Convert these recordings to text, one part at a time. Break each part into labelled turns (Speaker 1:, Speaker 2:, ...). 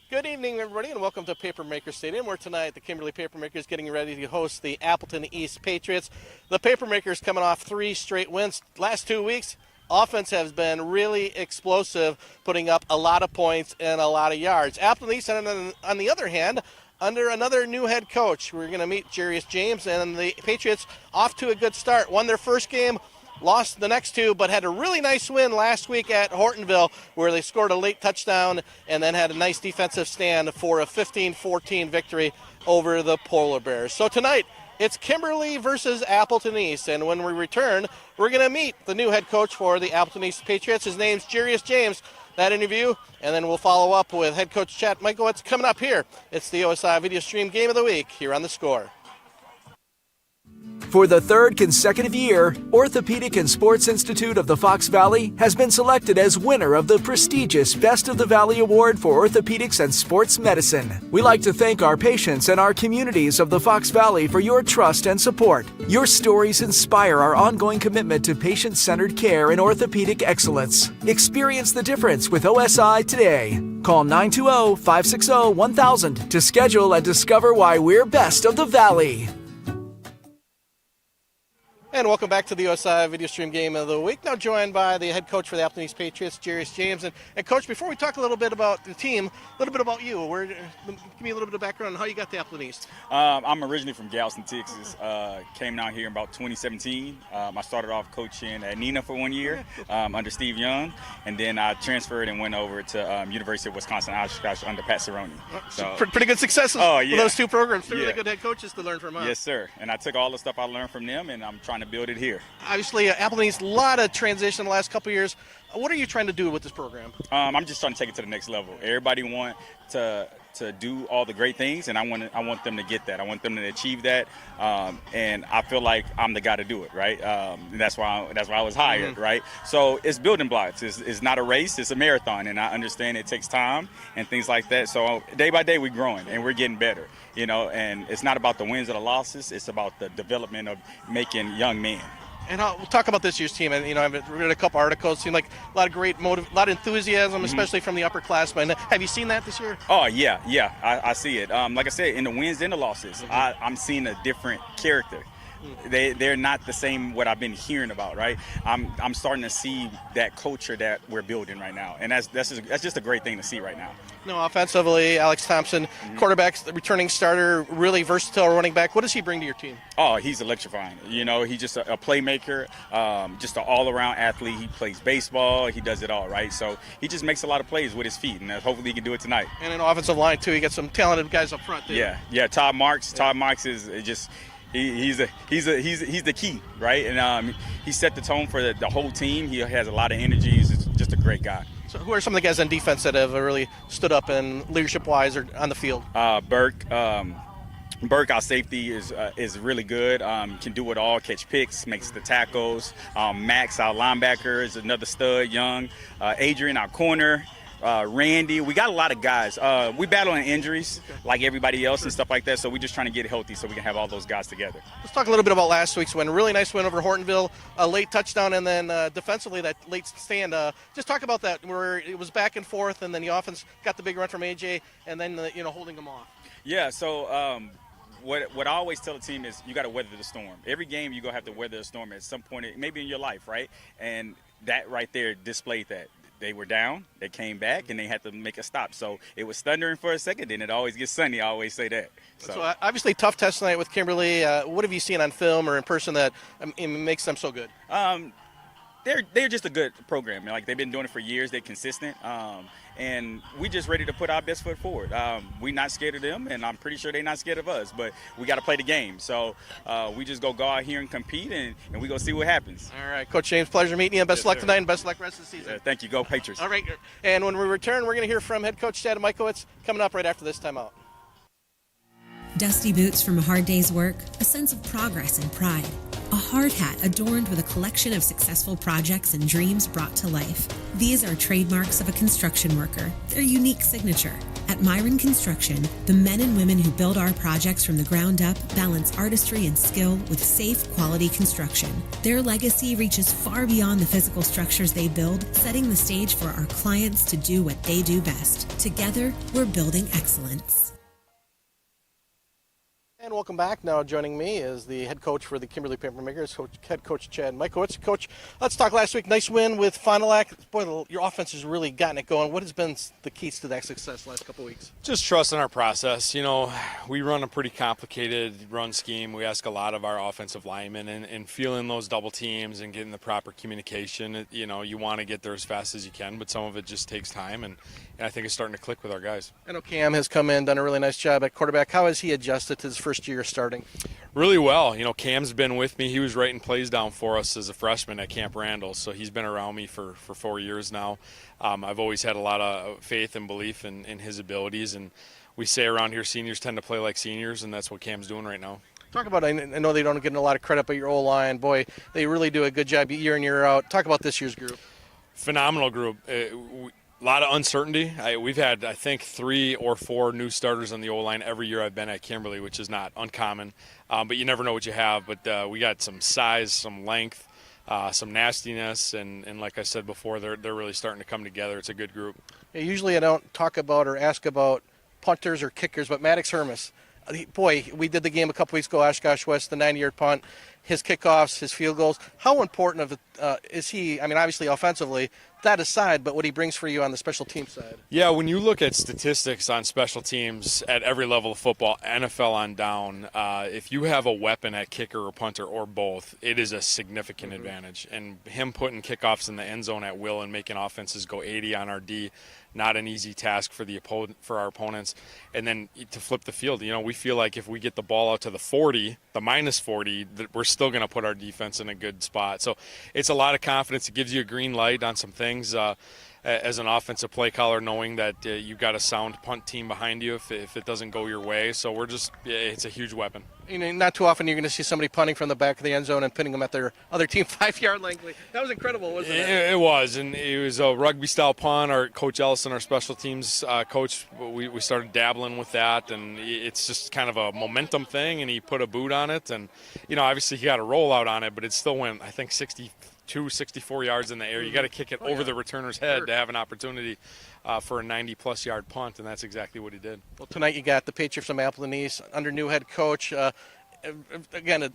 Speaker 1: Good evening, everybody, and welcome to Papermaker Stadium, where tonight the Kimberly Papermakers is getting ready to host the Appleton East Patriots. The Papermakers coming off 3 straight wins. Last 2 weeks, offense has been really explosive, putting up a lot of points and a lot of yards. Appleton East, on the other hand, under another new head coach. We're going to meet Jerius James, and the Patriots off to a good start. Won their first game, lost the next 2, but had a really nice win last week at Hortonville, where they scored a late touchdown and then had a nice defensive stand for a 15-14 victory over the Polar Bears. So tonight, it's Kimberly versus Appleton East, and when we return, we're going to meet the new head coach for the Appleton East Patriots. His name's Jerius James. That interview, and then we'll follow up with head coach Chad Michalkiewicz coming up here. It's the OSI Video Stream Game of the Week here on The Score.
Speaker 2: For the 3rd consecutive year, Orthopedic and Sports Institute of the Fox Valley has been selected as winner of the prestigious Best of the Valley Award for Orthopedics and Sports Medicine. We like to thank our patients and our communities of the Fox Valley for your trust and support. Your stories inspire our ongoing commitment to patient-centered care and orthopedic excellence. Experience the difference with OSI today. Call 920-560-1000 to schedule and discover why we're best of the Valley.
Speaker 1: And welcome back to the OSI Video Stream Game of the Week. Now joined by the head coach for the Appleton East Patriots, Jerius James. And Coach, before we talk a little bit about the team, a little bit about you. Give me a little bit of background on how you got to Appleton East.
Speaker 3: I'm originally from Galveston, Texas. Came down here in about 2017. I started off coaching at Neenah for 1 year under Steve Young. And then I transferred and went over to University of Wisconsin-Oshkosh under Pat Cerrone.
Speaker 1: So pretty good successes with those 2 programs. They're really good head coaches to learn from.
Speaker 3: Yes, sir. And I took all the stuff I learned from them, and I'm trying to build it here.
Speaker 1: Obviously, Appleton East, a lot of transition the last couple of years. What are you trying to do with this program?
Speaker 3: I'm just trying to take it to the next level. Everybody want to do all the great things, and I want them to get that. I want them to achieve that, and I feel like I'm the guy to do it, right? And that's why I was hired, right? So it's building blocks. It's not a race. It's a marathon, and I understand it takes time and things like that. So day by day, we're growing and we're getting better, and it's not about the wins or the losses. It's about the development of making young men.
Speaker 1: And we'll talk about this year's team. And I've read a couple articles. Seemed like a lot of great motive, a lot of enthusiasm, especially from the upperclassmen. Have you seen that this year?
Speaker 3: Oh yeah, I see it. Like I said, in the wins and the losses, I'm seeing a different character. They're not the same what I've been hearing about, right? I'm starting to see that culture that we're building right now, and that's just a great thing to see right now.
Speaker 1: No, offensively, Alex Thompson, quarterback, the returning starter, really versatile running back. What does he bring to your team?
Speaker 3: Oh, he's electrifying. He's just a playmaker, just an all-around athlete. He plays baseball. He does it all, right? So he just makes a lot of plays with his feet, and hopefully he can do it tonight.
Speaker 1: And an offensive line, too. He got some talented guys up front, too.
Speaker 3: Yeah. Todd Marks. Todd Marks is just he's the key, right? And he set the tone for the whole team. He has a lot of energy. He's just a great guy.
Speaker 1: So who are some of the guys on defense that have really stood up in leadership-wise or on the field?
Speaker 3: Burke, our safety, is really good. Can do it all, catch picks, makes the tackles. Max, our linebacker, is another stud, young. Adrian, our corner. Randy, we got a lot of guys. We battling injuries like everybody else and stuff like that, so we're just trying to get healthy so we can have all those guys together.
Speaker 1: Let's talk a little bit about last week's win. A really nice win over Hortonville, a late touchdown, and then defensively that late stand. Just talk about that, where it was back and forth, and then the offense got the big run from AJ, and then holding them off.
Speaker 3: Yeah, so what I always tell the team is you got to weather the storm. Every game you're going to have to weather the storm at some point, maybe in your life, right? And that right there displayed that. They were down, they came back, and they had to make a stop. So it was thundering for a second, then it always gets sunny. I always say that.
Speaker 1: So obviously tough test tonight with Kimberly. What have you seen on film or in person that makes them so good?
Speaker 3: They're just a good program. Like, they've been doing it for years. They're consistent. And we just ready to put our best foot forward. We're not scared of them, and I'm pretty sure they're not scared of us. But we got to play the game. So we just go out here and compete, and we go see what happens.
Speaker 1: All right, Coach James, pleasure meeting you. Best of luck tonight, and best of luck the rest of the season.
Speaker 3: Thank you. Go Patriots.
Speaker 1: All right. And when we return, we're going to hear from head coach Chad Michalkiewicz coming up right after this timeout.
Speaker 4: Dusty boots from a hard day's work, a sense of progress and pride. a hard hat adorned with a collection of successful projects and dreams brought to life. These are trademarks of a construction worker, their unique signature. At Myron Construction, the men and women who build our projects from the ground up balance artistry and skill with safe, quality construction. Their legacy reaches far beyond the physical structures they build, setting the stage for our clients to do what they do best. Together, we're building excellence.
Speaker 1: And welcome back. Now joining me is the head coach for the Kimberly Papermakers, head coach Chad Michalkiewicz. Coach, let's talk last week. Nice win with Fond du Lac. Boy, your offense has really gotten it going. What has been the keys to that success the last couple of weeks?
Speaker 5: Just trusting our process. You know, we run a pretty complicated run scheme. We ask a lot of our offensive linemen, and feeling those double teams and getting the proper communication. You know, you want to get there as fast as you can, but some of it just takes time, and I think it's starting to click with our guys.
Speaker 1: I know Cam has come in, done a really nice job at quarterback. How has he adjusted to his first year starting?
Speaker 5: Really well. You know, Cam's been with me. He was writing plays down for us as a freshman at Camp Randall, so he's been around me for 4 years now. I've always had a lot of faith and belief in his abilities, and we say around here seniors tend to play like seniors, and that's what Cam's doing right now.
Speaker 1: Talk about, I know they don't get a lot of credit, but your O-line, boy, they really do a good job year in, year out. Talk about this year's group.
Speaker 5: Phenomenal group. A lot of uncertainty. We've had, I think, 3 or 4 new starters on the O-line every year I've been at Kimberly, which is not uncommon. But you never know what you have. But we got some size, some length, some nastiness, and like I said before, they're really starting to come together. It's a good group.
Speaker 1: Yeah, usually I don't talk about or ask about punters or kickers, but Maddox Hermes, boy, we did the game a couple weeks ago, Oshkosh West, the 90-yard punt, his kickoffs, his field goals. How important is he, I mean, obviously offensively, that aside, but what he brings for you on the special team side?
Speaker 5: Yeah, when you look at statistics on special teams at every level of football, NFL on down, if you have a weapon at kicker or punter or both, it is a significant advantage. And him putting kickoffs in the end zone at will and making offenses go 80 on our D, not an easy task for our opponents. And then to flip the field, you know, we feel like if we get the ball out to the 40, the minus 40, that we're still going to put our defense in a good spot. So it's a lot of confidence. It gives you a green light on some things as an offensive play caller, knowing that you've got a sound punt team behind you if it doesn't go your way. So it's a huge weapon.
Speaker 1: You know, not too often you're going to see somebody punting from the back of the end zone and pinning them at their other team 5-yard line. That was incredible, wasn't it?
Speaker 5: It was, and it was a rugby-style punt. Our Coach Ellison, our special teams coach, we started dabbling with that, and it's just kind of a momentum thing, and he put a boot on it. And, you know, obviously he got a rollout on it, but it still went, I think, 64 yards in the air. You got to kick it over the returner's head to have an opportunity for a 90-plus yard punt, and that's exactly what he did.
Speaker 1: Well, tonight you got the Patriots from Appleton East under new head coach. Again, an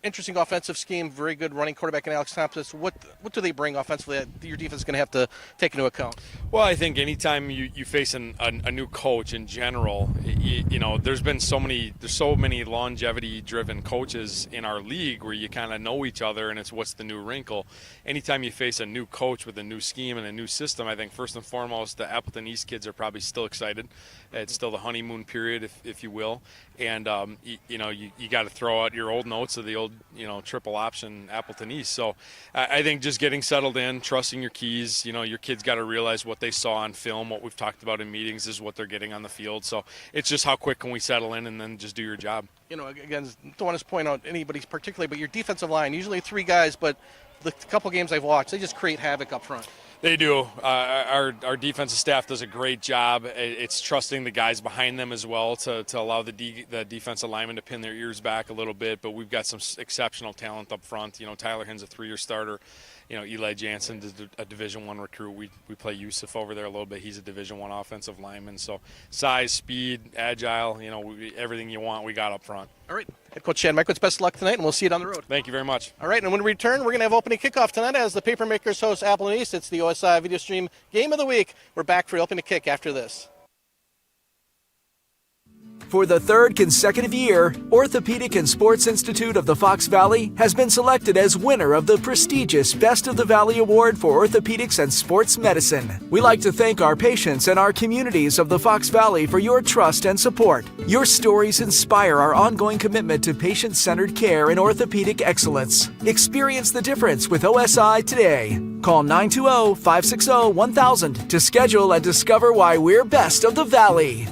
Speaker 1: interesting offensive scheme, very good running quarterback in Alex Thompson. What do they bring offensively that your defense is going to have to take into account?
Speaker 5: Well, I think anytime you face a new coach in general, you know, there's so many longevity-driven coaches in our league where you kind of know each other, and it's what's the new wrinkle. Anytime you face a new coach with a new scheme and a new system, I think first and foremost the Appleton East kids are probably still excited. It's still the honeymoon period, if you will, and you know, you got to throw out your old notes of the old, you know, triple option Appleton East. So I think just getting settled in, trusting your keys. You know, your kids got to realize what they saw on film, what we've talked about in meetings is what they're getting on the field. So it's just how quick can we settle in and then just do your job. You know,
Speaker 1: again, don't want to point out anybody's particularly, but your defensive line, usually 3 guys, but the couple games I've watched, they just create havoc up front.
Speaker 5: They do. Our defensive staff does a great job. It's trusting the guys behind them as well to allow the defensive linemen to pin their ears back a little bit. But we've got some exceptional talent up front. You know, Tyler Hinn's a 3-year starter. You know, Eli Jansen's a Division I recruit. We play Yusuf over there a little bit. He's a Division I offensive lineman. So size, speed, agile, you know, everything you want we got up front.
Speaker 1: All right. Head coach Chad Michalkiewicz, best of luck tonight, and we'll see you down the road.
Speaker 5: Thank you very much.
Speaker 1: All right, and when we return, we're going to have opening kickoff tonight as the Papermakers host Appleton East. It's the OSI Video Stream Game of the Week. We're back for opening kick after this.
Speaker 2: For the 3rd consecutive year, Orthopedic and Sports Institute of the Fox Valley has been selected as winner of the prestigious Best of the Valley Award for Orthopedics and Sports Medicine. We like to thank our patients and our communities of the Fox Valley for your trust and support. Your stories inspire our ongoing commitment to patient-centered care and orthopedic excellence. Experience the difference with OSI today. Call 920-560-1000 to schedule and discover why we're best of the Valley.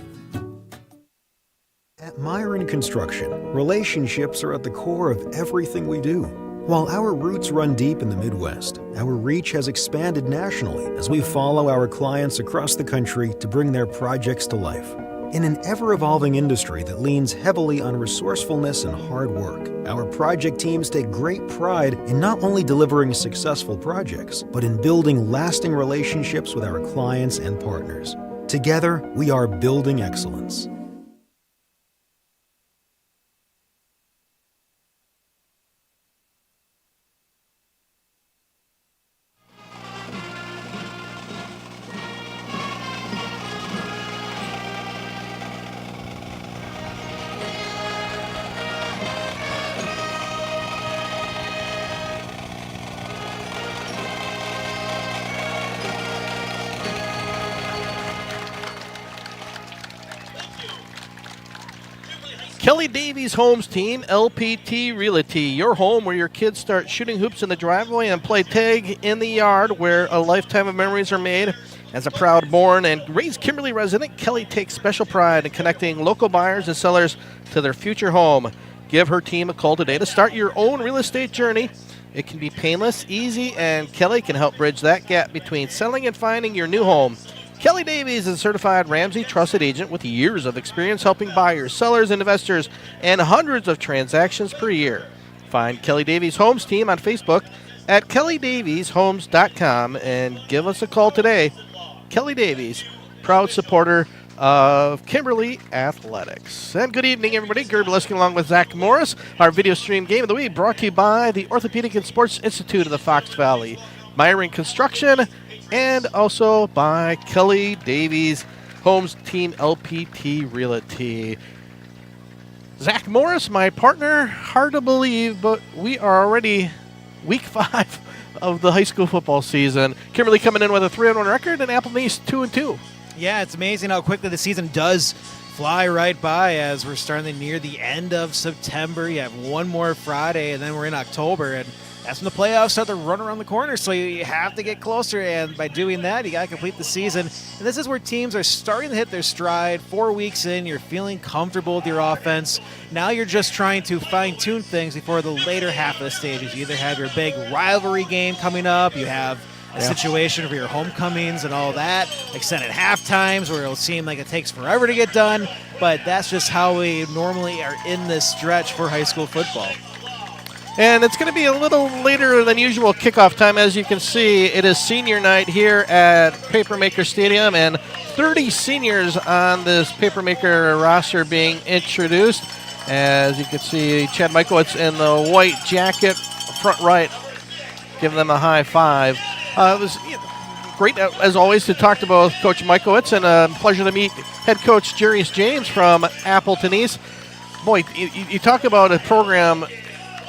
Speaker 6: At Myron Construction. Relationships are at the core of everything we do. While our roots run deep in the Midwest, our reach has expanded nationally as we follow our clients across the country to bring their projects to life. In an ever-evolving industry that leans heavily on resourcefulness and hard work, our project teams take great pride in not only delivering successful projects, but in building lasting relationships with our clients and partners. Together, we are building excellence.
Speaker 1: Kelly Davies Homes Team, LPT Realty, your home where your kids start shooting hoops in the driveway and play tag in the yard, where a lifetime of memories are made. As a proud born and raised Kimberly resident, Kelly takes special pride in connecting local buyers and sellers to their future home. Give her team a call today to start your own real estate journey. It can be painless, easy, and Kelly can help bridge that gap between selling and finding your new home. Kelly Davies is a certified Ramsey trusted agent with years of experience helping buyers, sellers, and investors, and hundreds of transactions per year. Find Kelly Davies Homes Team on Facebook at kellydavieshomes.com and give us a call today. Kelly Davies, proud supporter of Kimberly Athletics. And good evening, everybody. Gerb Liskин along with Zach Morris. Our video stream game of the week brought to you by the Orthopedic and Sports Institute of the Fox Valley, Myron Construction, and also by Kelly Davies Homes Team LPT Realty. Zach Morris, my partner, hard to believe, but we are already week 5 of the high school football season. Kimberly coming in with a 3-1 record and Appleton East 2-2.
Speaker 7: Yeah, it's amazing how quickly the season does fly right by as we're starting near the end of September. You have one more Friday, and then we're in October, and that's when the playoffs start to run around the corner, so you have to get closer, and by doing that, you got to complete the season. And this is where teams are starting to hit their stride. 4 weeks in, you're feeling comfortable with your offense. Now you're just trying to fine-tune things before the later half of the stages. You either have your big rivalry game coming up, you have a situation for your homecomings and all that, extended half times where it'll seem like it takes forever to get done, but that's just how we normally are in this stretch for high school football.
Speaker 1: And it's going to be a little later than usual kickoff time. As you can see, it is senior night here at Papermaker Stadium, and 30 seniors on this Papermaker roster being introduced. As you can see, Chad Michalkiewicz in the white jacket, front right, giving them a high five. It was great, as always, to talk to both Coach Michalkiewicz, and a pleasure to meet head coach Jerius James from Appleton East. Boy, you talk about a program.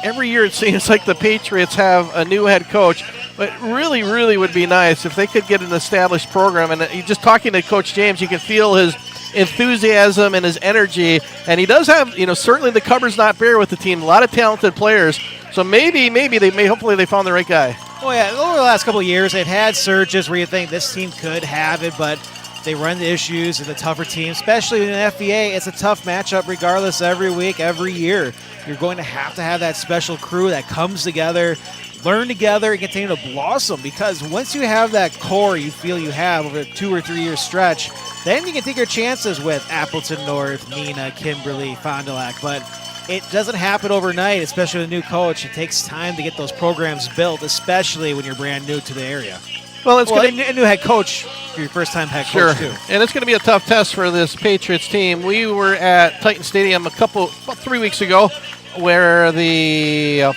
Speaker 1: Every year it seems like the Patriots have a new head coach, but really, really would be nice if they could get an established program. And just talking to Coach James, you can feel his enthusiasm and his energy. And he does have, certainly the cupboard's not bare with the team. A lot of talented players. So hopefully they found the right guy.
Speaker 7: Oh, yeah, over the last couple of years, they've had surges where you think this team could have it, but they run the issues with the tougher team, especially in the FBA. It's a tough matchup regardless every week, every year. You're going to have that special crew that comes together, learn together, and continue to blossom, because once you have that core you feel you have over a 2 or 3 year stretch, then you can take your chances with Appleton North, Nina, Kimberly, Fond du Lac. But it doesn't happen overnight, especially with a new coach. It takes time to get those programs built, especially when you're brand new to the area.
Speaker 1: Well, a
Speaker 7: new head coach for your first-time head coach, too.
Speaker 1: And it's going to be a tough test for this Patriots team. We were about 3 weeks ago, where the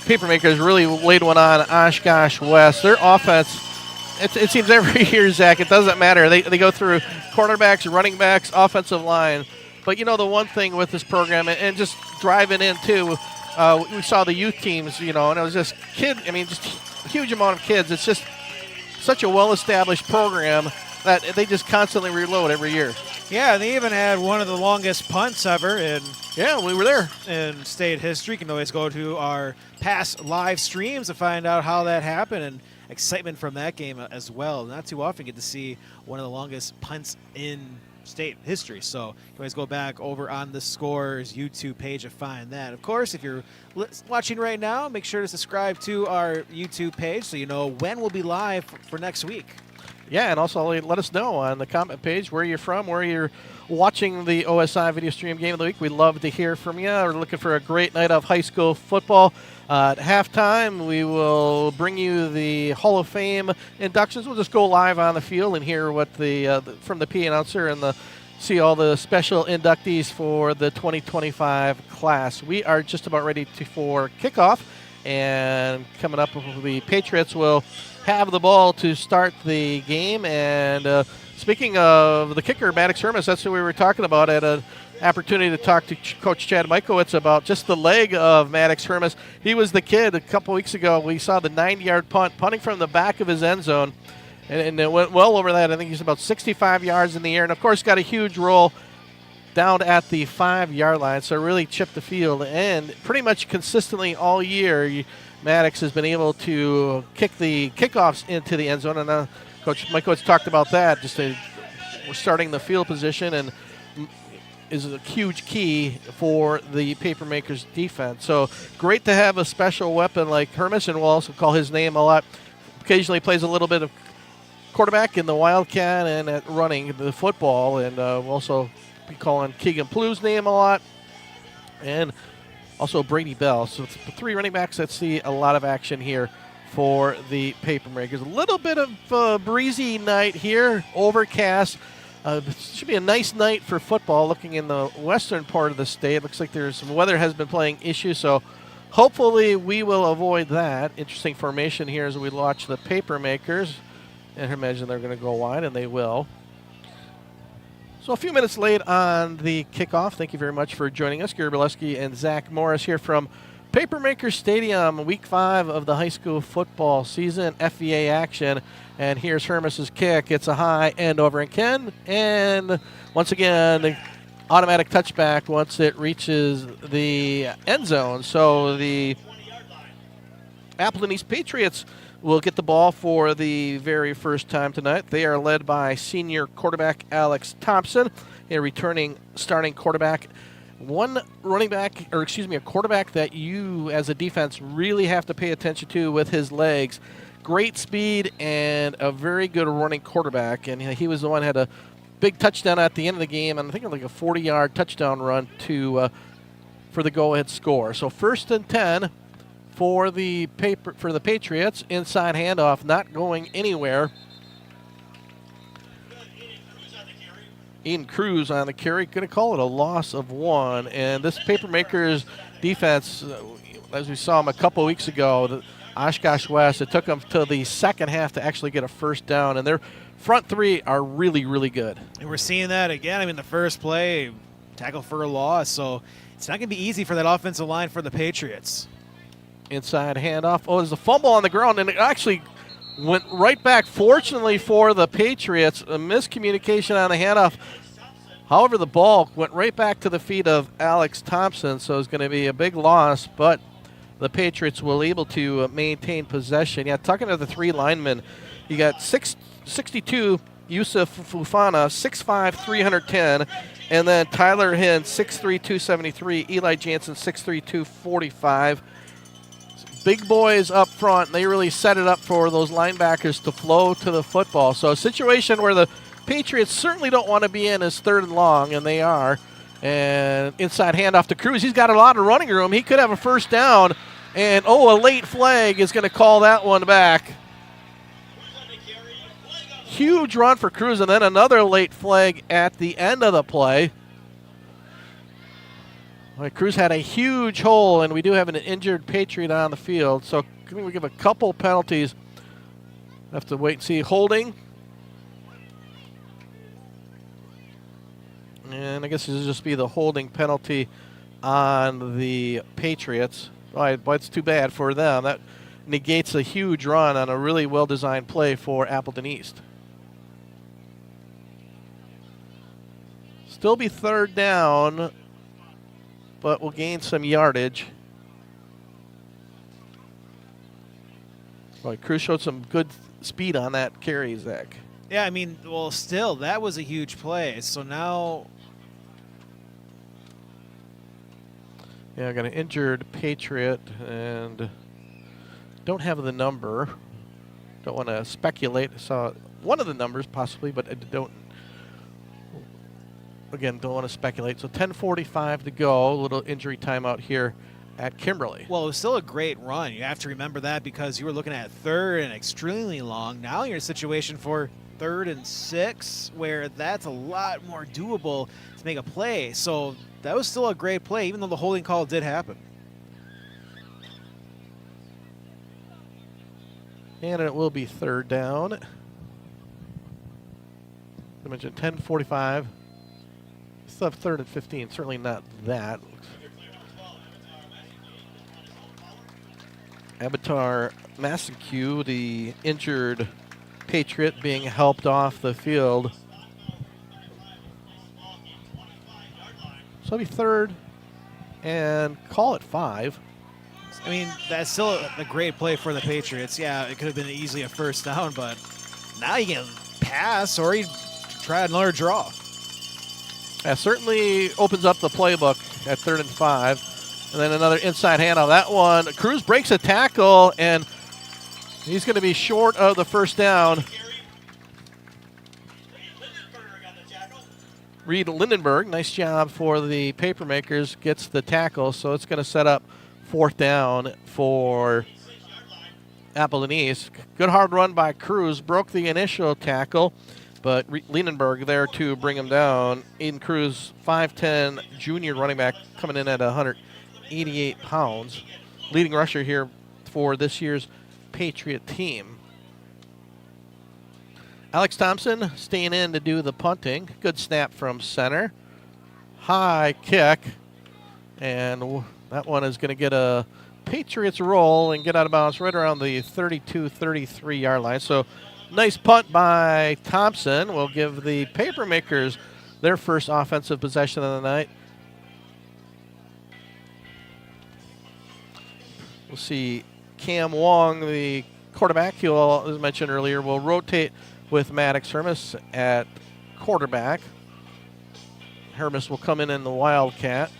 Speaker 1: Papermakers really laid one on Oshkosh West. Their offense, it seems every year, Zach, it doesn't matter. They go through quarterbacks, running backs, offensive line. But, the one thing with this program, and just driving in, too, we saw the youth teams, and it was just a huge amount of kids. It's just such a well-established program that they just constantly reload every year.
Speaker 7: Yeah, they even had one of the longest punts ever in
Speaker 1: we were there
Speaker 7: in state history. You can always go to our past live streams to find out how that happened, and excitement from that game as well. Not too often get to see one of the longest punts in state history. So you can always go back over on the Scores YouTube page to find that. Of course, if you're watching right now, make sure to subscribe to our YouTube page so you know when we'll be live for next week.
Speaker 1: Yeah, and also let us know on the comment page where you're from, where you're watching the OSI Video Stream Game of the Week. We'd love to hear from you. We're looking for a great night of high school football. At halftime, we will bring you the Hall of Fame inductions. We'll just go live on the field and hear what from the P announcer and see all the special inductees for the 2025 class. We are just about ready for kickoff, and coming up, the Patriots will have the ball to start the game. And speaking of the kicker, Maddox Hermes, that's who we were talking about at an opportunity to talk to Coach Chad Michalkiewicz about just the leg of Maddox Hermes. He was the kid a couple weeks ago. We saw the 90-yard punting from the back of his end zone, and it went well over that. I think he's about 65 yards in the air, and of course got a huge roll down at the 5-yard line, so really chipped the field. And pretty much consistently all year, Maddox has been able to kick the kickoffs into the end zone, and Coach Michalkiewicz talked about that. We're starting the field position, and is a huge key for the Papermakers defense. So great to have a special weapon like Hermes, and we'll also call his name a lot. Occasionally plays a little bit of quarterback in the Wildcat and at running the football, and we'll also be calling Keegan Plu's name a lot, and also Brady Bell. So it's the 3 running backs that see a lot of action here for the Papermakers. A little bit of a breezy night here, overcast. Should be a nice night for football. Looking in the western part of the state, looks like there's some weather has been playing issues, so hopefully we will avoid that. Interesting formation here as we watch the Papermakers, and I imagine they're going to go wide, and they will. So a few minutes late on the kickoff. Thank you very much for joining us. Gary Bileski and Zach Morris here from Papermaker Stadium, Week 5 of the high school football season, FVA action. And here's Hermes' kick. It's a high end over and Ken. And once again, automatic touchback once it reaches the end zone. So the Appleton East Patriots will get the ball for the very first time tonight. They are led by senior quarterback Alex Thompson, a returning starting quarterback. A quarterback that you as a defense really have to pay attention to with his legs. Great speed and a very good running quarterback, and he was the one who had a big touchdown at the end of the game, and I think like a 40-yard touchdown run for the go-ahead score. So 1st and 10 for the Patriots. Inside handoff, not going anywhere. Aiden Cruz on the carry. Going to call it a loss of 1. And this Papermakers defense, as we saw them a couple weeks ago, the Oshkosh West, it took them to the second half to actually get a first down. And their front 3 are really, really good.
Speaker 7: And we're seeing that again. I mean, the first play, tackle for a loss. So it's not going to be easy for that offensive line for the Patriots.
Speaker 1: Inside handoff. Oh, there's a fumble on the ground, and it actually went right back. Fortunately for the Patriots, a miscommunication on the handoff. However, the ball went right back to the feet of Alex Thompson, so it's going to be a big loss, but the Patriots will be able to maintain possession. Yeah, talking to the 3 linemen, you got 6'62", Yusuf Fufana, 6'5", 310, and then Tyler Hinn, 6'3", 273, Eli Jansen, 6'3", 245. Big boys up front, and they really set it up for those linebackers to flow to the football. So a situation where the Patriots certainly don't want to be in is 3rd and long, and they are. And inside handoff to Cruz. He's got a lot of running room. He could have a first down. And, a late flag is going to call that one back. Huge run for Cruz, and then another late flag at the end of the play. Cruz had a huge hole, and we do have an injured Patriot on the field. So we give a couple penalties. Have to wait and see. Holding. And I guess this will just be the holding penalty on the Patriots. Boy, it's too bad for them. That negates a huge run on a really well-designed play for Appleton East. Still be 3rd down, but we'll gain some yardage. Boy, Cruz showed some good speed on that carry, Zach.
Speaker 7: Yeah, I mean, well, still, that was a huge play. So now,
Speaker 1: Yeah, I got an injured Patriot and don't have the number. Don't want to speculate. I saw one of the numbers possibly, but I don't want to speculate. So 10:45 to go. A little injury timeout here at Kimberly.
Speaker 7: well, it was still a great run. You have to remember that because you were looking at third and extremely long. Now you're in a situation for 3rd and 6 where that's a lot more doable to make a play. So that was still a great play, even though the holding call did happen.
Speaker 1: And it will be 3rd down. I mentioned 10:45. Still have 3rd and 15. Certainly not that. Avatar Michalkiewicz, the injured Patriot, being helped off the field. So it'll be 3rd and call it 5.
Speaker 7: I mean, that's still a great play for the Patriots. Yeah, it could have been easily a 1st down, but now you can pass or you try another draw.
Speaker 1: That certainly opens up the playbook at 3rd and 5. And then another inside handoff. That one, Cruz breaks a tackle, and he's going to be short of the 1st down. Reed Lindenberg, nice job for the Papermakers, gets the tackle, so it's going to set up 4th down for Appleton East. Good hard run by Cruz, broke the initial tackle, but Lindenberg there to bring him down. Aiden Cruz, 5'10", junior running back, coming in at 188 pounds. Leading rusher here for this year's Patriot team. Alex Thompson staying in to do the punting. Good snap from center. High kick. And that one is going to get a Patriots roll and get out of bounds right around the 32-33 yard line. So nice punt by Thompson will give the Papermakers their first offensive possession of the night. We'll see Cam Wong, the quarterback, he'll, as mentioned earlier, will rotate with Maddox Hermes at quarterback. Hermes will come in the Wildcat.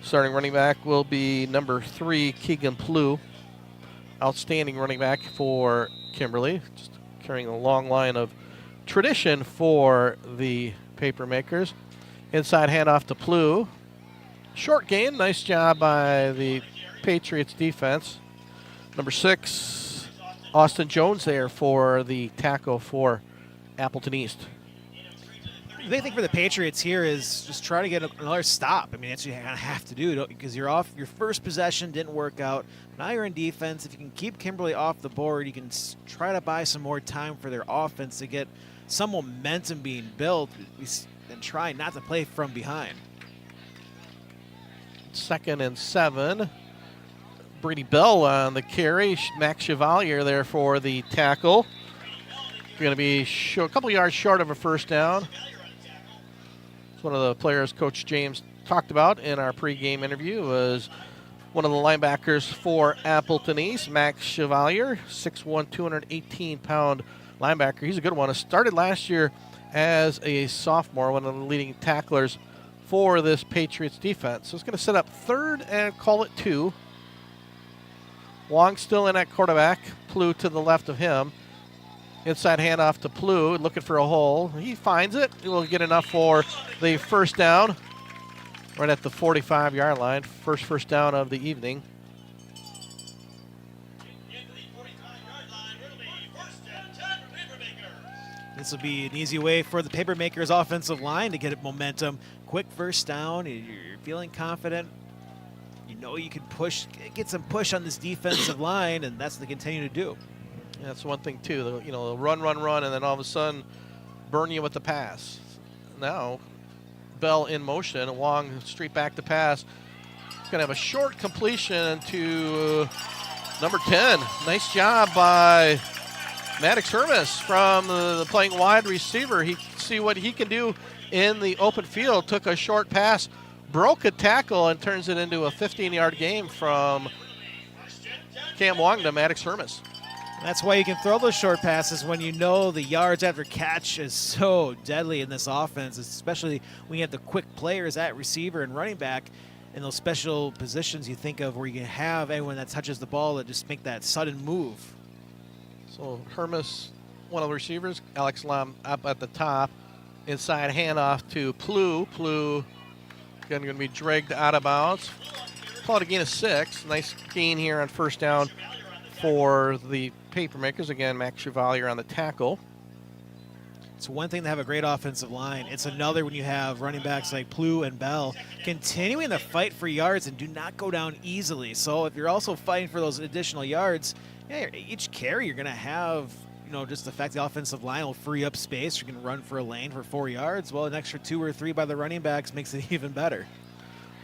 Speaker 1: Starting running back will be number 3, Keegan Plew. Outstanding running back for Kimberly. Just carrying a long line of tradition for the Papermakers. Inside handoff to Plew. Short gain. Nice job by the Patriots defense. Number 6, Austin Jones there for the tackle for Appleton East.
Speaker 7: The big thing for the Patriots here is just try to get another stop. I mean, that's what you kind of have to do because you're off. Your first possession didn't work out. Now you're in defense. If you can keep Kimberly off the board, you can try to buy some more time for their offense to get some momentum being built and try not to play from behind.
Speaker 1: 2nd and 7. Brady Bell on the carry. Max Chevalier there for the tackle. Going to be a couple yards short of a 1st down. It's one of the players Coach James talked about in our pregame interview was one of the linebackers for Appleton East, Max Chevalier, 6'1", 218-pound linebacker. He's a good one. He started last year as a sophomore, one of the leading tacklers for this Patriots defense. So it's going to set up 3rd and call it 2. Wong still in at quarterback. Plew to the left of him. Inside handoff to Plew, looking for a hole. He finds it. He will get enough for the 1st down. Right at the 45-yard line. First down of the evening.
Speaker 7: This will be an easy way for the Papermakers offensive line to get momentum. Quick 1st down. You're feeling confident. You know you can get some push on this defensive line, and that's what they continue to do.
Speaker 1: Yeah, that's one thing too. They'll run, and then all of a sudden burn you with the pass. Now, Bell in motion, Wong straight back to pass. Going to have a short completion to number 10. Nice job by Maddox Hermes from the playing wide receiver. He see what he can do in the open field. Took a short pass, broke a tackle, and turns it into a 15-yard game from Cam Wong to Maddox Hermes.
Speaker 7: That's why you can throw those short passes when you know the yards after catch is so deadly in this offense, especially when you have the quick players at receiver and running back in those special positions you think of where you can have anyone that touches the ball to just make that sudden move.
Speaker 1: So Hermes, one of the receivers, Alex Lam up at the top. Inside handoff to Plu. Plu again going to be dragged out of bounds. Call it a gain of 6. Nice gain here on first down for the Papermakers. Again, Max Chevalier on the tackle.
Speaker 7: It's one thing to have a great offensive line. It's another when you have running backs like Plu and Bell continuing to fight for yards and do not go down easily. So if you're also fighting for those additional yards, each carry you're going to have, just the fact the offensive line will free up space. You can run for a lane for 4 yards. Well, an extra 2 or 3 by the running backs makes it even better.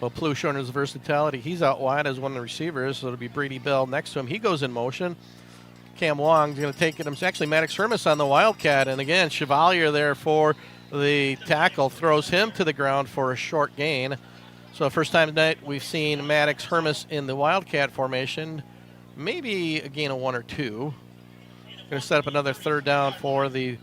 Speaker 1: Well, Plu showing his versatility. He's out wide as one of the receivers, so it'll be Brady Bell next to him. He goes in motion. Cam Wong's going to take it. It's actually Maddox Hermes on the Wildcat. And again, Chevalier there for the tackle. Throws him to the ground for a short gain. So first time tonight we've seen Maddox Hermes in the Wildcat formation. Maybe a gain of 1 or 2. Going to set up another third down for the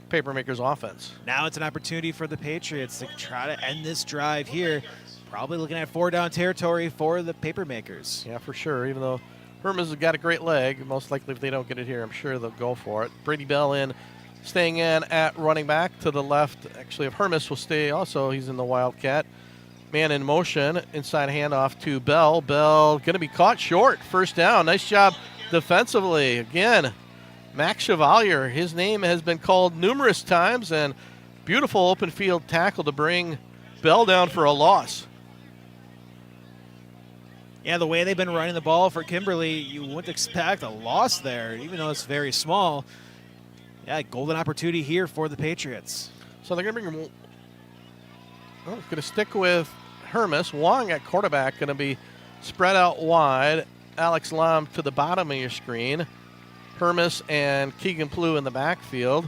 Speaker 1: Papermakers offense.
Speaker 7: Now it's an opportunity for the Patriots to try to end this drive here. Probably looking at 4-down territory for the Papermakers.
Speaker 1: Yeah, for sure. Even though Hermes has got a great leg, most likely if they don't get it here, I'm sure they'll go for it. Brady Bell staying in at running back to the left. Actually, if Hermes will stay also, he's in the Wildcat. Man in motion, inside handoff to Bell. Bell going to be caught short. First down. Nice job defensively. Again, Max Chevalier, his name has been called numerous times, and beautiful open field tackle to bring Bell down for a loss.
Speaker 7: Yeah, the way they've been running the ball for Kimberly, you wouldn't expect a loss there, even though it's very small. Yeah, golden opportunity here for the Patriots.
Speaker 1: So they're going to bring going to stick with Hermes. Wong at quarterback going to be spread out wide. Alex Lam to the bottom of your screen. Hermes and Keegan Plu in the backfield.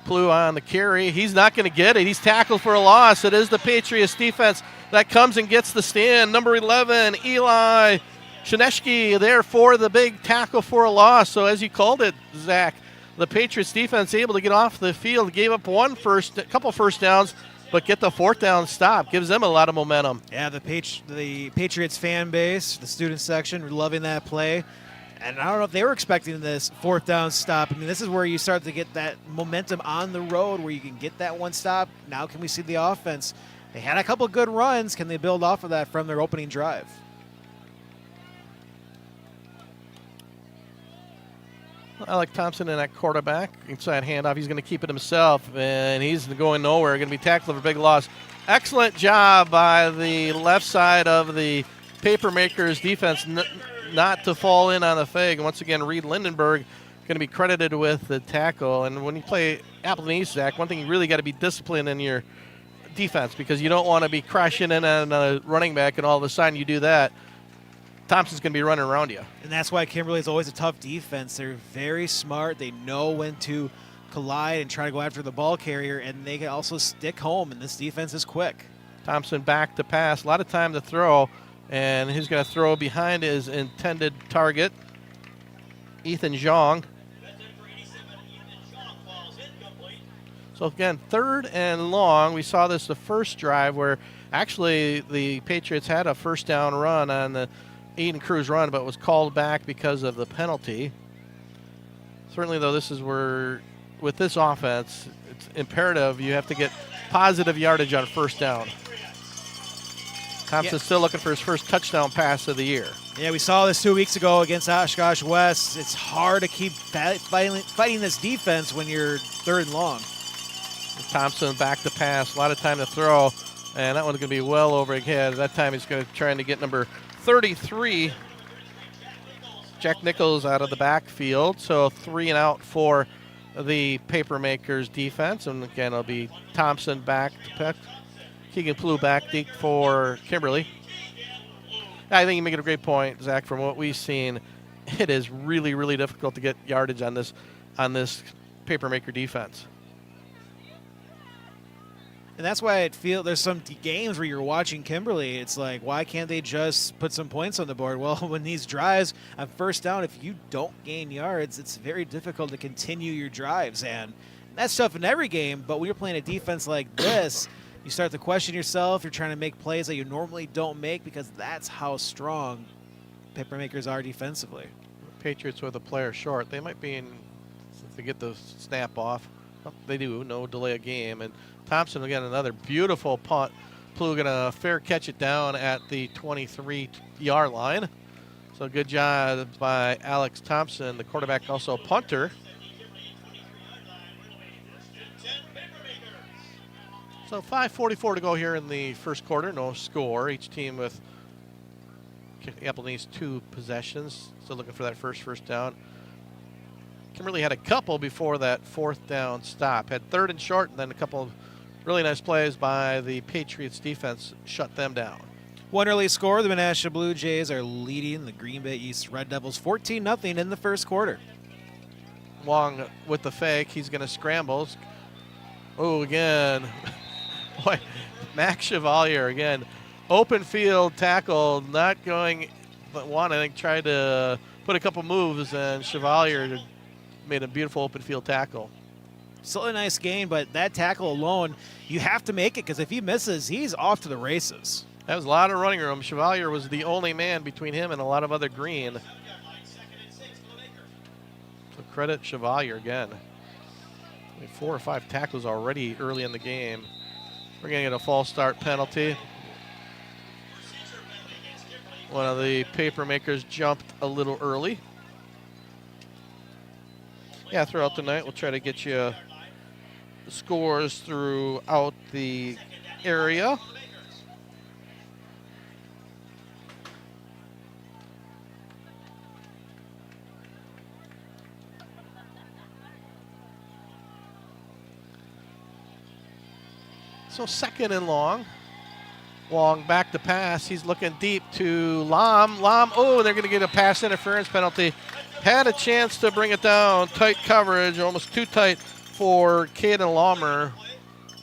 Speaker 1: Plu on the carry. He's not going to get it. He's tackled for a loss. It is the Patriots defense that comes and gets the stand. Number 11, Eli Shineshki there for the big tackle for a loss. So as you called it, Zach, the Patriots defense able to get off the field. Gave up a couple first downs, but get the 4th down stop. Gives them a lot of momentum.
Speaker 7: Yeah, the Patriots fan base, the student section, loving that play. And I don't know if they were expecting this 4th down stop. I mean, this is where you start to get that momentum on the road where you can get that one stop. Now can we see the offense? They had a couple good runs. Can they build off of that from their opening drive?
Speaker 1: Alec Thompson in that quarterback. Inside handoff. He's going to keep it himself, and he's going nowhere. Going to be tackled for a big loss. Excellent job by the left side of the Papermakers defense not to fall in on the fake. Once again, Reed Lindenberg going to be credited with the tackle. And when you play Appleton East, Zach, one thing you really got to be disciplined in your defense, because you don't want to be crashing in on a running back and all of a sudden you do that, Thompson's going to be running around you.
Speaker 7: And that's why Kimberly is always a tough defense. They're very smart. They know when to collide and try to go after the ball carrier, and they can also stick home, and this defense is quick.
Speaker 1: Thompson back to pass. A lot of time to throw, and he's going to throw behind his intended target, Ethan Zhang. So again, 3rd and long. We saw this the first drive where actually the Patriots had a first down run on the Eden Cruz run, but was called back because of the penalty. Certainly, though, this is where, with this offense, it's imperative you have to get positive yardage on first down. Thompson's still looking for his first touchdown pass of the year.
Speaker 7: Yeah, we saw this 2 weeks ago against Oshkosh West. It's hard to keep fighting this defense when you're 3rd and long.
Speaker 1: Thompson back to pass, a lot of time to throw, and that one's going to be well overhead. That time he's going to try to get number 33, Jack Nichols, out of the backfield. So 3 and out for the Papermakers defense. And again, it'll be Thompson back to pick. Keegan Plu back deep for Kimberly. I think you make it a great point, Zach. From what we've seen, it is really, really difficult to get yardage on this Papermaker defense.
Speaker 7: And that's why I feel there's some games where you're watching Kimberly. It's like, why can't they just put some points on the board? Well, when these drives on first down, if you don't gain yards, it's very difficult to continue your drives. And that's tough in every game, but when you're playing a defense like this, you start to question yourself. You're trying to make plays that you normally don't make because that's how strong Papermakers are defensively.
Speaker 1: Patriots with a player short. They might be in, if they get the snap off. Well, they do, no delay of game. And Thompson, again, another beautiful punt. Plu going to fair catch it down at the 23-yard line. So good job by Alex Thompson, the quarterback, also punter. So 5:44 to go here in the first quarter. No score. Each team with Appleton East 2 possessions. Still looking for that first down. Kimberly had a couple before that 4th down stop. Had 3rd and short, and then a couple of really nice plays by the Patriots defense shut them down.
Speaker 7: One early score, the Menasha Blue Jays are leading the Green Bay East Red Devils 14-0 in the first quarter.
Speaker 1: Wong with the fake. He's going to scramble. Oh, again. Boy, Max Chevalier again. Open field tackle, not going, but tried to put a couple moves, and Chevalier made a beautiful open field tackle.
Speaker 7: Still a nice game, but that tackle alone, you have to make it because if he misses, he's off to the races.
Speaker 1: That was a lot of running room. Chevalier was the only man between him and a lot of other green. So credit Chevalier again. 4 or 5 tackles already early in the game. We're going to get a false start penalty. One of the Papermakers jumped a little early. Yeah, throughout the night, we'll try to get you scores throughout the area. So 2nd and long. Wong back to pass. He's looking deep to Lam. Oh, they're going to get a pass interference penalty. Had a chance to bring it down. Tight coverage, almost too tight for Caden Laumer,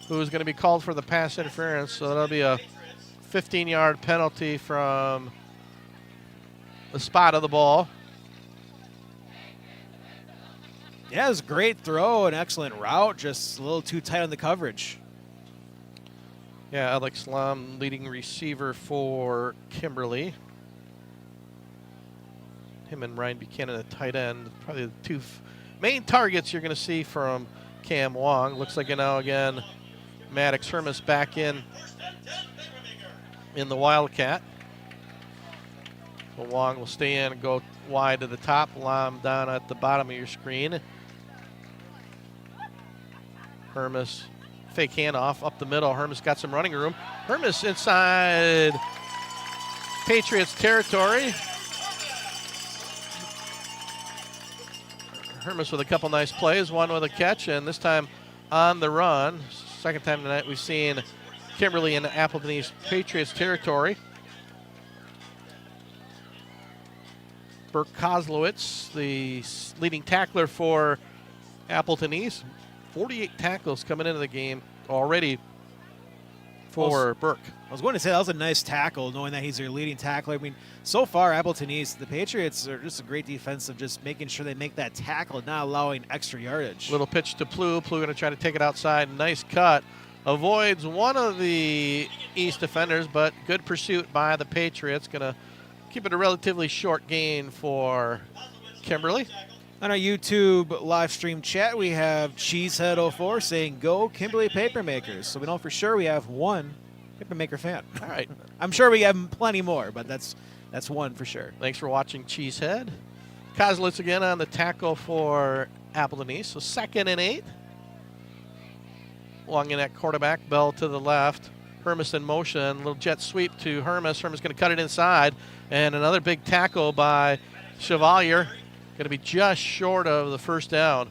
Speaker 1: who is going to be called for the pass interference. So that'll be a 15-yard penalty from the spot of the ball.
Speaker 7: Yeah, it was a great throw, an excellent route, just a little too tight on the coverage.
Speaker 1: Yeah, Alex Lam, leading receiver for Kimberly. Him and Ryan Buchanan, a tight end. Probably the 2 main targets you're going to see from Cam Wong. Looks like now again, Maddox Hermas back in the Wildcat. So Wong will stay in and go wide to the top. Lam down at the bottom of your screen. Hermas. Fake handoff up the middle. Hermas got some running room. Hermas inside Patriots territory. Hermas with a couple nice plays, one with a catch, and this time on the run. Second time tonight we've seen Kimberly in Appleton East Patriots territory. Burke Kozlowitz, the leading tackler for Appleton East. 48 tackles coming into the game already for Burke.
Speaker 7: I was going to say that was a nice tackle, knowing that he's their leading tackler. I mean, so far, Appleton East, the Patriots are just a great defense of just making sure they make that tackle, not allowing extra yardage.
Speaker 1: Little pitch to Plu. Plu going to try to take it outside. Nice cut. Avoids one of the East defenders, but good pursuit by the Patriots. Going to keep it a relatively short gain for Kimberly.
Speaker 7: On our YouTube live stream chat, we have Cheesehead04 saying, "Go Kimberly Papermakers." So we know for sure we have one Papermaker fan.
Speaker 1: All right.
Speaker 7: I'm sure we have plenty more, but that's one for sure.
Speaker 1: Thanks for watching, Cheesehead. Kozlowitz again on the tackle for Appleton East. So 2nd and 8. Long in at quarterback. Bell to the left. Hermas in motion. Little jet sweep to Hermas. Hermas going to cut it inside. And another big tackle by Chevalier. Going to be just short of the first down.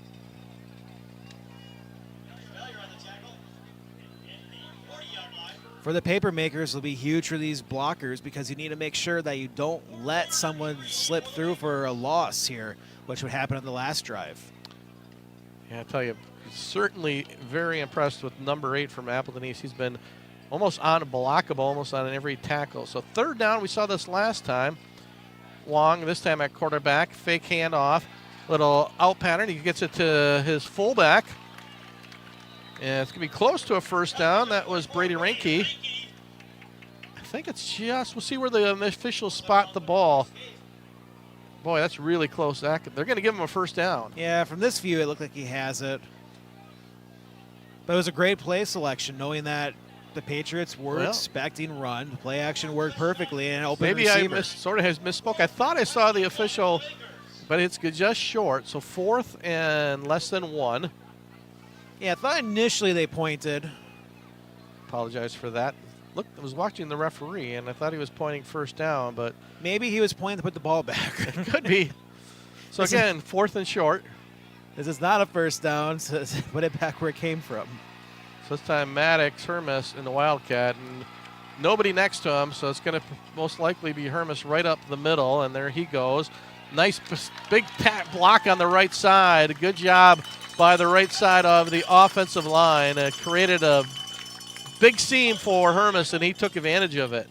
Speaker 7: For the Papermakers, it'll be huge for these blockers because you need to make sure that you don't let someone slip through for a loss here, which would happen on the last drive.
Speaker 1: Yeah, I tell you, certainly very impressed with number 8 from Appleton East. He's been almost unblockable, almost on every tackle. So third down, we saw this last time. Wong, this time at quarterback, fake handoff, little out pattern. He gets it to his fullback. And it's going to be close to a first down. That was Brady Reinke. I think it's just, we'll see where the officials spot the ball. Boy, that's really close. They're going to give him a first down.
Speaker 7: Yeah, from this view, it looked like he has it. But it was a great play selection, knowing that the Patriots were expecting run. The play action worked perfectly, and open receiver.
Speaker 1: I sort of misspoke. I thought I saw the official, but it's just short. So 4th and less than 1.
Speaker 7: Yeah, I thought initially they pointed.
Speaker 1: Apologize for that. Look, I was watching the referee, and I thought he was pointing first down, but
Speaker 7: maybe he was pointing to put the ball back.
Speaker 1: It could be. So again, 4th and short.
Speaker 7: This is not a first down, so put it back where it came from.
Speaker 1: So this time Maddox, Hermes in the Wildcat, and nobody next to him, so it's going to most likely be Hermes right up the middle, and there he goes. Nice big block on the right side. Good job by the right side of the offensive line. Created a big seam for Hermes, and he took advantage of it.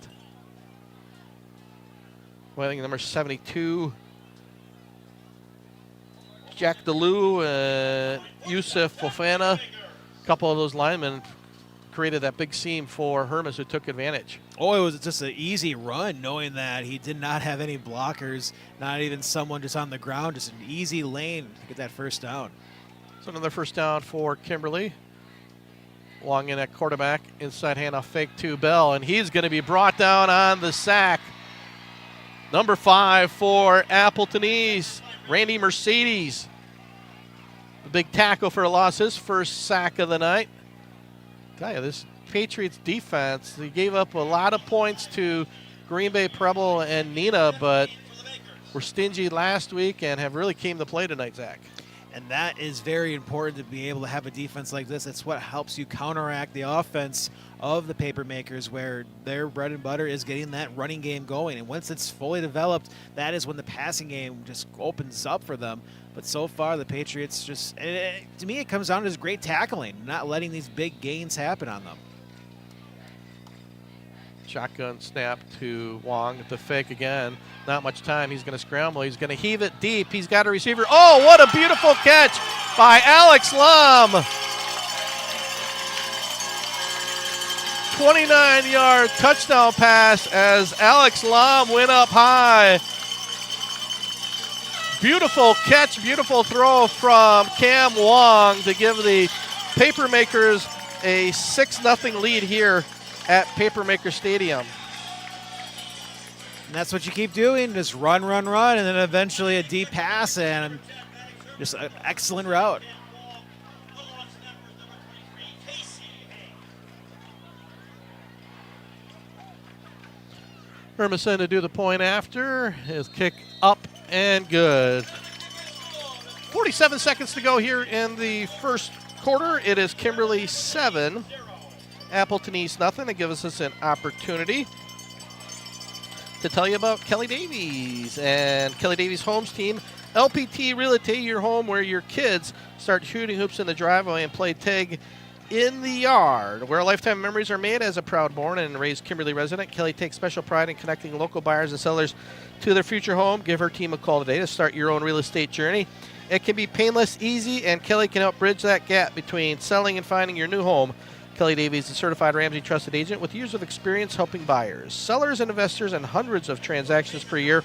Speaker 1: Well, I think number 72, Jack DeLue and Yusuf Fofana. A couple of those linemen created that big seam for Hermes, who took advantage.
Speaker 7: Oh, it was just an easy run, knowing that he did not have any blockers, not even someone just on the ground, just an easy lane to get that first down.
Speaker 1: So another first down for Kimberly. Long in at quarterback, inside handoff fake to Bell, and he's going to be brought down on the sack. Number 5 for Appleton East, Randy Mercedes. The big tackle for a loss, his first sack of the night. Tell you, this Patriots defense, they gave up a lot of points to Green Bay, Preble, and Nina, but were stingy last week and have really came to play tonight, Zach.
Speaker 7: And that is very important to be able to have a defense like this. It's what helps you counteract the offense of the Papermakers, where their bread and butter is getting that running game going. And once it's fully developed, that is when the passing game just opens up for them. But so far, the Patriots just, to me, it comes down to just great tackling, not letting these big gains happen on them.
Speaker 1: Shotgun snap to Wong. The fake again. Not much time. He's going to scramble. He's going to heave it deep. He's got a receiver. Oh, what a beautiful catch by Alex Lum. 29-yard touchdown pass as Alex Lum went up high. Beautiful catch, beautiful throw from Cam Wong to give the Papermakers a 6-0 lead here at Papermaker Stadium.
Speaker 7: And that's what you keep doing, just run, and then eventually a deep pass and just an excellent route.
Speaker 1: Hermison to do the point after. His kick up and good. 47 seconds to go here in the first quarter. It is Kimberly 7, Appleton East nothing. To give us an opportunity to tell you about Kelly Davies and Kelly Davies Homes team. LPT Realty, your home where your kids start shooting hoops in the driveway and play tag in the yard. Where lifetime memories are made. As a proud born and raised Kimberly resident, Kelly takes special pride in connecting local buyers and sellers to their future home. Give her team a call today to start your own real estate journey. It can be painless, easy, and Kelly can help bridge that gap between selling and finding your new home. Kelly Davies is a certified Ramsey trusted agent with years of experience helping buyers, sellers, and investors, and hundreds of transactions per year.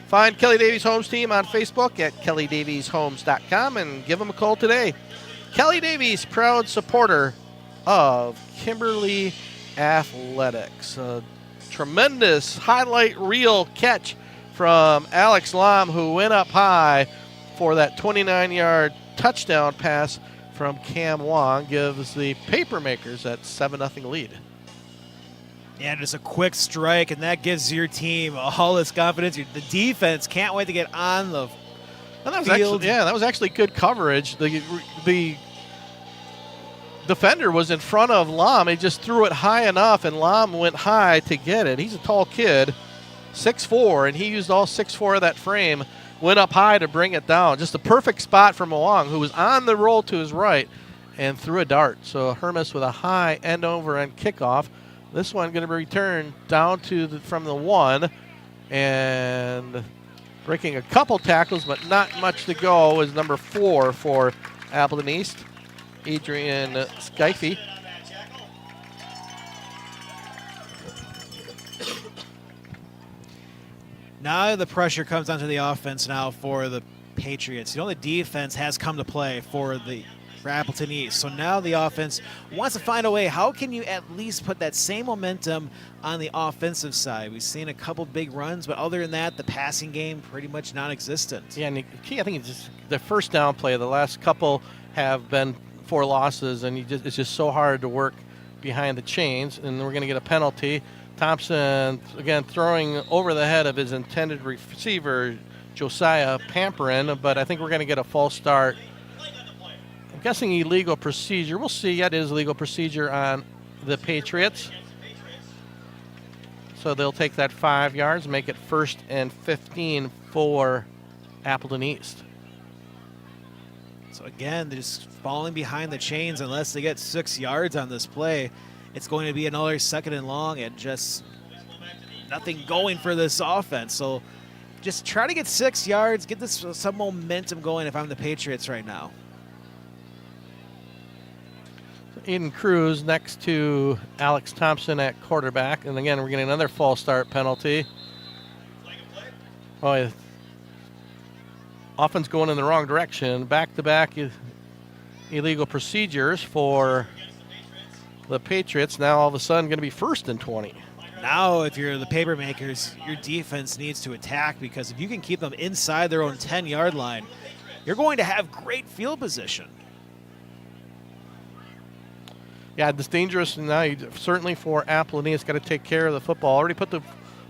Speaker 1: Find Kelly Davies Homes team on Facebook at kellydavieshomes.com and give them a call today. Kelly Davies, proud supporter of Kimberly Athletics. A tremendous highlight reel catch from Alex Lom, who went up high for that 29-yard touchdown pass from Cam Wong, gives the Papermakers that 7-0 lead.
Speaker 7: Yeah, just a quick strike, and that gives your team all this confidence. The defense can't wait to get on the field.
Speaker 1: That was actually good coverage. The defender was in front of Lom. He just threw it high enough, and Lom went high to get it. He's a tall kid, 6'4", and he used all 6'4" of that frame, went up high to bring it down. Just a perfect spot for Wong, who was on the roll to his right, and threw a dart. So Hermes with a high end over end kickoff. This one going to be returned down to from the 1, and breaking a couple tackles, but not much to go, is number 4 for Appleton East, Adrian Skyfy.
Speaker 7: Now the pressure comes onto the offense now for the Patriots. The defense has come to play for Appleton East. So now the offense wants to find a way. How can you at least put that same momentum on the offensive side? We've seen a couple big runs, but other than that, the passing game pretty much non-existent.
Speaker 1: Yeah, and the key, I think, is just the first down play. The last couple have been 4 losses, and it's just so hard to work behind the chains, and we're going to get a penalty. Thompson, again, throwing over the head of his intended receiver, Josiah Pamperin, but I think we're going to get a false start. I'm guessing illegal procedure. We'll see. Yeah, it is illegal procedure on the Patriots. So they'll take that 5 yards, make it 1st and 15 for Appleton East.
Speaker 7: So again, they're just falling behind the chains. Unless they get 6 yards on this play, it's going to be another 2nd and long and just nothing going for this offense. So just try to get 6 yards, get this some momentum going if I'm the Patriots right now.
Speaker 1: Aiden Cruz next to Alex Thompson at quarterback. And again, we're getting another false start penalty. Oh, yeah. Offense going in the wrong direction. Back-to-back illegal procedures for the Patriots. Now all of a sudden going to be 1st and 20.
Speaker 7: Now if you're the paper makers, your defense needs to attack, because if you can keep them inside their own 10-yard line, you're going to have great field position.
Speaker 1: Yeah, it's dangerous now. Certainly for Appleton, he's got to take care of the football. Already put the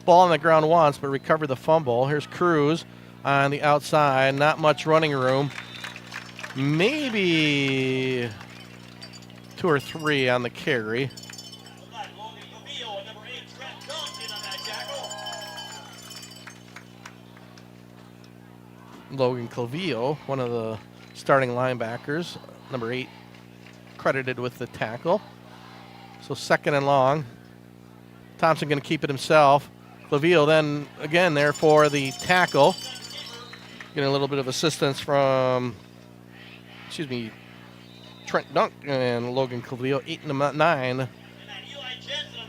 Speaker 1: ball on the ground once, but recovered the fumble. Here's Cruz on the outside. Not much running room. Maybe 2 or 3 on the carry. Logan Clavillo, one of the starting linebackers, number 8, credited with the tackle. So 2nd and long. Thompson going to keep it himself. Clavillo then again there for the tackle. Getting a little bit of assistance from, Trent Dunk and Logan Clavillo, 8 and 9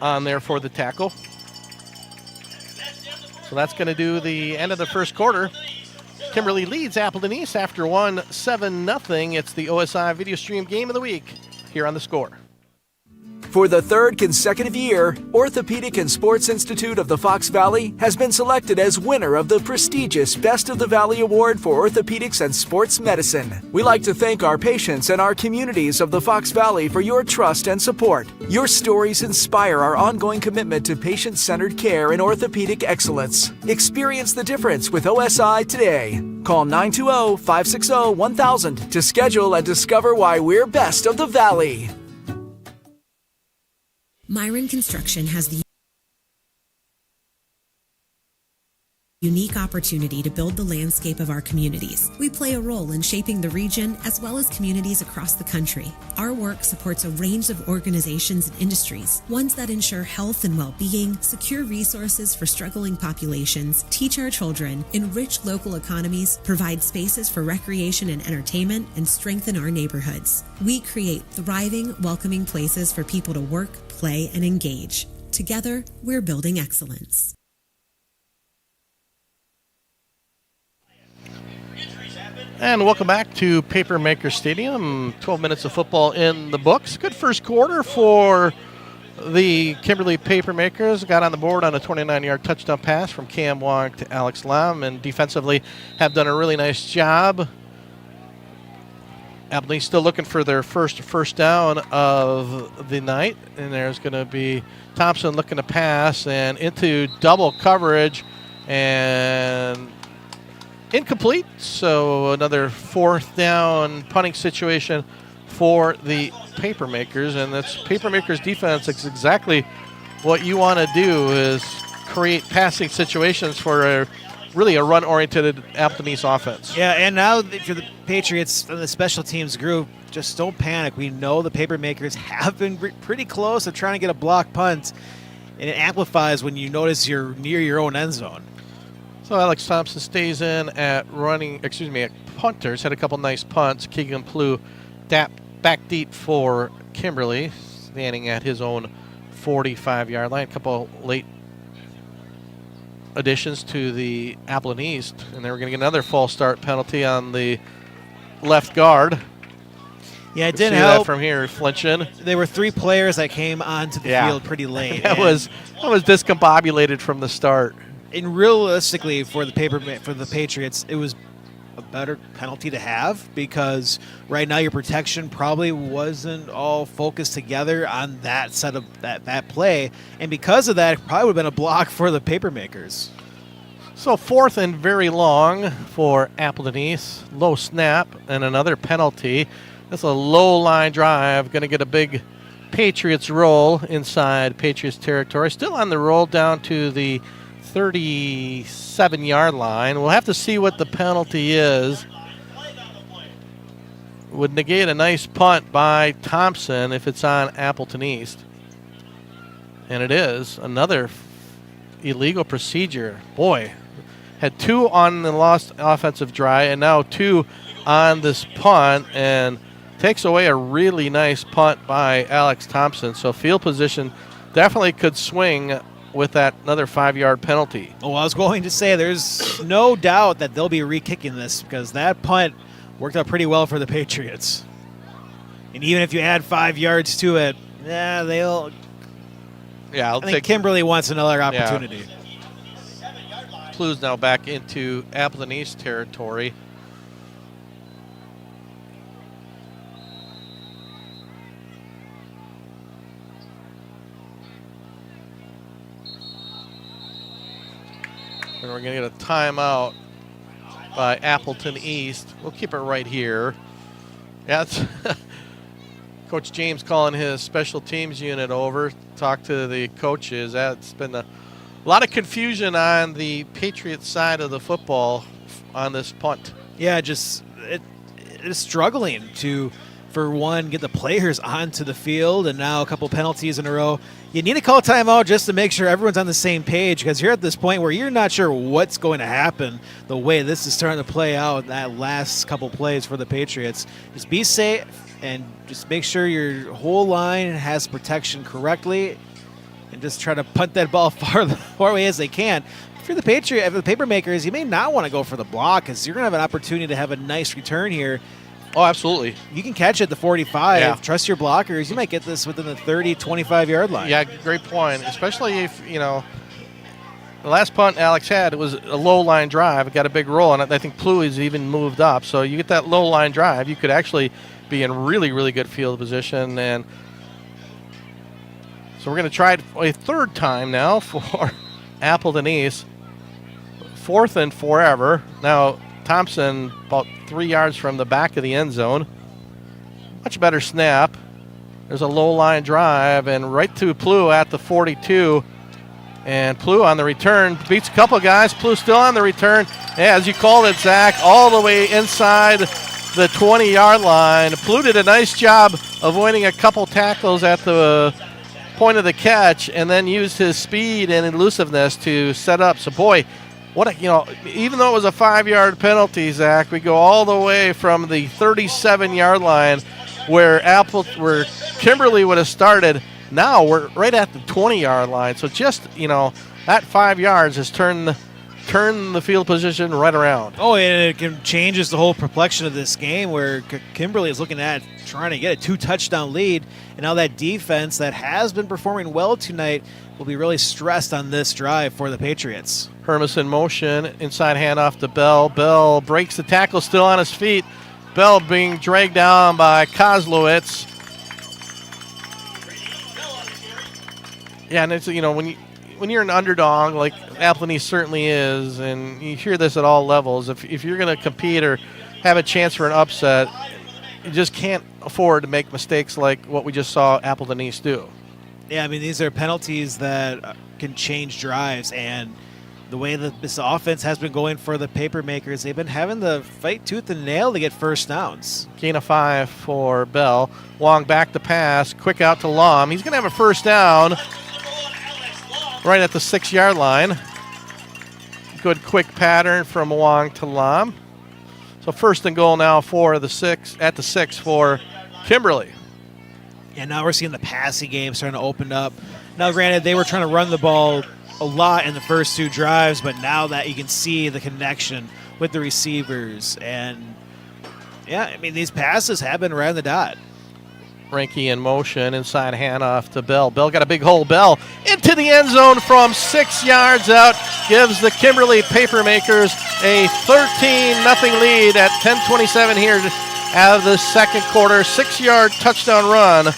Speaker 1: on there for the tackle. So that's going to do the end of the first quarter. Kimberly leads Appleton East after 7-0. It's the OSI Video Stream Game of the Week here on The Score.
Speaker 2: For the 3rd consecutive year, Orthopedic and Sports Institute of the Fox Valley has been selected as winner of the prestigious Best of the Valley Award for Orthopedics and Sports Medicine. We like to thank our patients and our communities of the Fox Valley for your trust and support. Your stories inspire our ongoing commitment to patient-centered care and orthopedic excellence. Experience the difference with OSI today. Call 920-560-1000 to schedule and discover why we're best of the Valley.
Speaker 4: Myron Construction has the unique opportunity to build the landscape of our communities. We play a role in shaping the region as well as communities across the country. Our work supports a range of organizations and industries, ones that ensure health and well-being, secure resources for struggling populations, teach our children, enrich local economies, provide spaces for recreation and entertainment, and strengthen our neighborhoods. We create thriving, welcoming places for people to work, play, and engage. Together, we're building excellence.
Speaker 1: And welcome back to Papermaker Stadium. 12 minutes of football in the books. Good first quarter for the Kimberly Papermakers. Got on the board on a 29-yard touchdown pass from Cam Wong to Alex Lam, and defensively have done a really nice job. Appleton still looking for their first down of the night, and there's going to be Thompson looking to pass and into double coverage and incomplete. So another 4th down punting situation for the Papermakers, and that's Papermakers defense. It's exactly what you want to do, is create passing situations for really a run-oriented Appleton East offense.
Speaker 7: Yeah, and now if you're the Patriots and the special teams group, just don't panic. We know the Papermakers have been pretty close to trying to get a block punt, and it amplifies when you notice you're near your own end zone.
Speaker 1: So Alex Thompson stays in at punters. Had a couple nice punts. Keegan Plew back deep for Kimberly, standing at his own 45-yard line. A couple late additions to the Appleton East, and they were going to get another false start penalty on the left guard.
Speaker 7: Yeah, it didn't
Speaker 1: see that
Speaker 7: help.
Speaker 1: from here, flinching.
Speaker 7: There were 3 players that came onto the field pretty late.
Speaker 1: that was discombobulated from the start.
Speaker 7: And realistically, for the Patriots, it was a better penalty to have, because right now your protection probably wasn't all focused together on that set of that play, and because of that, it probably would have been a block for the Papermakers.
Speaker 1: So 4th and very long for Appleton East. Low snap and another penalty. That's a low line drive. Going to get a big Patriots roll inside Patriots territory. Still on the roll down to the 37-yard line. We'll have to see what the penalty is. Would negate a nice punt by Thompson if it's on Appleton East. And it is. Another illegal procedure. Boy, had 2 on the lost offensive drive and now 2 on this punt, and takes away a really nice punt by Alex Thompson. So field position definitely could swing with that another 5-yard penalty.
Speaker 7: Oh, I was going to say there's no doubt that they'll be re-kicking this, because that punt worked out pretty well for the Patriots. And even if you add 5 yards to it, I think Kimberly wants another opportunity.
Speaker 1: Plew's now back into Appleton East territory. And we're going to get a timeout by Appleton East. We'll keep it right here. Yeah, it's Coach James calling his special teams unit over, talk to the coaches. That's been a lot of confusion on the Patriots side of the football on this punt.
Speaker 7: Yeah, it is struggling to, for one, get the players onto the field, and now a couple penalties in a row. You need to call a timeout just to make sure everyone's on the same page, because you're at this point where you're not sure what's going to happen the way this is starting to play out that last couple plays for the Patriots. Just be safe and just make sure your whole line has protection correctly, and just try to punt that ball far away as they can. If you're the Papermakers, you may not want to go for the block, because you're going to have an opportunity to have a nice return here.
Speaker 1: Oh, absolutely.
Speaker 7: You can catch it at the 45.
Speaker 1: Yeah.
Speaker 7: Trust your blockers. You might get this within the 30, 25-yard line.
Speaker 1: Yeah, great point. Especially if, the last punt Alex had, it was a low-line drive. It got a big roll, and I think Pluey's even moved up. So you get that low-line drive, you could actually be in really, really good field position. And so we're going to try it a third time now for Appleton East. 4th and forever. Now, Thompson about 3 yards from the back of the end zone. Much better snap. There's a low line drive, and right to Plew at the 42. And Plew on the return beats a couple guys. Plew still on the return. Yeah, as you called it, Zach, all the way inside the 20-yard line. Plew did a nice job avoiding a couple tackles at the point of the catch, and then used his speed and elusiveness to set up. So, boy, even though it was a 5-yard penalty, Zach, we go all the way from the 37-yard line where Kimberly would have started. Now we're right at the 20-yard line. So just, that 5 yards has turned the field position right around.
Speaker 7: Oh, and it changes the whole complexion of this game, where Kimberly is looking at trying to get a 2-touchdown lead, and now that defense that has been performing well tonight will be really stressed on this drive for the Patriots.
Speaker 1: Hermes in motion, inside handoff to Bell. Bell breaks the tackle, still on his feet. Bell being dragged down by Kozlowitz. Yeah, and it's, when you're an underdog, like Appleton East certainly is, and you hear this at all levels, if you're going to compete or have a chance for an upset, you just can't afford to make mistakes like what we just saw Appleton East do.
Speaker 7: Yeah, these are penalties that can change drives, and the way that this offense has been going for the Papermakers, they've been having to fight tooth and nail to get first downs.
Speaker 1: Gain of 5 for Bell. Wong back to pass. Quick out to Lom. He's going to have a first down right at the 6-yard line. Good quick pattern from Wong to Lom. So first and goal now for the 6 for Kimberly.
Speaker 7: And now we're seeing the passing game starting to open up. Now, granted, they were trying to run the ball a lot in the first 2 drives, but now that you can see the connection with the receivers. And, yeah, I mean, these passes have been right on the dot.
Speaker 1: Ranky in motion, inside handoff to Bell. Bell got a big hole. Bell into the end zone from 6 yards out. Gives the Kimberly Papermakers a 13-0 lead at 10:27 here out of the second quarter. 6-yard touchdown run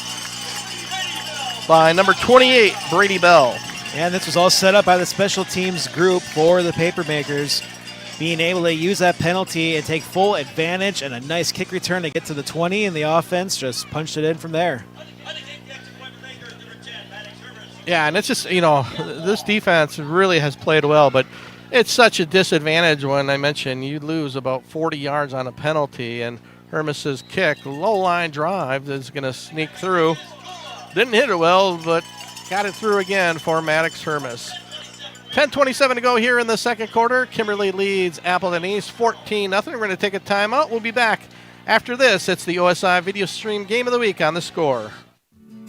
Speaker 1: by number 28, Brady Bell.
Speaker 7: And this was all set up by the special teams group for the Papermakers, being able to use that penalty and take full advantage, and a nice kick return to get to the 20, and the offense just punched it in from there.
Speaker 1: Yeah, and it's just, this defense really has played well, but it's such a disadvantage when I mentioned you lose about 40 yards on a penalty, and Hermas's kick, low line drive, is going to sneak through. Didn't hit it well, but got it through again for Maddox Hermas. 10:27 to go here in the second quarter. Kimberly leads Appleton East 14-0. We're going to take a timeout. We'll be back after this. It's the OSI Video Stream Game of the Week on The Score.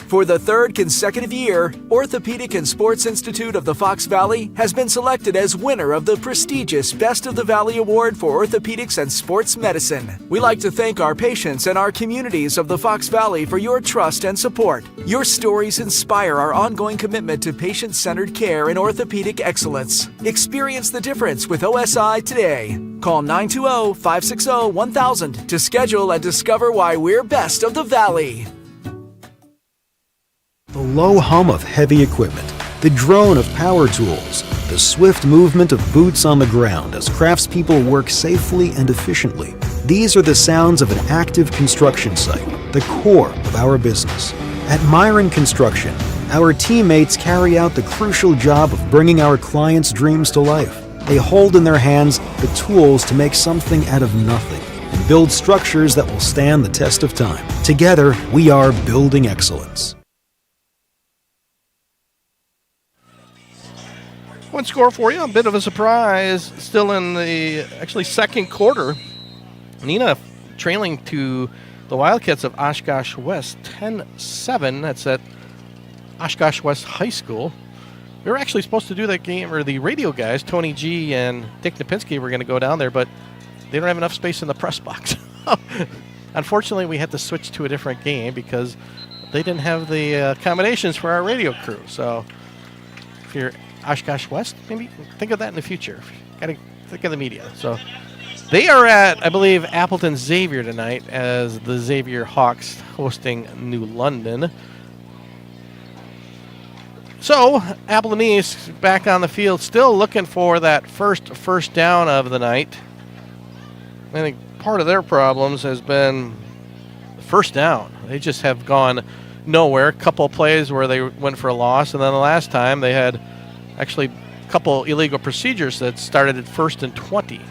Speaker 2: For the 3rd consecutive year, Orthopedic and Sports Institute of the Fox Valley has been selected as winner of the prestigious Best of the Valley Award for Orthopedics and Sports Medicine. We like to thank our patients and our communities of the Fox Valley for your trust and support. Your stories inspire our ongoing commitment to patient-centered care and orthopedic excellence. Experience the difference with OSI today. Call 920-560-1000 to schedule and discover why we're best of the Valley.
Speaker 6: The low hum of heavy equipment, the drone of power tools, the swift movement of boots on the ground as craftspeople work safely and efficiently. These are the sounds of an active construction site, the core of our business. At Myron Construction, our teammates carry out the crucial job of bringing our clients' dreams to life. They hold in their hands the tools to make something out of nothing and build structures that will stand the test of time. Together, we are building excellence.
Speaker 1: One score for you, a bit of a surprise. Still in the second quarter. Neenah trailing to the Wildcats of Oshkosh West 10-7. That's at Oshkosh West High School. We were actually supposed to do that game, or the radio guys, Tony G and Dick Napinski, were going to go down there, but they don't have enough space in the press box. Unfortunately, we had to switch to a different game because they didn't have the accommodations for our radio crew. So if you're Oshkosh West, maybe think of that in the future. Got to think of the media. So they are at, I believe, Appleton Xavier tonight as the Xavier Hawks hosting New London. So Appleton East back on the field, still looking for that first down of the night. I think part of their problems has been first down. They just have gone nowhere. A couple of plays where they went for a loss, and then the last time they had actually a couple illegal procedures that started at 1st and 20.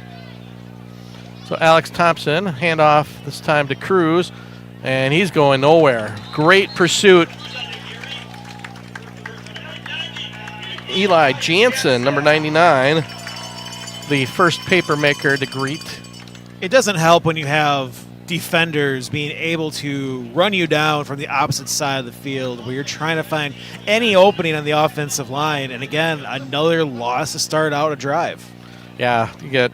Speaker 1: So Alex Thompson, handoff this time to Cruz, and he's going nowhere. Great pursuit. Eli Jansen, number 99, the first Papermaker to greet.
Speaker 7: It doesn't help when you have defenders being able to run you down from the opposite side of the field where you're trying to find any opening on the offensive line. And again, another loss to start out a drive.
Speaker 1: Yeah, you get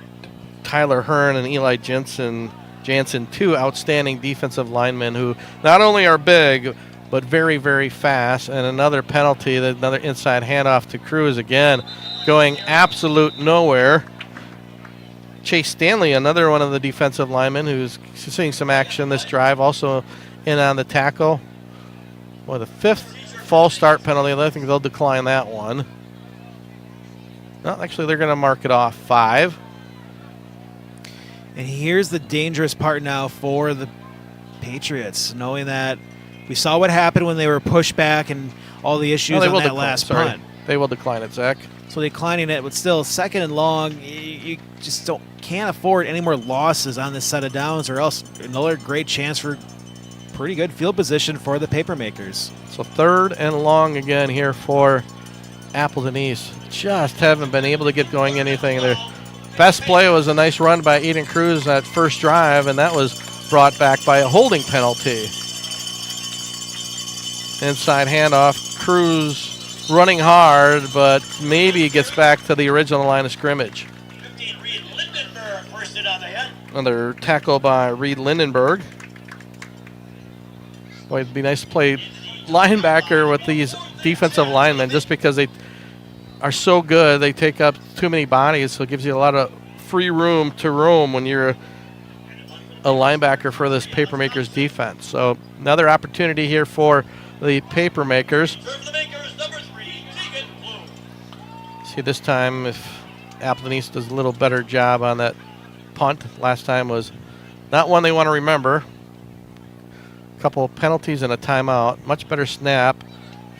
Speaker 1: Tyler Hearn and Eli Jansen, two outstanding defensive linemen who not only are big, but very, very fast. And another penalty, another inside handoff to Cruz again, going absolute nowhere. Chase Stanley, another one of the defensive linemen who's seeing some action this drive, also in on the tackle. Well, the 5th false start penalty. I think they'll decline that one. No, actually, they're going to mark it off 5.
Speaker 7: And here's the dangerous part now for the Patriots, knowing that we saw what happened when they were pushed back and all the issues on that last punt.
Speaker 1: They will decline it, Zach.
Speaker 7: So declining it, but still second and long. You just can't afford any more losses on this set of downs, or else another great chance for pretty good field position for the Papermakers.
Speaker 1: So 3rd and long again here for Appleton East. Just haven't been able to get going anything. Their best play was a nice run by Aiden Cruz that first drive, and that was brought back by a holding penalty. Inside handoff, Cruz running hard, but maybe gets back to the original line of scrimmage.
Speaker 8: 15, Reed Lindenberg first it on the head.
Speaker 1: Another tackle by Reed Lindenberg. Boy, it'd be nice to play linebacker with these defensive linemen just because they are so good. They take up too many bodies, so it gives you a lot of free room to roam when you're a linebacker for this Papermakers defense. So another opportunity here for the Papermakers.
Speaker 8: Serve the makers, number 3, Tegan Blue.
Speaker 1: See this time if Appleton East does a little better job on that punt. Last time was not one they want to remember. A couple of penalties and a timeout. Much better snap.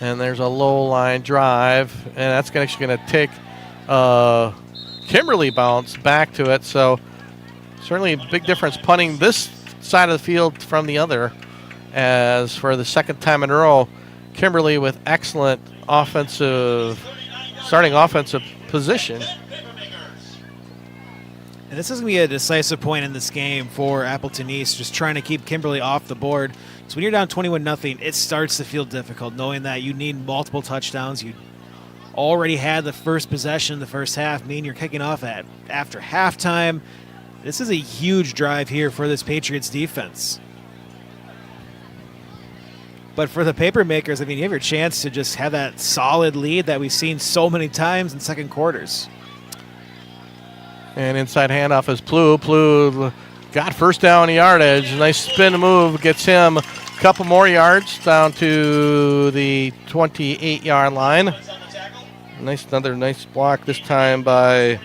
Speaker 1: And there's a low line drive. And that's actually going to take Kimberly bounce back to it. So certainly a big difference punting this side of the field from the other. As for the second time in a row, Kimberly with excellent starting offensive position.
Speaker 7: And this is going to be a decisive point in this game for Appleton East, just trying to keep Kimberly off the board. So when you're down 21-0, it starts to feel difficult, knowing that you need multiple touchdowns. You already had the first possession in the first half, meaning you're kicking off after halftime. This is a huge drive here for this Patriots defense. But for the Papermakers, I mean, you have your chance to just have that solid lead that we've seen so many times in second quarters.
Speaker 1: And inside handoff is Plu. Plu got first down yardage. Nice spin move. Gets him a couple more yards down to the 28-yard line. Another nice block this time by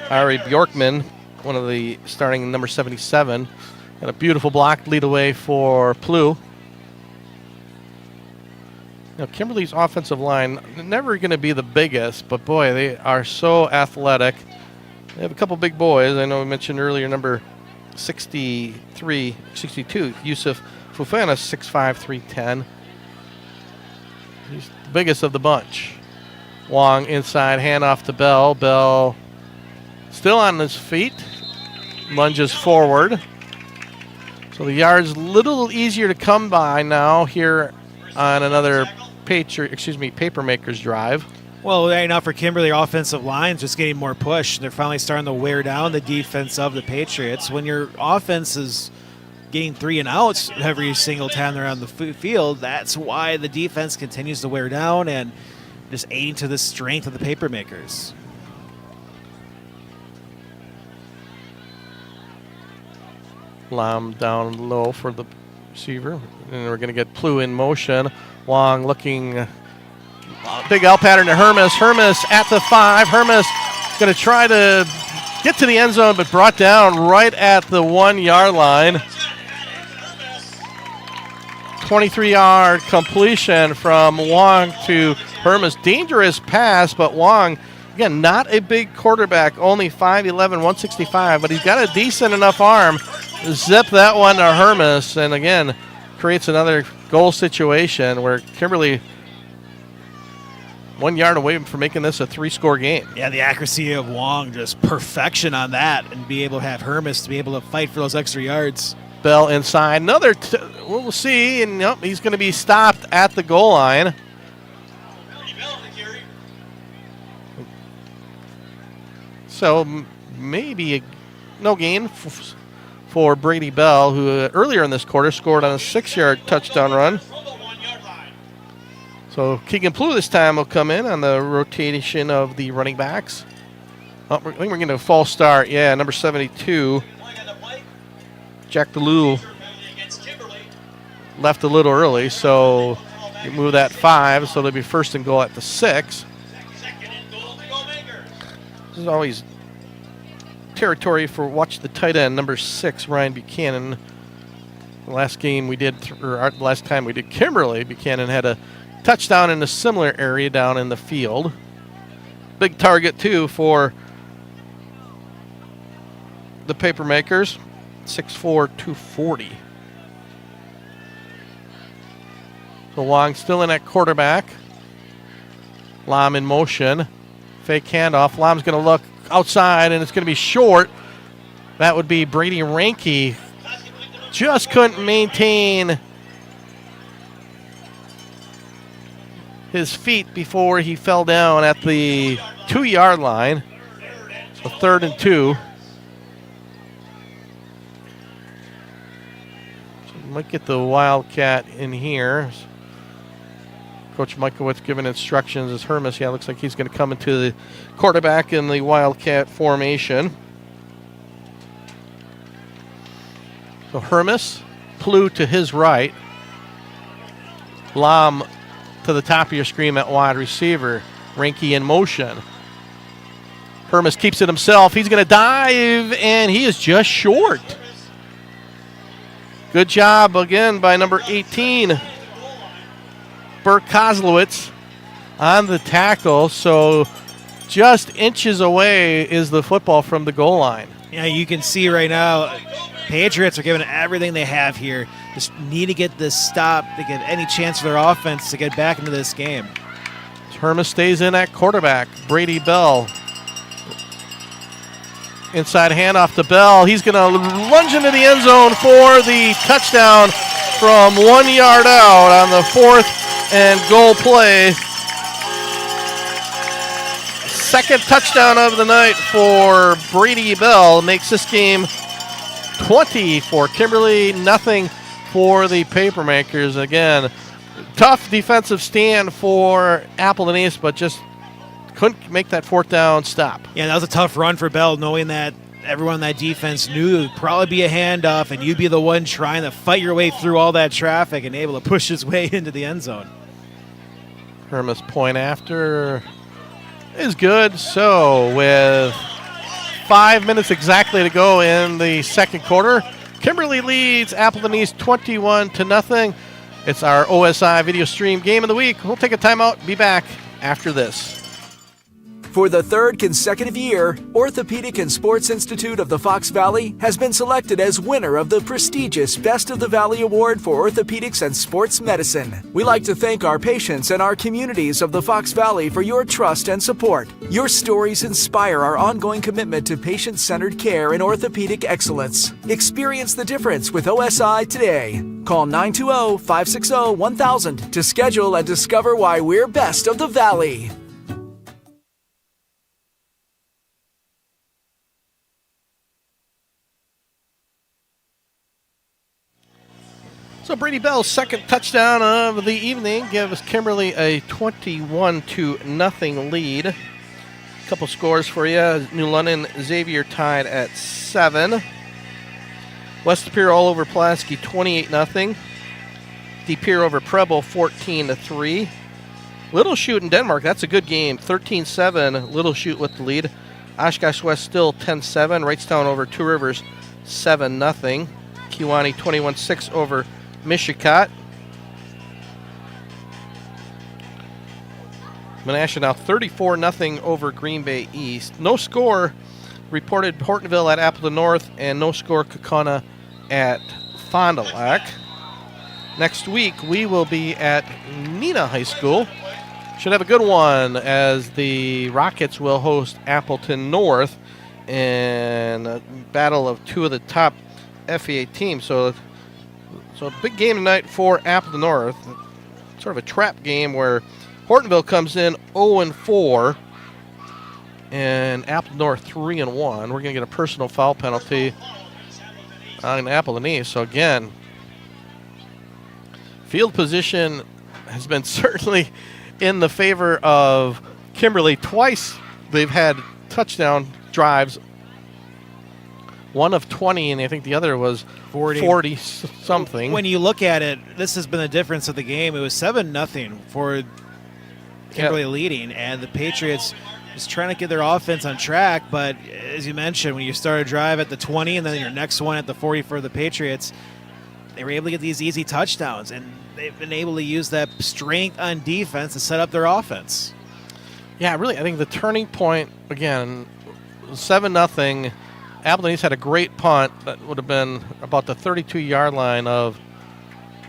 Speaker 1: Ari Bjorkman, one of the starting number 77. And a beautiful block lead away for Plu. You know, Kimberly's offensive line, never going to be the biggest, but boy, they are so athletic. They have a couple big boys. I know we mentioned earlier number 62, Yusuf Fufana, 6'5", 310. He's the biggest of the bunch. Wong inside, handoff to Bell. Bell still on his feet, lunges forward. So the yard's a little easier to come by now here on another Papermakers drive.
Speaker 7: Well, right now for Kimberly, offensive line's just getting more push. They're finally starting to wear down the defense of the Patriots. When your offense is getting 3 and outs every single time they're on the field, that's why the defense continues to wear down and just aiding to the strength of the Papermakers.
Speaker 1: Lam down low for the receiver. And we're going to get Plu in motion. Wong looking. Big L pattern to Hermes. Hermes at the 5. Hermes going to try to get to the end zone, but brought down right at the 1-yard line. 23-yard completion from Wong to Hermes. Dangerous pass, but Wong, again, not a big quarterback, only 5'11", 165, but he's got a decent enough arm. Zip that one to Hermes, and again, creates another goal situation where Kimberly 1 yard away from making this a 3-score game.
Speaker 7: Yeah, the accuracy of Wong, just perfection on that, and be able to have Hermes to be able to fight for those extra yards.
Speaker 1: Bell inside, we'll see, and nope, he's going to be stopped at the goal line. So maybe no gain for Brady Bell, who earlier in this quarter scored on a 6-yard touchdown run. So Keegan Plu this time will come in on the rotation of the running backs. Oh, I think we're getting a false start. Yeah, number 72, Jack DeLue, left a little early, so you move that 5, so they'll be first and goal at the 6. This is always territory for watch the tight end, number 6, Ryan Buchanan. The last time we did Kimberly, Buchanan had a touchdown in a similar area down in the field. Big target, too, for the Papermakers, 6'4", 240. So Long still in at quarterback. Lam in motion. Fake handoff. Lam's going to look outside, and it's going to be short. That would be Brady Ranke. Just couldn't maintain his feet before he fell down at the 2-yard line. So 3rd and 2. So might get the Wildcat in here. Coach Michalkiewicz giving instructions as Hermes. Yeah, looks like he's going to come into the quarterback in the Wildcat formation. So Hermes, Plu to his right. Lam to the top of your screen at wide receiver. Ranke in motion. Hermes keeps it himself. He's going to dive, and he is just short. Good job again by number 18, Burke Kozlowitz, on the tackle. So just inches away is the football from the goal line.
Speaker 7: Yeah, you can see right now, Patriots are giving everything they have here. Just need to get this stop to get any chance for their offense to get back into this game.
Speaker 1: Hermes stays in at quarterback. Brady Bell. Inside handoff to Bell. He's going to lunge into the end zone for the touchdown from 1 yard out on the 4th and goal play. Second touchdown of the night for Brady Bell. Makes this game 20 for Kimberly, nothing for the Papermakers. Again, tough defensive stand for Appleton East, but just couldn't make that 4th down stop.
Speaker 7: Yeah, that was a tough run for Bell, knowing that everyone on that defense knew it would probably be a handoff, and you'd be the one trying to fight your way through all that traffic and able to push his way into the end zone.
Speaker 1: Hermes point after is good. So with 5 minutes exactly to go in the second quarter, Kimberly leads Appleton East 21-0. It's our OSI video stream game of the week. We'll take a timeout, be back after this.
Speaker 2: For the 3rd consecutive year, Orthopedic and Sports Institute of the Fox Valley has been selected as winner of the prestigious Best of the Valley Award for Orthopedics and Sports Medicine. We like to thank our patients and our communities of the Fox Valley for your trust and support. Your stories inspire our ongoing commitment to patient-centered care and orthopedic excellence. Experience the difference with OSI today. Call 920-560-1000 to schedule and discover why we're best of the Valley.
Speaker 1: So Brady Bell's second touchdown of the evening gives Kimberly a 21-0 lead. A couple scores for you. New London Xavier tied at 7. West De Pere all over Pulaski 28-0. De Pere over Preble 14-3. Little Chute in Denmark, that's a good game. 13-7. Little Chute with the lead. Oshkosh West still 10-7. Wrightstown over Two Rivers 7-0. Kewanee 21-6 over Mishicot. Menasha now 34-0 over Green Bay East. No score reported Hortonville at Appleton North, and no score Kaukauna at Fond du Lac. Next week we will be at Neenah High School. Should have a good one as the Rockets will host Appleton North in a battle of two of the top FEA teams. So a big game tonight for Appleton North. Sort of a trap game where Hortonville comes in 0-4 and Appleton North 3-1. We're going to get a personal foul penalty on Appleton East. So again, field position has been certainly in the favor of Kimberly. Twice they've had touchdown drives. One of 20, and I think the other was 40 something.
Speaker 7: When you look at it, this has been the difference of the game. It was 7-0 for Kimberly leading, and the Patriots just trying to get their offense on track. But as you mentioned, when you start a drive at the 20 and then your next one at the 40 for the Patriots, they were able to get these easy touchdowns. And they've been able to use that strength on defense to set up their offense.
Speaker 1: Yeah, really, I think the turning point, again, 7-0. Appleton East had a great punt that would have been about the 32-yard line of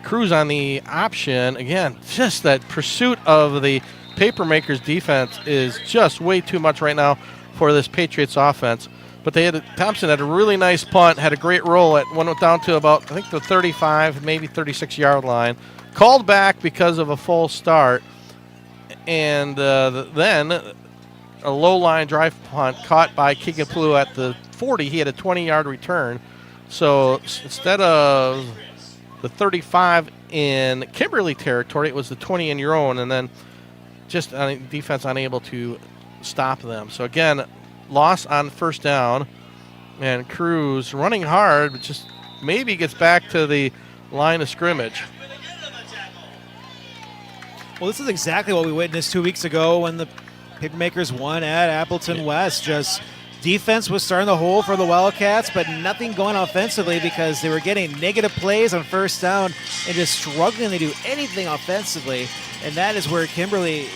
Speaker 1: Cruz on the option. Again, just that pursuit of the Papermakers defense is just way too much right now for this Patriots offense. But Thompson had a really nice punt, had a great roll. It went down to about, I think, the 35, maybe 36-yard line. Called back because of a full start. And then a low-line drive punt caught by Kickoff at the 40. He had a 20-yard return. So instead of the 35 in Kimberly territory, it was the 20 in your own, and then just defense unable to stop them. So, again, loss on first down, and Cruz running hard, but just maybe gets back to the line of scrimmage.
Speaker 7: Well, this is exactly what we witnessed 2 weeks ago when the Papermakers won at Appleton West. Just defense was starting the hole for the Wildcats, but nothing going offensively because they were getting negative plays on first down and just struggling to do anything offensively. And that is where Kimberly, you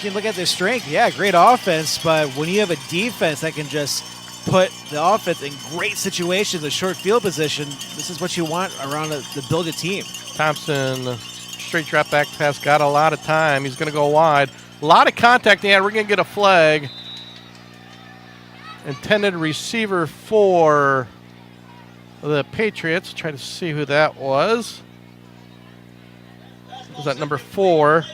Speaker 7: can look at their strength. Yeah, great offense, but when you have a defense that can just put the offense in great situations, a short field position, this is what you want around to build a team.
Speaker 1: Thompson, straight drop back pass, got a lot of time. He's going to go wide. A lot of contact. Yeah, we're going to get a flag. Intended receiver for the Patriots. Try to see who that was. Was that number 4,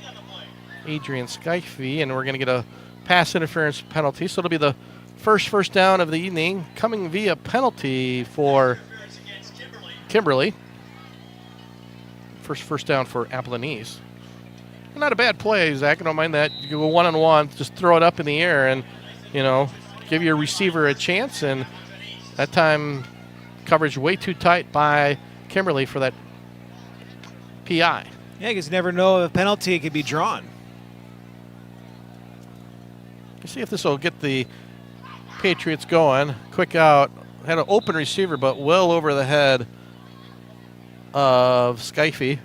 Speaker 1: Adrian Skyfee, and we're going to get a pass interference penalty. So it'll be the first down of the evening, coming via penalty for Kimberly. First down for Appleton East. Not a bad play, Zach. I don't mind that. You go one-on-one, just throw it up in the air and, give your receiver a chance. And that time, coverage way too tight by Kimberly for that PI.
Speaker 7: Yeah, because you never know if a penalty could be drawn.
Speaker 1: Let's see if this will get the Patriots going. Quick out. Had an open receiver, but well over the head of Skyfee.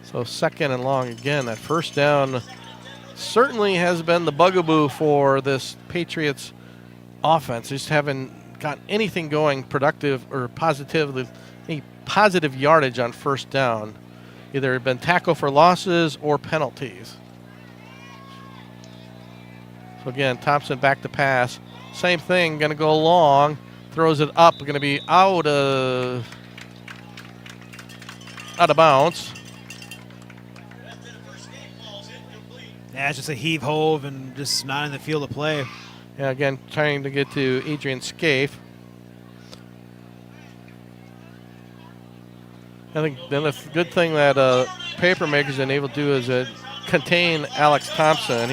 Speaker 1: So second and long again. That first down certainly has been the bugaboo for this Patriots offense. Just haven't got anything going productive or any positive yardage on first down. Either been tackle for losses or penalties. So again, Thompson back to pass. Same thing, going to go long. Throws it up, going to be out of bounds.
Speaker 7: Yeah, it's just a heave-hove and just not in the field of play.
Speaker 1: Yeah, again, trying to get to Adrian Scaife. I think then the good thing that Papermakers been able to do is contain Alex Thompson.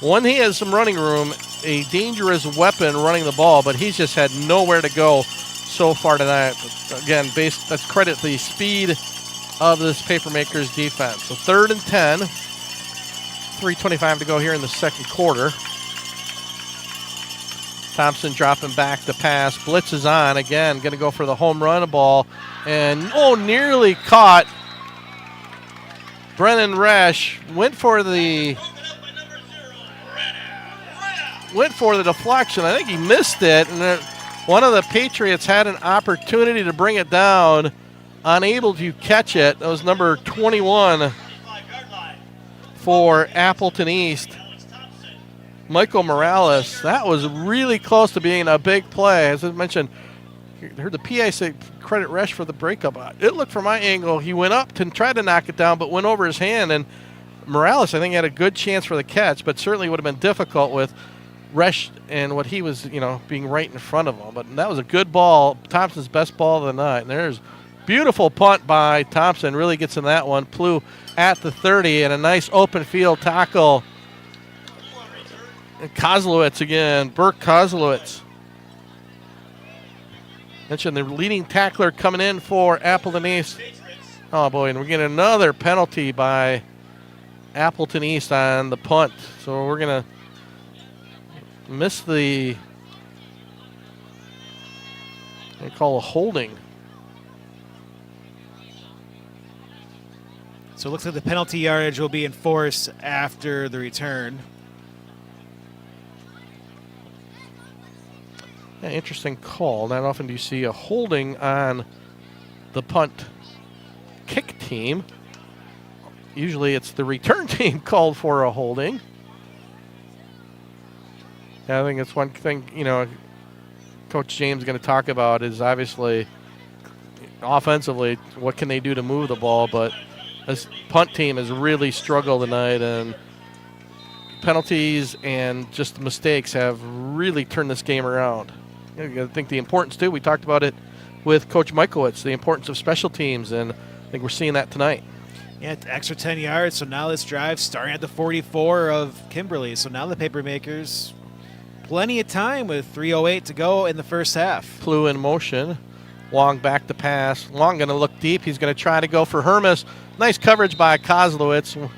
Speaker 1: When he has some running room, a dangerous weapon running the ball, but he's just had nowhere to go so far tonight. Again, let's credit the speed of this Papermakers defense. So 3rd and 10, 3:25 to go here in the second quarter. Thompson dropping back to pass. Blitz is on again. Going to go for the home run ball. And, nearly caught. Brennan Resch went for the deflection. I think he missed it. And one of the Patriots had an opportunity to bring it down. Unable to catch it. That was number 21 for Appleton East, Michael Morales. That was really close to being a big play. As I mentioned, I heard the PA say credit Resch for the breakup. It looked from my angle, he went up to try to knock it down, but went over his hand. And Morales, I think, had a good chance for the catch, but certainly would have been difficult with Resch and what he was, being right in front of him. But that was a good ball, Thompson's best ball of the night. And there's beautiful punt by Thompson, really gets in that one. Plew at the 30, and a nice open field tackle. And Kozlowitz again, Burke Kozlowitz. Mentioned the leading tackler coming in for Appleton East. Oh boy, and we're getting another penalty by Appleton East on the punt. So we're going to miss the They call a holding.
Speaker 7: So it looks like the penalty yardage will be enforced after the return.
Speaker 1: Yeah, interesting call. Not often do you see a holding on the punt kick team. Usually it's the return team called for a holding. I think it's one thing, Coach James is going to talk about is obviously offensively what can they do to move the ball, but this punt team has really struggled tonight, and penalties and just mistakes have really turned this game around. I think the importance, too, we talked about it with Coach Michalkiewicz, the importance of special teams, and I think we're seeing that tonight.
Speaker 7: Yeah, extra 10 yards, so now this drive starting at the 44 of Kimberly. So now the Papermakers, plenty of time with 3:08 to go in the first half.
Speaker 1: Plu in motion. Long back to pass. Long going to look deep. He's going to try to go for Hermes. Nice coverage by Kozlowitz.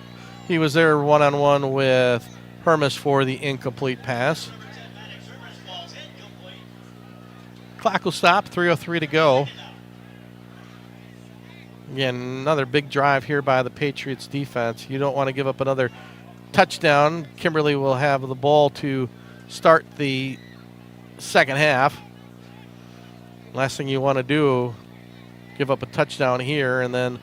Speaker 1: He was there one-on-one with Hermes for the incomplete pass. Clock will stop. 3:03 to go. Again, another big drive here by the Patriots defense. You don't want to give up another touchdown. Kimberly will have the ball to start the second half. Last thing you want to do, give up a touchdown here and then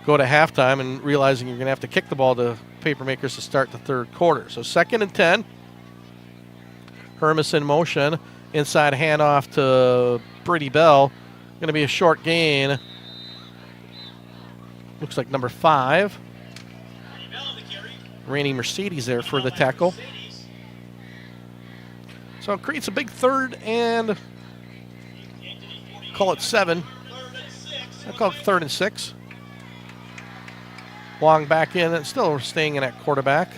Speaker 1: go to halftime and realizing you're going to have to kick the ball to Papermakers to start the third quarter. So 2nd and 10. Hermes in motion. Inside handoff to Brady Bell. Going to be a short gain. Looks like number 5. Rainey Mercedes there for the tackle. So it creates a big 3rd and call it 7. I'll call it 3rd and 6. Wong back in and still staying in at quarterback.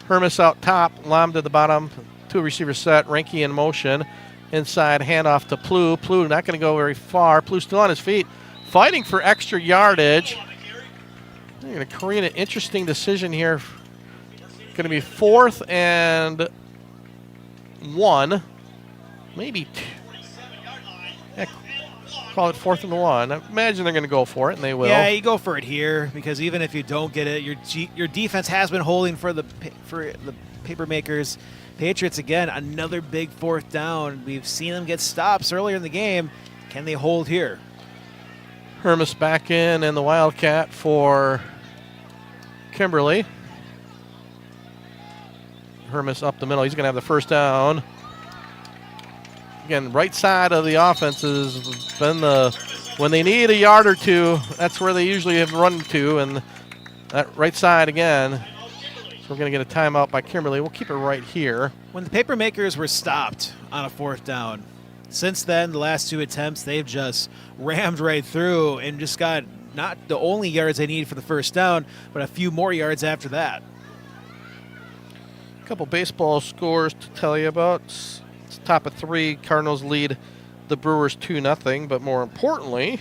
Speaker 1: Hermes out top, Lam to the bottom, 2 receiver set, Reinke in motion. Inside handoff to Plu. Plu not going to go very far. Plu still on his feet, fighting for extra yardage. They're going to create an interesting decision here. Going to be 4th and 1, maybe 2. Call it 4th and 1. I imagine they're going to go for it, and they will.
Speaker 7: Yeah, you go for it here because even if you don't get it, your defense has been holding for the Papermakers. Patriots, again, another big 4th down. We've seen them get stops earlier in the game. Can they hold here?
Speaker 1: Hermes back in and the Wildcat for Kimberly. Hermes up the middle. He's going to have the first down. Again, right side of the offense has been when they need a yard or two, that's where they usually have run to, and that right side again. So we're going to get a timeout by Kimberly. We'll keep it right here.
Speaker 7: When the Papermakers were stopped on a 4th down, since then, the last 2 attempts, they've just rammed right through and just got not the only yards they need for the first down, but a few more yards after that.
Speaker 1: A couple baseball scores to tell you about. It's top of 3. Cardinals lead the Brewers 2-0, but more importantly,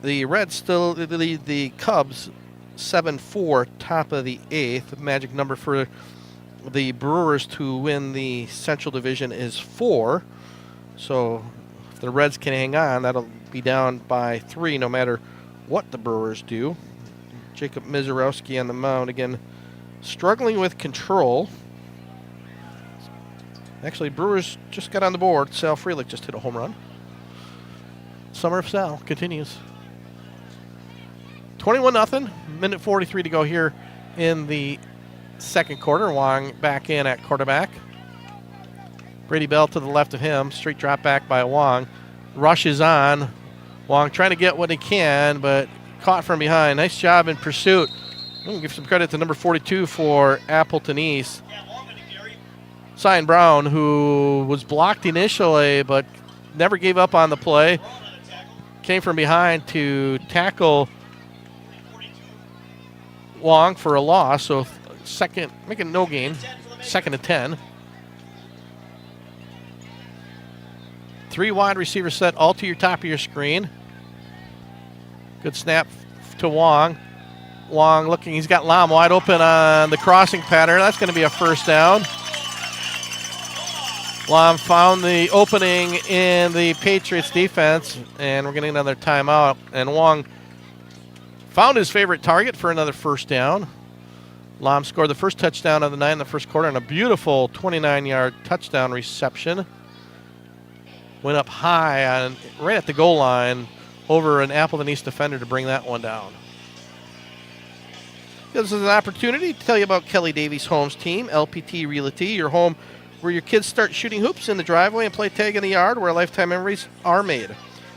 Speaker 1: the Reds still lead the Cubs 7-4, top of the 8th. Magic number for the Brewers to win the Central Division is 4. So if the Reds can hang on, that'll be down by 3 no matter what the Brewers do. Jacob Mizorowski on the mound again, struggling with control. Actually, Brewers just got on the board. Sal Frelick just hit a home run. Summer of Sal continues. 21-0, minute 43 to go here in the second quarter. Wong back in at quarterback. Brady Bell to the left of him. Straight drop back by Wong. Rush is on. Wong trying to get what he can, but caught from behind. Nice job in pursuit. I'm going to give some credit to number 42 for Appleton East. Cyan Brown, who was blocked initially but never gave up on the play. Came from behind to tackle Wong for a loss. So second, making no gain. 2nd and 10. 3 wide receiver set all to your top of your screen. Good snap to Wong. Wong looking, he's got Lam wide open on the crossing pattern. That's going to be a first down. Lom found the opening in the Patriots defense, and we're getting another timeout. And Wong found his favorite target for another first down. Lom scored the first touchdown of the night in the first quarter on a beautiful 29-yard touchdown reception. Went up high on right at the goal line over an Appleton East defender to bring that one down. This is an opportunity to tell you about Kelly Davies Homes team, LPT Realty, your home where your kids start shooting hoops in the driveway and play tag in the yard where lifetime memories are made.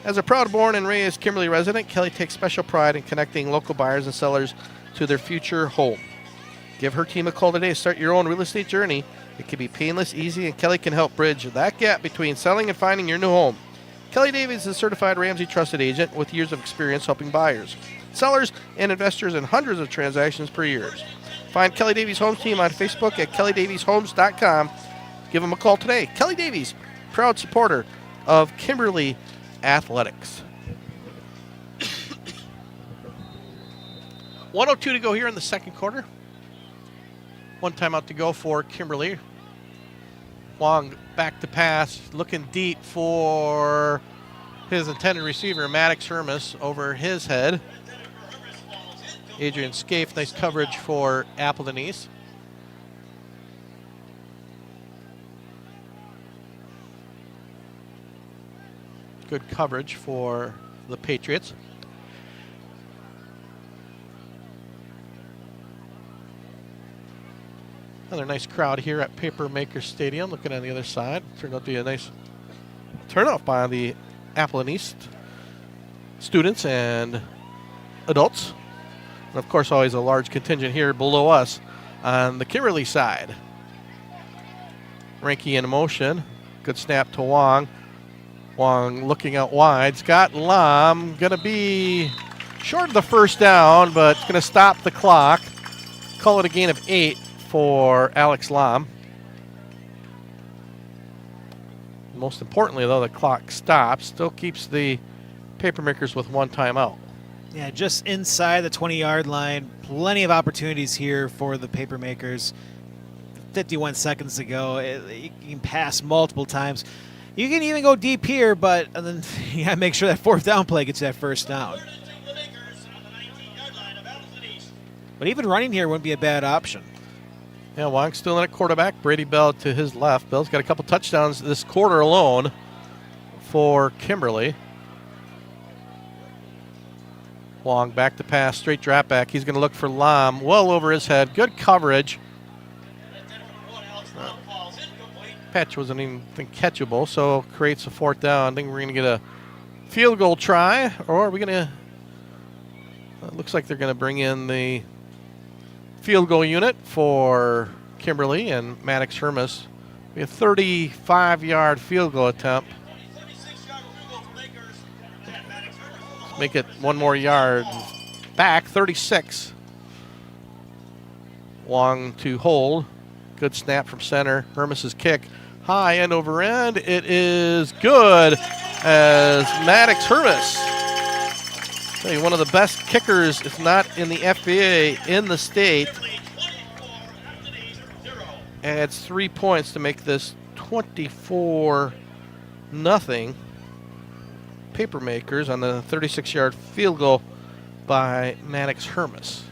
Speaker 1: As a proud born and raised Kimberly resident, Kelly takes special pride in connecting local buyers and sellers to their future home. Give her team a call today to start your own real estate journey. It can be painless, easy, and Kelly can help bridge that gap between selling and finding your new home. Kelly Davies is a certified Ramsey trusted agent with years of experience helping buyers, sellers, and investors in hundreds of transactions per year. Find Kelly Davies Homes team on Facebook at kellydavieshomes.com. Give them a call today. Kelly Davies, proud supporter of Kimberly Athletics. 1:02 to go here in the second quarter. One timeout to go for Kimberly. Wong back to pass, looking deep for his intended receiver, Maddox Hermes, over his head. Adrian Scaife, nice coverage for Appleton East. Good coverage for the Patriots. Another nice crowd here at Papermaker Stadium. Looking on the other side. Turned out to be a nice turnout by the Appleton East students and adults. And of course, always a large contingent here below us on the Kimberly side. Ranky in motion. Good snap to Wong. Wong looking out wide. Scott Lom going to be short of the first down, but it's going to stop the clock. Call it a gain of 8 for Alex Lom. Most importantly, though, the clock stops. Still keeps the Papermakers with one timeout.
Speaker 7: Yeah, just inside the 20-yard line. Plenty of opportunities here for the Papermakers. 51 seconds to go. You can pass multiple times. You can even go deep here, but then you got to make sure that fourth down play gets you that first down. But even running here wouldn't be a bad option.
Speaker 1: Yeah, Wong's still in at quarterback. Brady Bell to his left. Bell's got a couple touchdowns this quarter alone for Kimberly. Wong back to pass, straight drop back. He's going to look for Lom, well over his head. Good coverage. Patch wasn't even catchable, so creates a fourth down. I think we're going to get a field goal try, or are we going to? Looks like they're going to bring in the field goal unit for Kimberly and Maddox Hermes. We have a 35-yard field goal attempt. Let's make it one more yard back, 36. Wong to hold. Good snap from center. Hermes' kick. High end over end. It is good as Maddox Hermes, one of the best kickers, if not in the FBA, in the state, adds 3 points to make this 24-0. Papermakers on the 36-yard field goal by Maddox Hermes.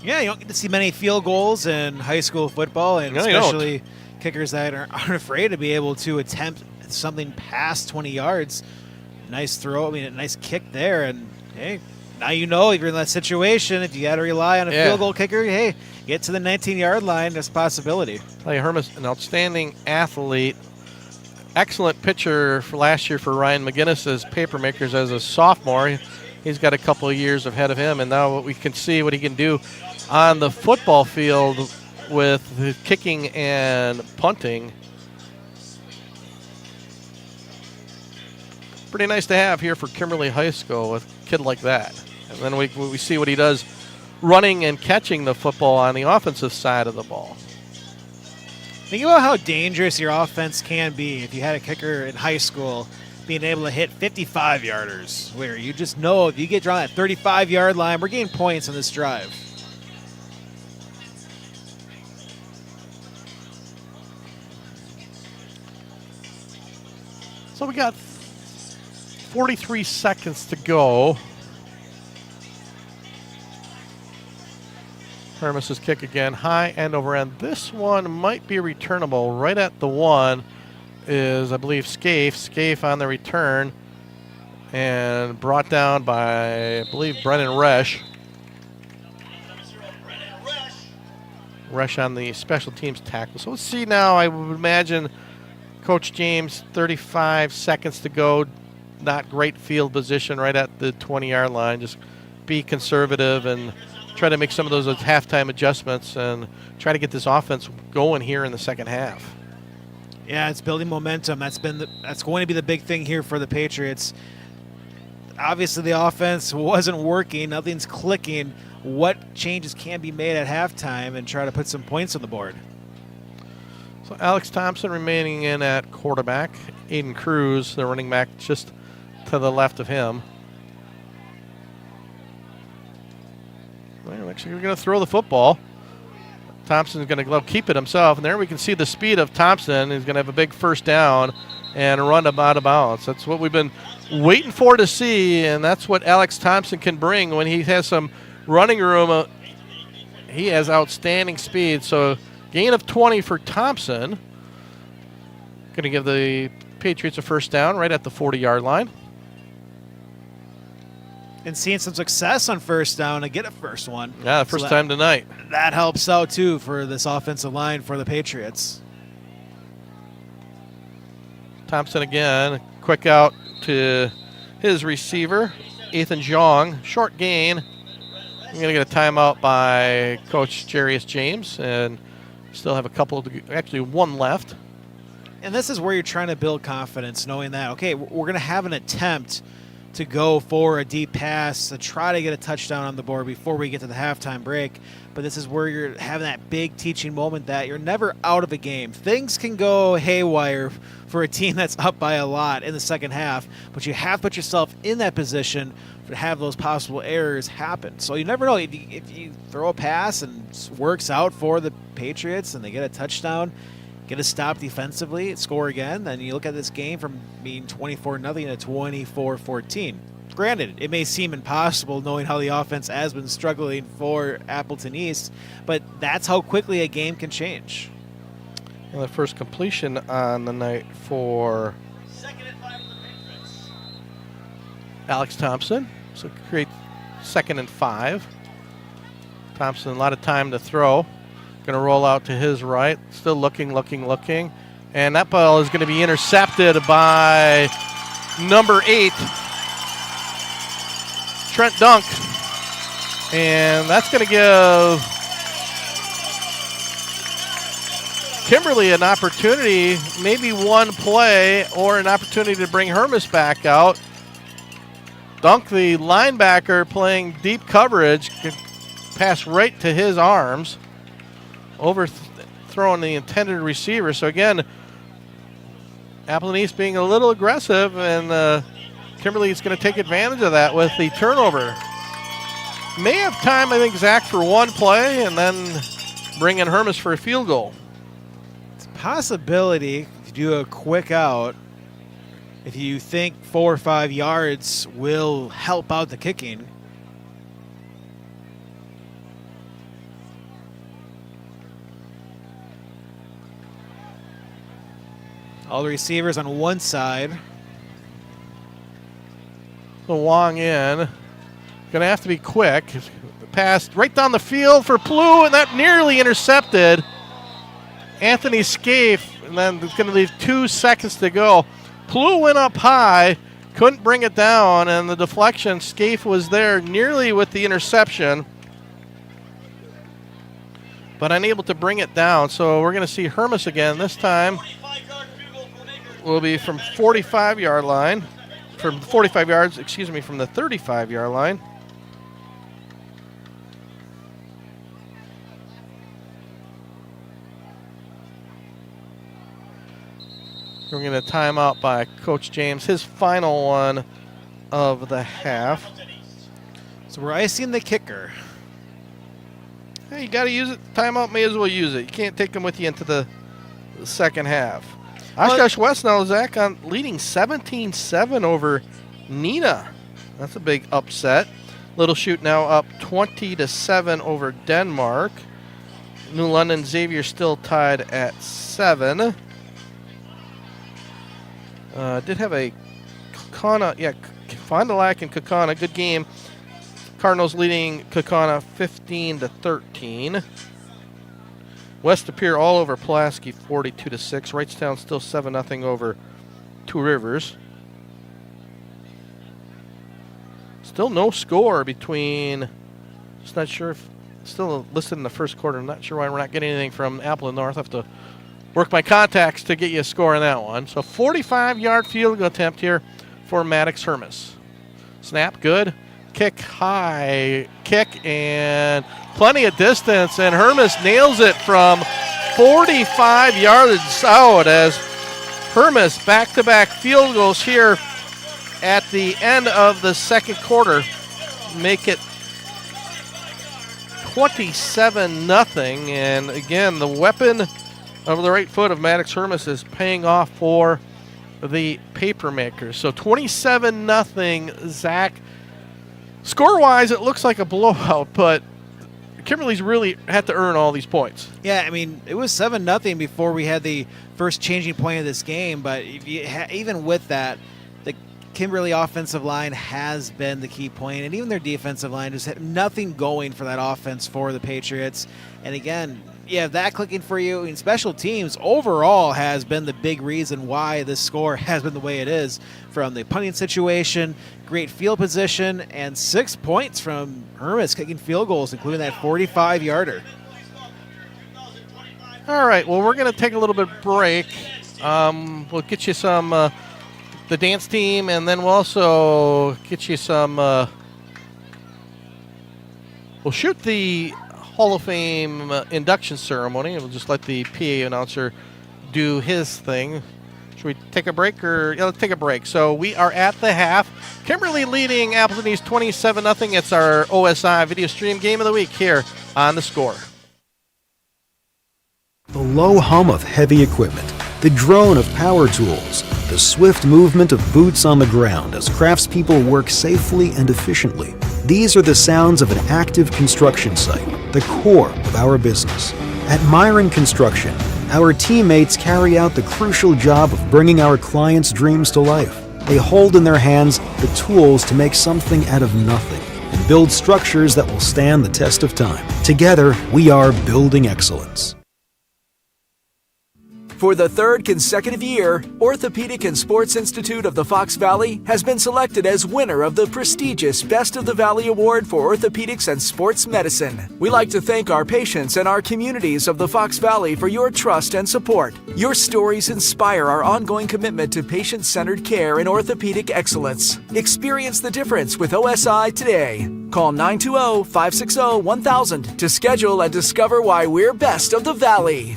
Speaker 7: Yeah, you don't get to see many field goals in high school football, and especially kickers that aren't afraid to be able to attempt something past 20 yards. Nice throw, a nice kick there, and hey, now you know if you're in that situation, if you got to rely on a field goal kicker, hey, get to the 19-yard line, there's a possibility.
Speaker 1: Hermes, an outstanding athlete, excellent pitcher for last year for Ryan McGinnis's Papermakers as a sophomore. He's got a couple of years ahead of him, and now we can see what he can do on the football field with his kicking and punting. Pretty nice to have here for Kimberly High School with a kid like that. And then we see what he does running and catching the football on the offensive side of the ball.
Speaker 7: Think about how dangerous your offense can be if you had a kicker in high school being able to hit 55-yarders, where you just know if you get drawn at 35-yard line, we're getting points on this drive.
Speaker 1: So we got 43 seconds to go. Hermis's kick again, high end over end. This one might be returnable. Right at the one is, I believe, Scaife. Scaife on the return and brought down by, I believe, Brennan Resch. Resch on the special teams tackle. So let's see now. I would imagine Coach James, 35 seconds to go. Not great field position right at the 20-yard line. Just be conservative and try to make some of those halftime adjustments and try to get this offense going here in the second half.
Speaker 7: Yeah, it's building momentum. That's going to be the big thing here for the Patriots. Obviously, the offense wasn't working. Nothing's clicking. What changes can be made at halftime and try to put some points on the board?
Speaker 1: So Alex Thompson remaining in at quarterback. Aiden Cruz, the running back, just to the left of him. Well, actually, we're going to throw the football. Thompson's going to keep it himself. And there we can see the speed of Thompson. He's going to have a big first down and run him out of bounds. That's what we've been waiting for to see, and that's what Alex Thompson can bring when he has some running room. He has outstanding speed. So gain of 20 for Thompson. Going to give the Patriots a first down right at the 40-yard line.
Speaker 7: And seeing some success on first down to get a first one.
Speaker 1: Yeah, first time tonight.
Speaker 7: That helps out, too, for this offensive line for the Patriots.
Speaker 1: Thompson again, quick out to his receiver, Ethan Jong. Short gain. I'm going to get a timeout by Coach Jerius James, and still have a couple of, actually one left.
Speaker 7: And this is where you're trying to build confidence, knowing that, okay, we're going to have an attempt to go for a deep pass to try to get a touchdown on the board before we get to the halftime break. But this is where you're having that big teaching moment that you're never out of a game. Things can go haywire for a team that's up by a lot in the second half, but you have to put yourself in that position to have those possible errors happen. So you never know. If you throw a pass and it works out for the Patriots and they get a touchdown, get a stop defensively, score again, then you look at this game from being 24-0 to 24-14. Granted, it may seem impossible knowing how the offense has been struggling for Appleton East, but that's how quickly a game can change.
Speaker 1: And the first completion on the night for Alex Thompson. So create 2nd and 5. Thompson, a lot of time to throw. Going to roll out to his right. Still looking. And that ball is going to be intercepted by number 8, Trent Dunk. And that's going to give Kimberly an opportunity, maybe one play, or an opportunity to bring Hermis back out. Dunk, the linebacker, playing deep coverage, could pass right to his arms, overthrowing the intended receiver. So again, Appleton East being a little aggressive, and Kimberly is going to take advantage of that with the turnover. May have time, I think, Zach, for one play, and then bring in Hermis for a field goal.
Speaker 7: It's a possibility to do a quick out if you think 4 or 5 yards will help out the kicking. All the receivers on one side.
Speaker 1: So Wong in. Going to have to be quick. Passed right down the field for Plu, and that nearly intercepted Anthony Scaife. And then it's going to leave 2 seconds to go. Plu went up high, couldn't bring it down, and the deflection, Scaife was there nearly with the interception, but unable to bring it down. So we're going to see Hermis again. This time will be from 45-yard line, from 45 yards, excuse me, from the 35-yard line. We're going to time out by Coach James, his final one of the half.
Speaker 7: So we're icing the kicker.
Speaker 1: Hey, you got to use it. Timeout, may as well use it. You can't take them with you into the second half. Oshkosh West now, Zach, on leading 17-7 over Neenah. That's a big upset. Little Chute now up 20-7 over Denmark. New London Xavier still tied at 7. Did have a Kaukauna, Fond du Lac and Kaukauna, good game. Cardinals leading Kaukauna 15-13. West Appear all over Pulaski 42-6. Wrightstown still 7-0 over Two Rivers. Still no score between, just not sure if, still listed in the first quarter. I'm not sure why we're not getting anything from Appleton North. I have to work my contacts to get you a score in that one. So 45-yard field goal attempt here for Maddox Hermes. Snap, good. Kick, high kick, and plenty of distance. And Hermes nails it from 45 yards out as Hermes back-to-back field goals here at the end of the second quarter. Make it 27-0. And again, the weapon of the right foot of Maddox Hermes is paying off for the Papermakers. So 27-0, Zach. Score-wise, it looks like a blowout, but Kimberly's really had to earn all these points.
Speaker 7: Yeah, I mean, it was 7-0 before we had the first changing point of this game, but if you even with that, the Kimberly offensive line has been the key point, and even their defensive line just had nothing going for that offense for the Patriots. And again, you have that clicking for you. I mean, special teams overall has been the big reason why this score has been the way it is, from the punting situation, great field position, and 6 points from Hermes kicking field goals, including that 45-yarder.
Speaker 1: All right, well, we're going to take a little bit break. We'll get you some the dance team, and then we'll also get you some we'll shoot the Hall of Fame induction ceremony. We'll just let the PA announcer do his thing. Should we take a break? Yeah, let's take a break. So we are at the half. Kimberly leading Appleton East 27-0. It's our OSI video stream game of the week here on The Score.
Speaker 6: The low hum of heavy equipment, the drone of power tools, the swift movement of boots on the ground as craftspeople work safely and efficiently. These are the sounds of an active construction site, the core of our business. At Myron Construction, our teammates carry out the crucial job of bringing our clients' dreams to life. They hold in their hands the tools to make something out of nothing and build structures that will stand the test of time. Together, we are building excellence.
Speaker 2: For the third consecutive year, Orthopedic and Sports Institute of the Fox Valley has been selected as winner of the prestigious Best of the Valley Award for Orthopedics and Sports Medicine. We like to thank our patients and our communities of the Fox Valley for your trust and support. Your stories inspire our ongoing commitment to patient-centered care and orthopedic excellence. Experience the difference with OSI today. Call 920-560-1000 to schedule and discover why we're best of the Valley.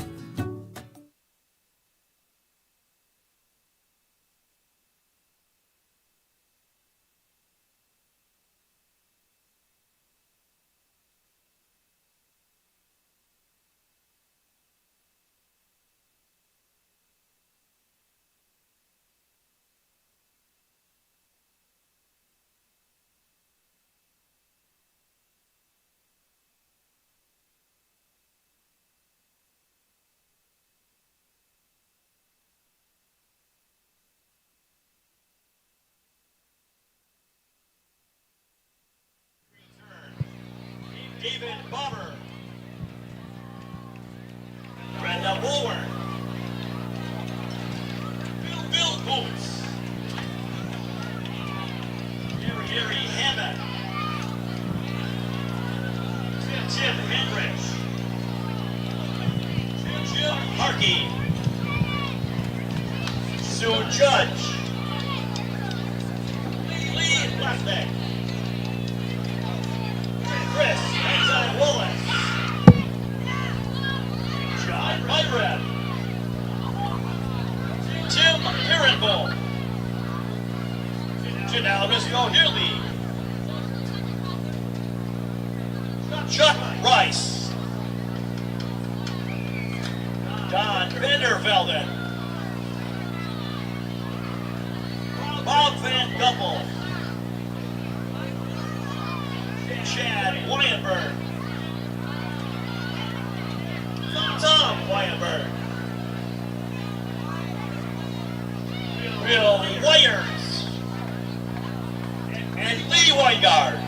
Speaker 8: David Bomber. Brenda Woolward. Bill Boots. Gary Hammond. Tim Hendricks. Jim Harkey. Sue Judge. Lee Blackneck. Chris Willis. John Myrett. Tim Pirenbull. Janelle Risco Healy. Chuck Rice. Don Vandervelden. Bob Van Guppel. Chad Wyanberg. Tom Wyanberg. Bill Wires. And Lee Weingard.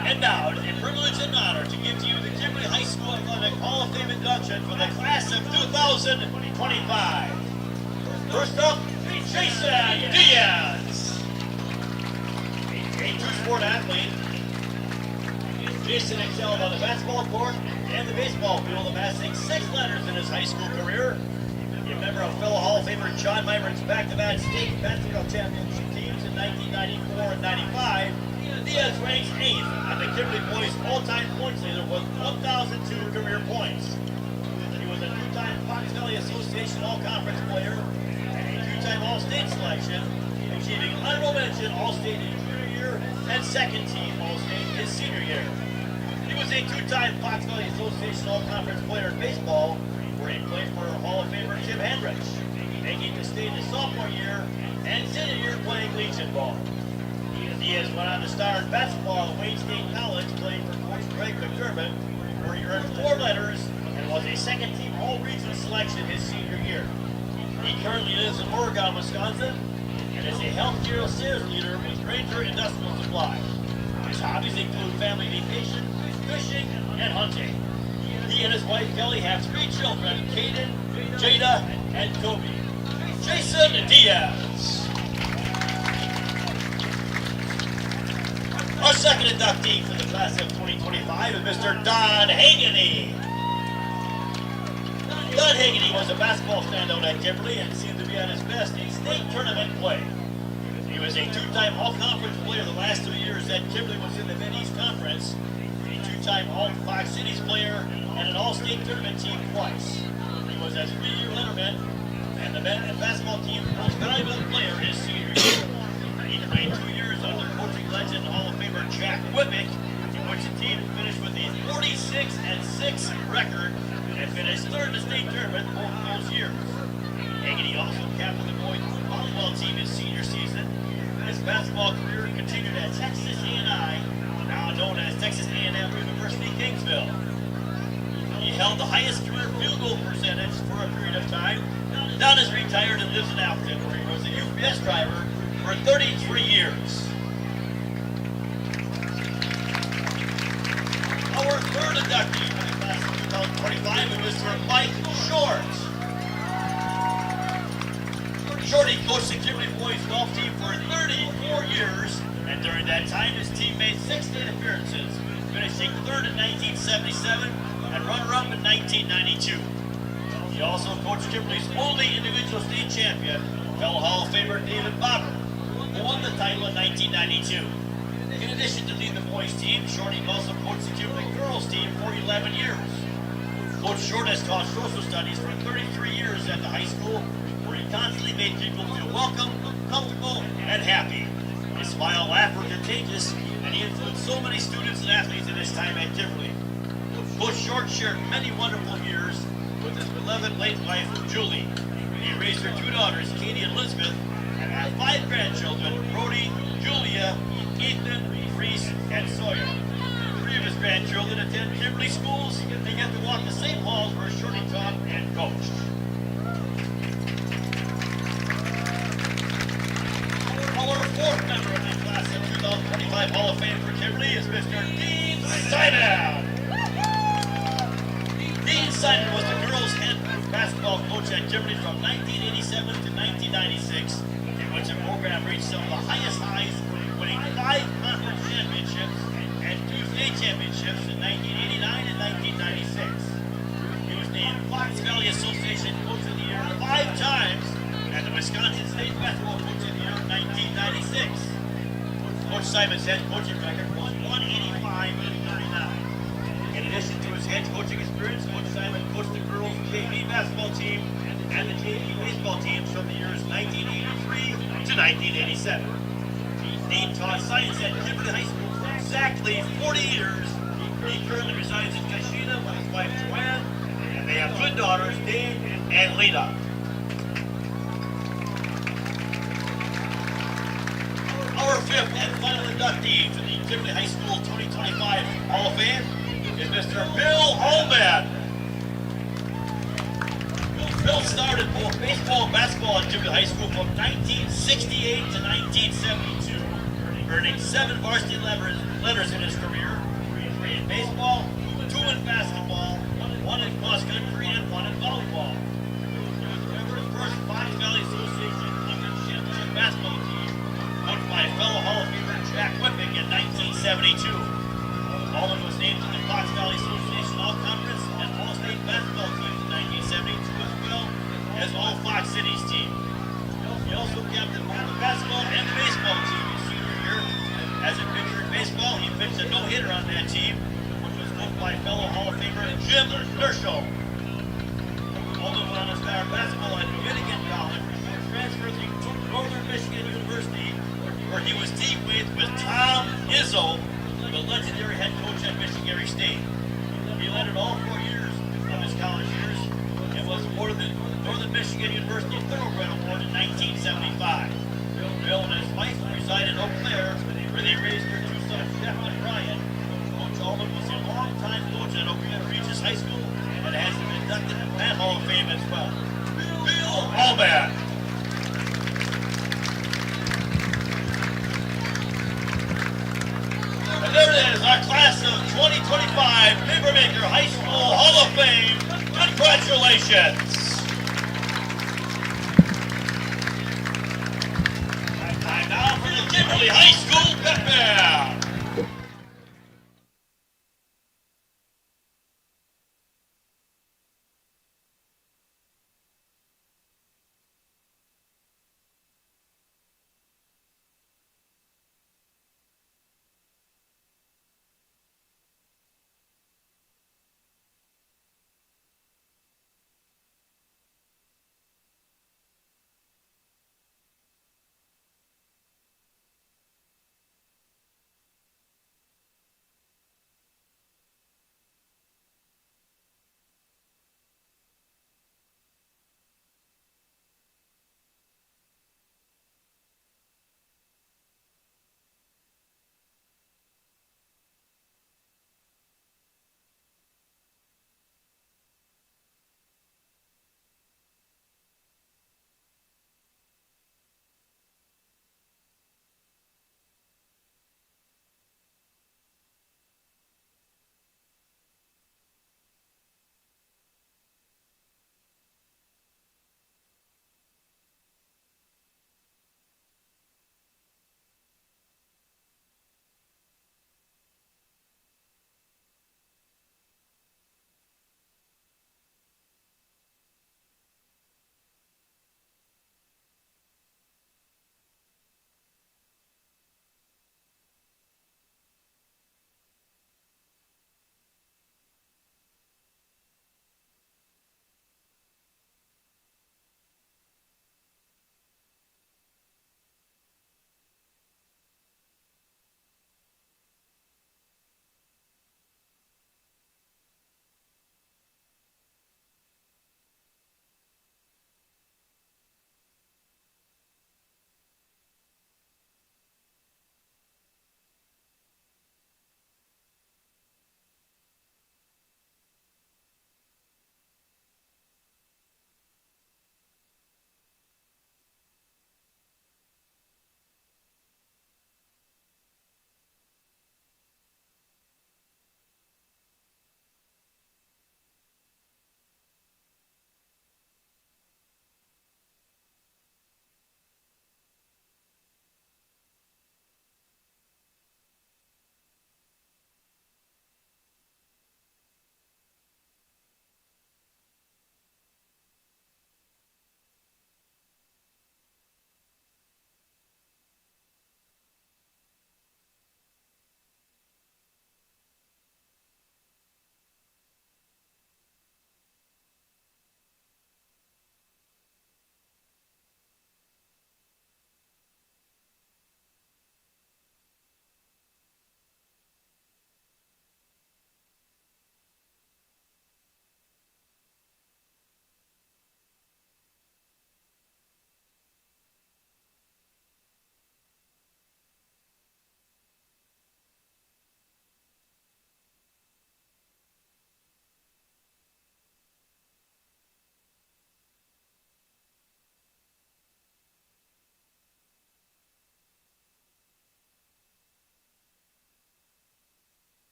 Speaker 8: And now, it is a privilege and honor to give to you the Kimberly High School Athletic Hall of Fame induction for the class of 2025. First up, Jason Diaz. A two-sport athlete. Jason excelled on the basketball court and the baseball field, amassing 6 letters in his high school career. He's a member of fellow Hall of Famer Chad Michalkiewicz back-to-back state basketball championship teams in 1994 and 95. Diaz ranks 8th on the Kimberly boys' all-time points leader with 1,002 career points. He was a 2-time Fox Valley Association All-Conference player and a 2-time All-State selection, achieving honorable mention All-State in his junior year and second-team All-State his senior year. He was a 2-time Fox Valley Association All-Conference player in baseball, where he played for Hall of Famer Jim Hendricks, making the state his sophomore year and senior year playing Legion ball. Diaz went on to star in basketball at Wayne State College, playing for Coach Greg McDermott, where he earned 4 letters and was a second-team All-Region selection his senior year. He currently lives in Oregon, Wisconsin, and is a healthcare sales leader with Granger Industrial Supply. His hobbies include family vacation, fishing, and hunting. He and his wife Kelly have 3 children, Caden, Jada, and Kobe. Jason Diaz. Our second inductee for the class of 2025 is Mr. Don Hageney. Don Hageney was a basketball standout at Kimberly and seemed to be at his best in state tournament play. He was a 2-time All-Conference player the last 2 years that Kimberly was in the Mid-East Conference, a 2-time All-Fox Cities player, and an All-State tournament team twice. He was a 3-year letterman and the men and basketball team's most valuable player his senior year. He played 2 years under coaching legend Hall of Famer Jack Whitmick, in which the team finished with a 46-6 record and finished 3rd in the state tournament both of those years. Hageney also captained the boys' volleyball team his senior season. His basketball career continued at Texas A&I, now known as Texas A&M University Kingsville. He held the highest career field goal percentage for a period of time. Don is retired and lives in Appleton, where he was a UPS driver for 33 years. Our third inductee for the class of 2025 is Mr. Mike Short. Shorty coached the Kimberly boys golf team for 34 years, and during that time his team made 6 state appearances, finishing 3rd in 1977 and runner-up in 1992. He also coached Kimberly's only individual state champion, fellow Hall of Famer David Bobber, who won the title in 1992. In addition to leading the boys team, Shorty also coached the Kimberly girls team for 11 years. Coach Short has taught social studies for 33 years at the high school, where he constantly made people feel welcome, comfortable, and happy. His smile and laugh were contagious, and he influenced so many students and athletes in his time at Kimberly. Coach Short shared many wonderful years with his beloved late wife, Julie. He raised her 2 daughters, Katie and Elizabeth, and had 5 grandchildren, Brody, Julia, Ethan, Reese, and Sawyer. 3 of his grandchildren attend Kimberly schools, and they get to walk the same halls where Shorty taught and coached. Our 4th member of the class of 2025 Hall of Fame for Kimberly is Mr. Dean Simon. Dean Simon was the girls' head basketball coach at Kimberly from 1987 to 1996, in which the program reached some of the highest highs, winning 5 conference championships and 2 state championships in 1989 and 1996. He was named Fox Valley Association Coach of the Year 5 times and the Wisconsin State Basketball Coach of the Year in 1996. Coach Simon's head coaching record was 185-39. In addition to his head coaching experience, Coach Simon coached the girls' JV basketball team and the JV baseball teams from the years 1983 to 1987. He Dean taught science at Kimberly High School for exactly 40 years. He currently resides in Kashina with his wife Joanne, and they have twin daughters, Dave and Lena. Our fifth and final inductee to the Kimberly High School 2025 Hall of Fame is Mr. Bill Holman. Bill started both baseball and basketball at Kimberly High School from 1968 to 1972, earning 7 varsity letters in his career, 3 in baseball, 2 in basketball, 1 in cross country, and 1 in volleyball. He was a member of the first Fox Valley Association championship basketball team, coached by fellow Hall of Famer Jack Whipping in 1972. Holman was named to the Fox Valley Association All-Conference and All-State basketball teams in 1972 as well as all Fox Cities team. He also captained both the basketball and the baseball team his senior year. As a pitcher in baseball, he pitched a no-hitter on that team, which was coached by fellow Hall of Famer Jim Dershall. Holman went on to start basketball at Dominican College before transferring to Northern Michigan University, where he was teammates with Tom Izzo, the legendary head coach at Michigan State. He led it all 4 years of his college years and was awarded the Northern Michigan University Thoroughbred Award in 1975. Bill and his wife reside in Eau Claire, where they raised their 2 sons, Jeff and Brian. Coach Holman was a long-time coach at Eau Claire Regis High School and has been inducted in that Hall of Fame as well. Bill Holman. And there it is, our class of 2025 Papermaker High School Hall of Fame. Congratulations! Time now for the Kimberly High School Pep Band.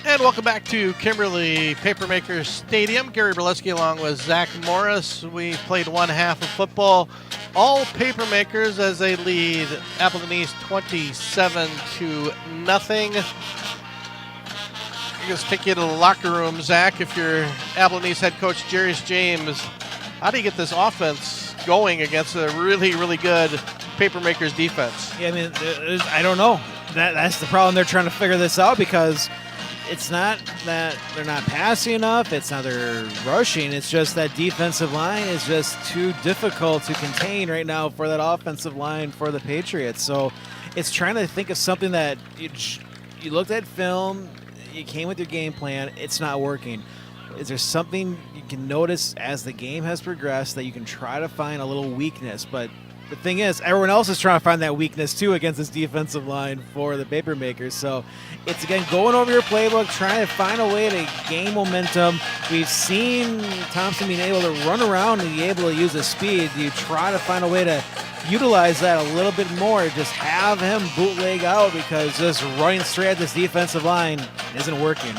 Speaker 1: And welcome back to Kimberly Papermaker Stadium. Gary Berleski along with Zach Morris. We played one half of football. All Papermakers as they lead Appleton East 27-0. I guess take you to the locker room, Zach. If you're Appleton East head coach Jerius James, how do you get this offense going against a really, really good Papermakers defense?
Speaker 7: Yeah, I mean, I don't know. That's the problem. They're trying to figure this out because it's not that they're not passing enough. It's not they're rushing. It's just that defensive line is just too difficult to contain right now for that offensive line for the Patriots. So it's trying to think of something that you looked at film, you came with your game plan, it's not working. Is there something you can notice as the game has progressed that you can try to find a little weakness? But the thing is, everyone else is trying to find that weakness too against this defensive line for the Papermakers. So it's, again, going over your playbook, trying to find a way to gain momentum. We've seen Thompson being able to run around and be able to use his speed. You try to find a way to utilize that a little bit more. Just have him bootleg out because just running straight at this defensive line isn't working.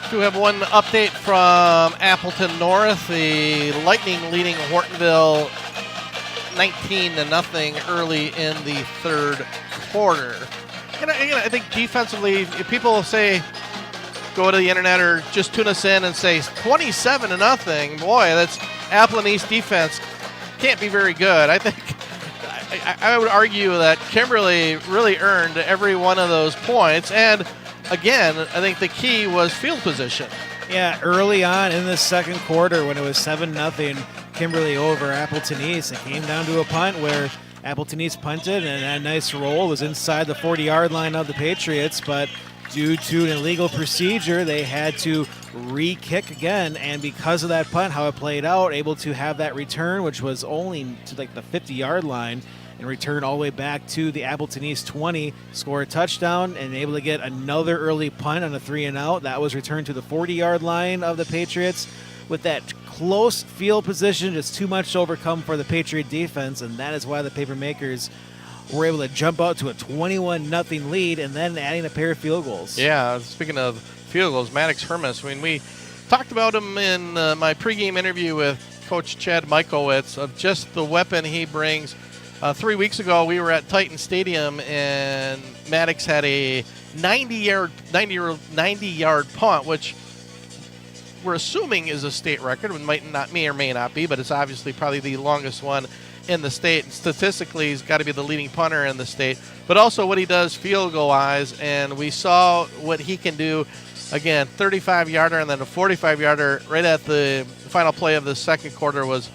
Speaker 1: We have one update from Appleton North. The Lightning leading Hortonville 19-0 early in the third quarter. And I think defensively, if people say, go to the internet or just tune us in and say 27-0, boy, that's Appleton East defense can't be very good. I think I would argue that Kimberly really earned every one of those points. And again, I think the key was field position.
Speaker 7: Yeah, early on in the second quarter when it was 7-0 Kimberly over Appleton East, it came down to a punt where Appleton East punted, and that nice roll was inside the 40-yard line of the Patriots, but due to an illegal procedure, they had to re-kick again, and because of that punt, how it played out, able to have that return, which was only to like the 50-yard line, and return all the way back to the Appleton East 20, score a touchdown, and able to get another early punt on a 3-and-out. That was returned to the 40-yard line of the Patriots. With that close field position, just too much to overcome for the Patriot defense, and that is why the Papermakers were able to jump out to a 21-0 lead and then adding a pair of field goals.
Speaker 1: Yeah, speaking of field goals, Maddox Hermes, I mean, we talked about him in my pregame interview with Coach Chad Michalkiewicz of just the weapon he brings. 3 weeks ago, we were at Titan Stadium, and Maddox had a 90-yard punt, which we're assuming is a state record. It may or may not be, but it's obviously probably the longest one in the state. And statistically, he's got to be the leading punter in the state. But also what he does field goal-wise, and we saw what he can do. Again, 35-yarder and then a 45-yarder right at the final play of the second quarter was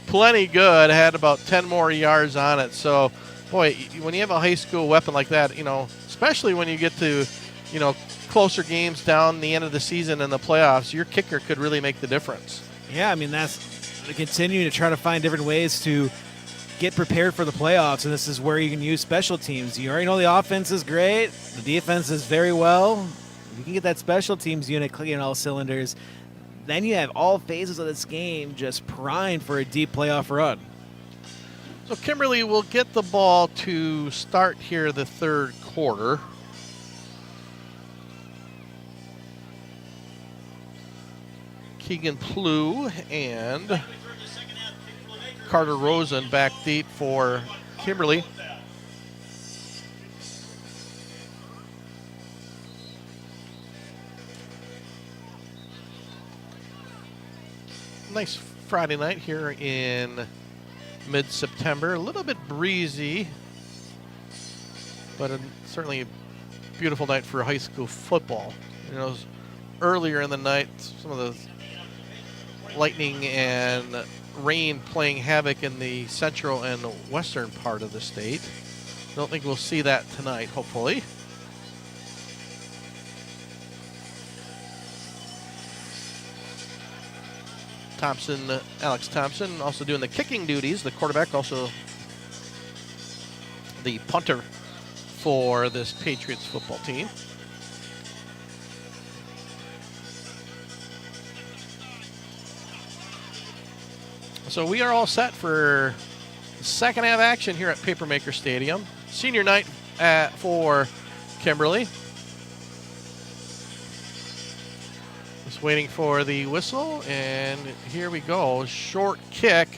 Speaker 1: plenty good, had about 10 more yards on it. So, boy, when you have a high school weapon like that, especially when you get to, closer games down the end of the season and the playoffs, your kicker could really make the difference.
Speaker 7: Yeah, I mean, that's continuing to try to find different ways to get prepared for the playoffs, and this is where you can use special teams. You already know the offense is great, the defense is very well. If you can get that special teams unit clicking on all cylinders, then you have all phases of this game just primed for a deep playoff run.
Speaker 1: So Kimberly will get the ball to start here the third quarter. Keegan Plew and Carter Rosen back deep for Kimberly. Nice Friday night here in mid-September. A little bit breezy, but certainly a beautiful night for high school football. Earlier in the night, some of the lightning and rain playing havoc in the central and western part of the state. Don't think we'll see that tonight, hopefully. Alex Thompson, also doing the kicking duties. The quarterback, also the punter for this Patriots football team. So we are all set for second half action here at Papermaker Stadium. Senior night for Kimberly. Just waiting for the whistle, and here we go. Short kick,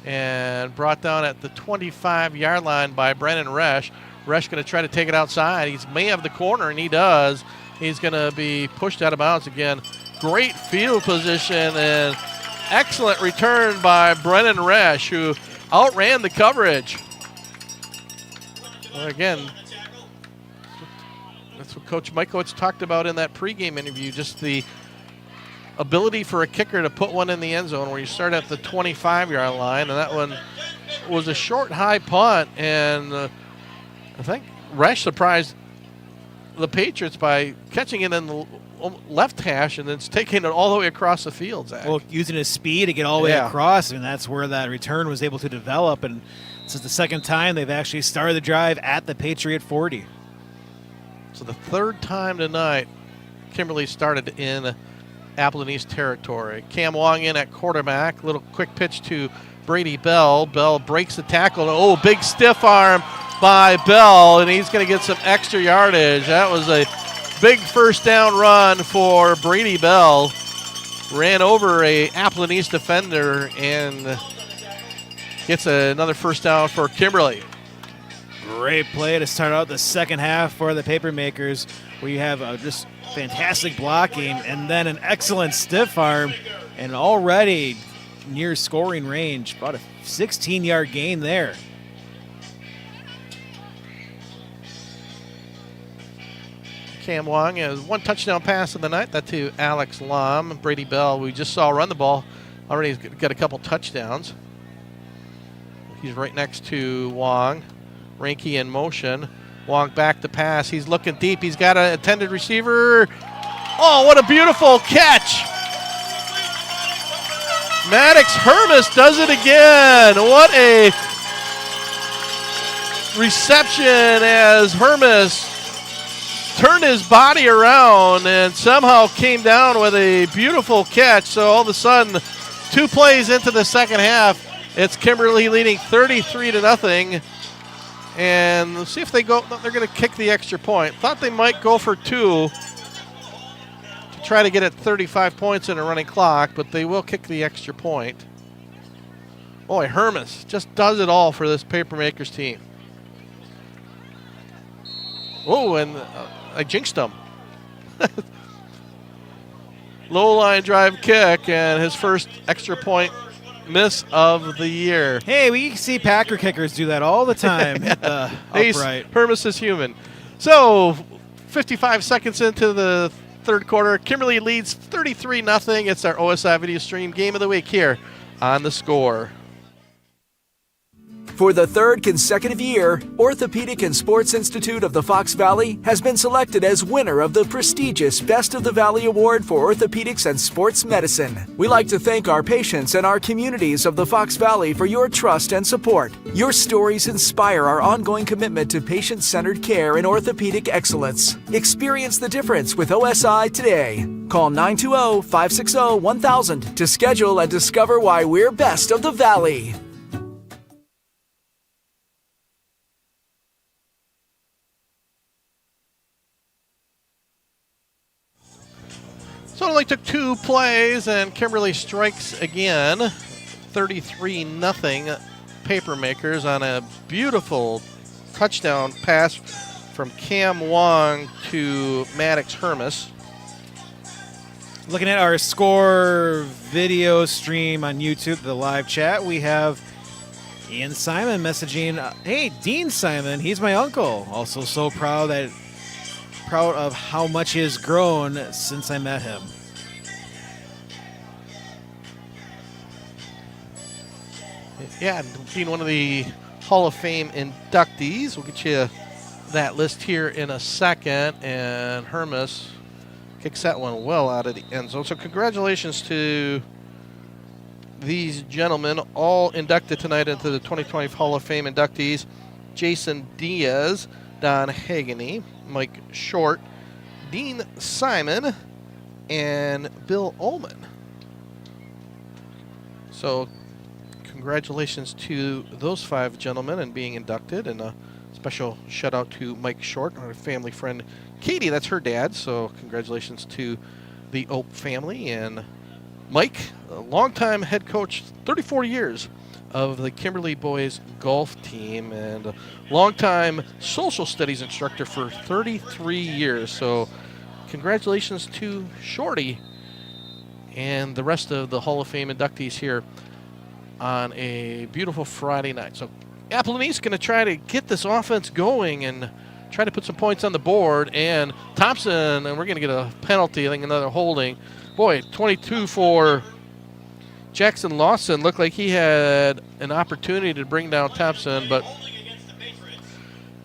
Speaker 1: and brought down at the 25-yard line by Brennan Resch. Resch going to try to take it outside. He may have the corner, and he does. He's going to be pushed out of bounds again. Great field position and excellent return by Brennan Resch, who outran the coverage. Well, again, that's what Coach Michalkiewicz talked about in that pregame interview, just the ability for a kicker to put one in the end zone where you start at the 25-yard line, and that one was a short, high punt, and I think Resch surprised the Patriots by catching it in the left hash and then taking it all the way across the field, Zach.
Speaker 7: Well, using his speed to get all the way across, and that's where that return was able to develop, and this is the second time they've actually started the drive at the Patriot 40.
Speaker 1: So the third time tonight Kimberly started in Appleton East territory. Cam Wong in at quarterback. Little quick pitch to Brady Bell. Bell breaks the tackle. Oh, big stiff arm by Bell, and he's going to get some extra yardage. That was a big first down run for Brady Bell. Ran over a Appleton East defender and gets another first down for Kimberly.
Speaker 7: Great play to start out the second half for the Papermakers, where you have just fantastic blocking and then an excellent stiff arm, and already near scoring range. About a 16-yard gain there.
Speaker 1: Cam Wong has one touchdown pass of the night. That to Alex Lom. Brady Bell, we just saw run the ball, already got a couple touchdowns. He's right next to Wong. Reinke in motion. Wong back to pass. He's looking deep. He's got an intended receiver. Oh, what a beautiful catch. Maddox Hermes does it again. What a reception as Hermes turned his body around and somehow came down with a beautiful catch. So all of a sudden, 2 plays into the second half, it's Kimberly leading 33-0. And let's see if they go. They're going to kick the extra point. Thought they might go for 2 to try to get it 35 points in a running clock, but they will kick the extra point. Boy, Hermes just does it all for this Papermakers team. Oh, and I jinxed him. Low line drive kick, and his first extra point miss of the year.
Speaker 7: Hey, we see Packer kickers do that all the time. Upright.
Speaker 1: Hermes is human. So, 55 seconds into the third quarter, Kimberly leads 33-0. It's our OSI Video Stream Game of the Week here on The Score.
Speaker 2: For the third consecutive year, Orthopedic and Sports Institute of the Fox Valley has been selected as winner of the prestigious Best of the Valley Award for Orthopedics and Sports Medicine. We like to thank our patients and our communities of the Fox Valley for your trust and support. Your stories inspire our ongoing commitment to patient-centered care and orthopedic excellence. Experience the difference with OSI today. Call 920-560-1000 to schedule and discover why we're best of the Valley.
Speaker 1: So it only took 2 plays, and Kimberly strikes again. 33-0 Papermakers on a beautiful touchdown pass from Cam Wong to Maddox Hermes.
Speaker 7: Looking at our Score video stream on YouTube, the live chat, we have Ian Simon messaging, hey, Dean Simon, he's my uncle. Also so proud of how much he has grown since I met him.
Speaker 1: Yeah, being one of the Hall of Fame inductees. We'll get you that list here in a second. And Hermes kicks that one well out of the end zone. So congratulations to these gentlemen, all inducted tonight into the 2020 Hall of Fame inductees. Jason Diaz, Don Haganey, Mike Short, Dean Simon, and Bill Ullman. So congratulations to those 5 gentlemen and being inducted, and Special shout out to Mike Short, our family friend Katie. That's her dad. So congratulations to the Ope family. And Mike, a longtime head coach, 34 years of the Kimberly boys golf team, and a longtime social studies instructor for 33 years. So congratulations to Shorty and the rest of the Hall of Fame inductees here on a beautiful Friday night. So Appleton East going to try to get this offense going and try to put some points on the board. And Thompson, and we're going to get a penalty, I think another holding. Boy, 22 for Jackson Lawson. Looked like he had an opportunity to bring down Thompson, but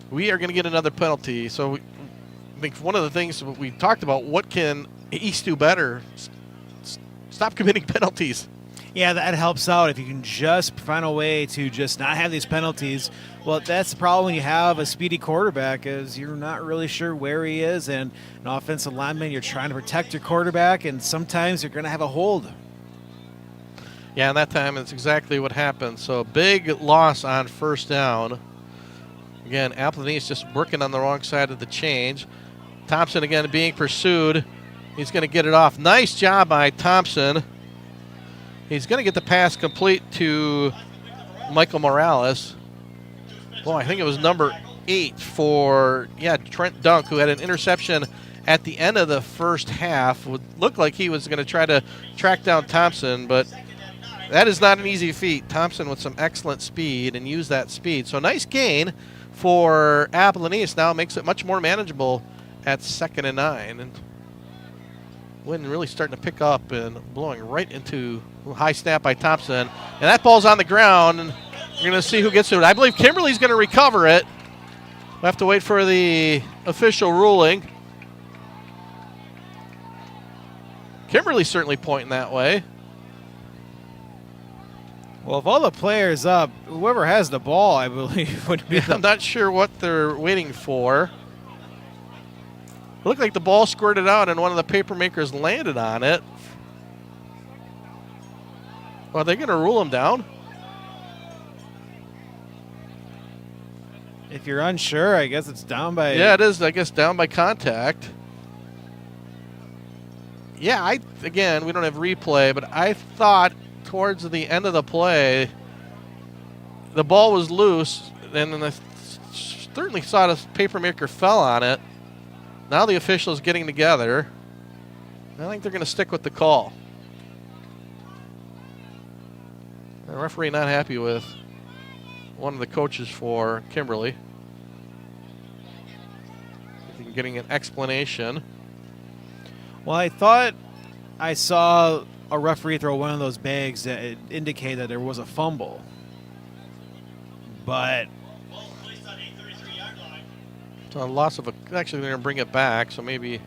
Speaker 1: we are going to get another penalty. So I think one of the things we talked about, what can East do better? Stop committing penalties.
Speaker 7: Yeah, that helps out. If you can just find a way to just not have these penalties, well, that's the problem when you have a speedy quarterback, is you're not really sure where he is, and an offensive lineman, you're trying to protect your quarterback, and sometimes you're going to have a hold.
Speaker 1: Yeah, and that time it's exactly what happened. So big loss on first down. Again, Appleton East just working on the wrong side of the change. Thompson again being pursued. He's going to get it off. Nice job by Thompson. He's going to get the pass complete to Michael Morales. Boy, I think it was number 8 for, Trent Dunk, who had an interception at the end of the first half. Would look like he was going to try to track down Thompson, but that is not an easy feat. Thompson with some excellent speed and used that speed. So nice gain for Appleton East. Now makes it much more manageable at 2nd and 9. And wind really starting to pick up and blowing right into a high snap by Thompson. And that ball's on the ground, and you're going to see who gets it. I believe Kimberly's going to recover it. We'll have to wait for the official ruling. Kimberly's certainly pointing that way.
Speaker 7: Well, if all the players up, whoever has the ball, I believe, would be
Speaker 1: I'm not sure what they're waiting for. It looked like the ball squirted out and one of the paper makers landed on it. Are they going to rule him down?
Speaker 7: If you're unsure, I guess it's down by...
Speaker 1: Yeah, it is, I guess, down by contact. Yeah, again, we don't have replay, but I thought towards the end of the play, the ball was loose, and then I certainly saw the paper maker fell on it. Now the officials getting together. I think they're going to stick with the call. The referee not happy with one of the coaches for Kimberly. Getting an explanation.
Speaker 7: Well, I thought I saw a referee throw one of those bags that indicated that there was a fumble. But
Speaker 1: so a loss of a. Actually, they're going to bring it back, so maybe.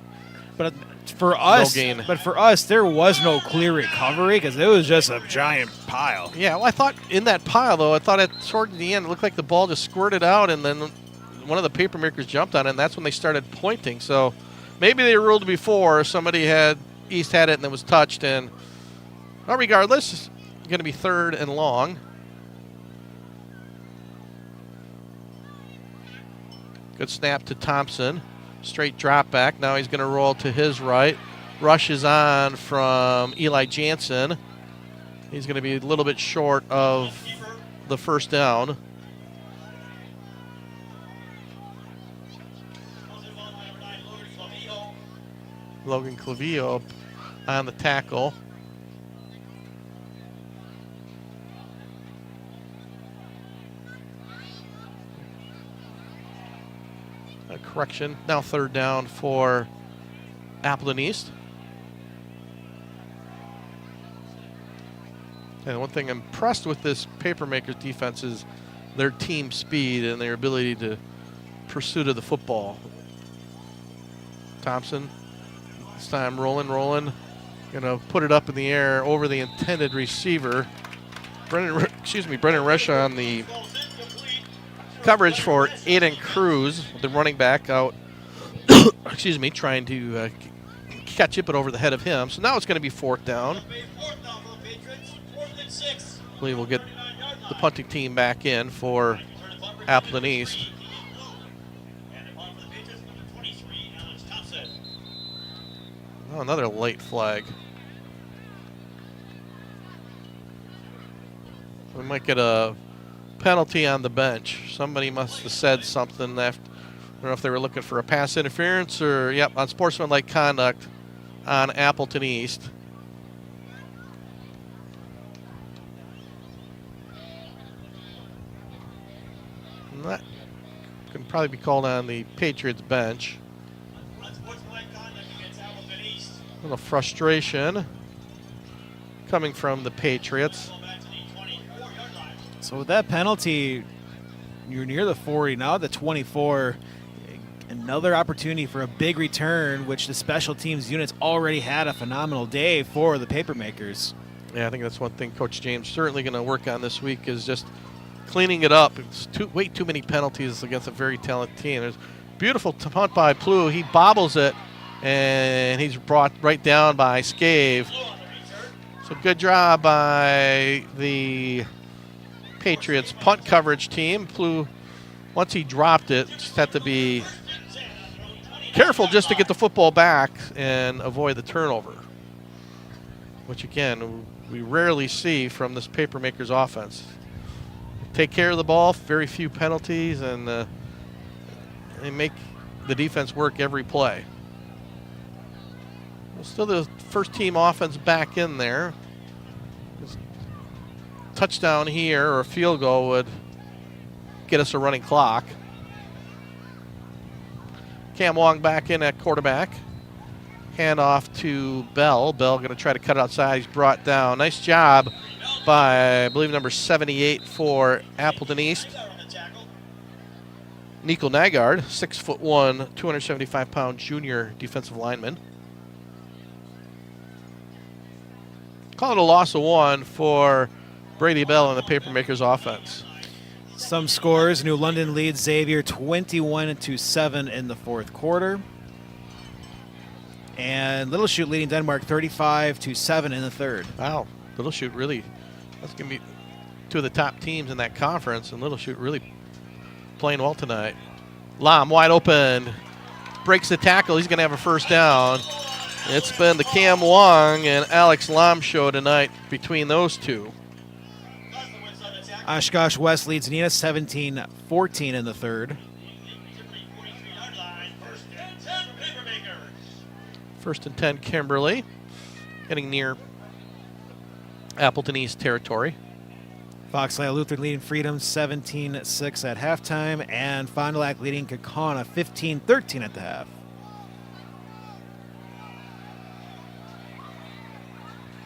Speaker 7: But for us,
Speaker 1: no gain.
Speaker 7: But for us, there was no clear recovery because it was just a giant pile.
Speaker 1: Yeah, well, I thought in that pile though, I thought toward the end, it looked like the ball just squirted out, and then one of the paper makers jumped on it, and that's when they started pointing. So maybe they ruled before somebody East had it and it was touched, and well, regardless, it's going to be 3rd and long. Good snap to Thompson. Straight drop back. Now he's going to roll to his right. Rush is on from Eli Jansen. He's going to be a little bit short of the first down. Logan Clavillo on the tackle. A correction. Now 3rd down for Appleton East. And one thing I'm impressed with this Papermakers defense is their team speed and their ability to pursuit of the football. Thompson, this time rolling. Gonna put it up in the air over the intended receiver. Brennan Resha on the coverage for Aiden Cruz, the running back out, trying to catch it, but over the head of him. So now it's going to be 4th down. I believe we'll get the punting team back in for Appleton East. Oh, another late flag. We might get a penalty on the bench. Somebody must have said something after. I don't know if they were looking for a pass interference or, yep, on sportsmanlike conduct on Appleton East. And that can probably be called on the Patriots bench. A little frustration coming from the Patriots.
Speaker 7: So with that penalty, you're near the 40, now the 24. Another opportunity for a big return, which the special teams units already had a phenomenal day for the Papermakers.
Speaker 1: Yeah, I think that's one thing Coach James certainly going to work on this week is just cleaning it up. It's way too many penalties against a very talented team. There's beautiful punt by Plu. He bobbles it, and he's brought right down by Scave. So good job by the Patriots punt coverage team. Plu, once he dropped it, just had to be careful just to get the football back and avoid the turnover, which again we rarely see from this Papermakers offense. Take care of the ball, very few penalties, and they make the defense work every play. Still the first team offense back in there. Touchdown here or a field goal would get us a running clock. Cam Wong back in at quarterback. Hand off to Bell. Bell going to try to cut it outside. He's brought down. Nice job by, I believe, number 78 for Appleton East. Nico Nygard, 6'1", 275-pound junior defensive lineman. Call it a loss of 1 for Brady Bell and the Papermakers offense.
Speaker 7: Some scores. New London leads Xavier 21-7 in the fourth quarter. And Little Chute leading Denmark 35-7 in the third.
Speaker 1: Wow, Little Chute really, that's going to be two of the top teams in that conference, and Little Chute really playing well tonight. Lam wide open, breaks the tackle. He's going to have a first down. It's been the Cam Wong and Alex Lam show tonight between those two.
Speaker 7: Oshkosh West leads Neenah 17-14 in the third.
Speaker 1: First and 10, Kimberly, getting near Appleton East territory.
Speaker 7: Fox Isle Lutheran leading Freedom 17-6 at halftime, and Fond du Lac leading Kaukauna 15-13 at the half.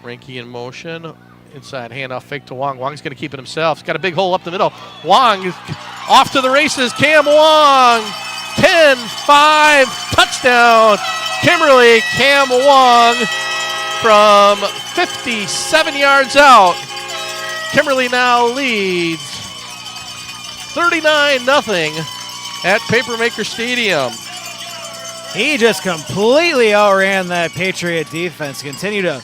Speaker 1: Ranky in motion. Inside handoff fake to Wong. Wong's going to keep it himself. He's got a big hole up the middle. Wong is off to the races. Cam Wong, 10-5, touchdown. Kimberly, Cam Wong from 57 yards out. Kimberly now leads 39-0 at Papermaker Stadium.
Speaker 7: He just completely outran that Patriot defense. Continue to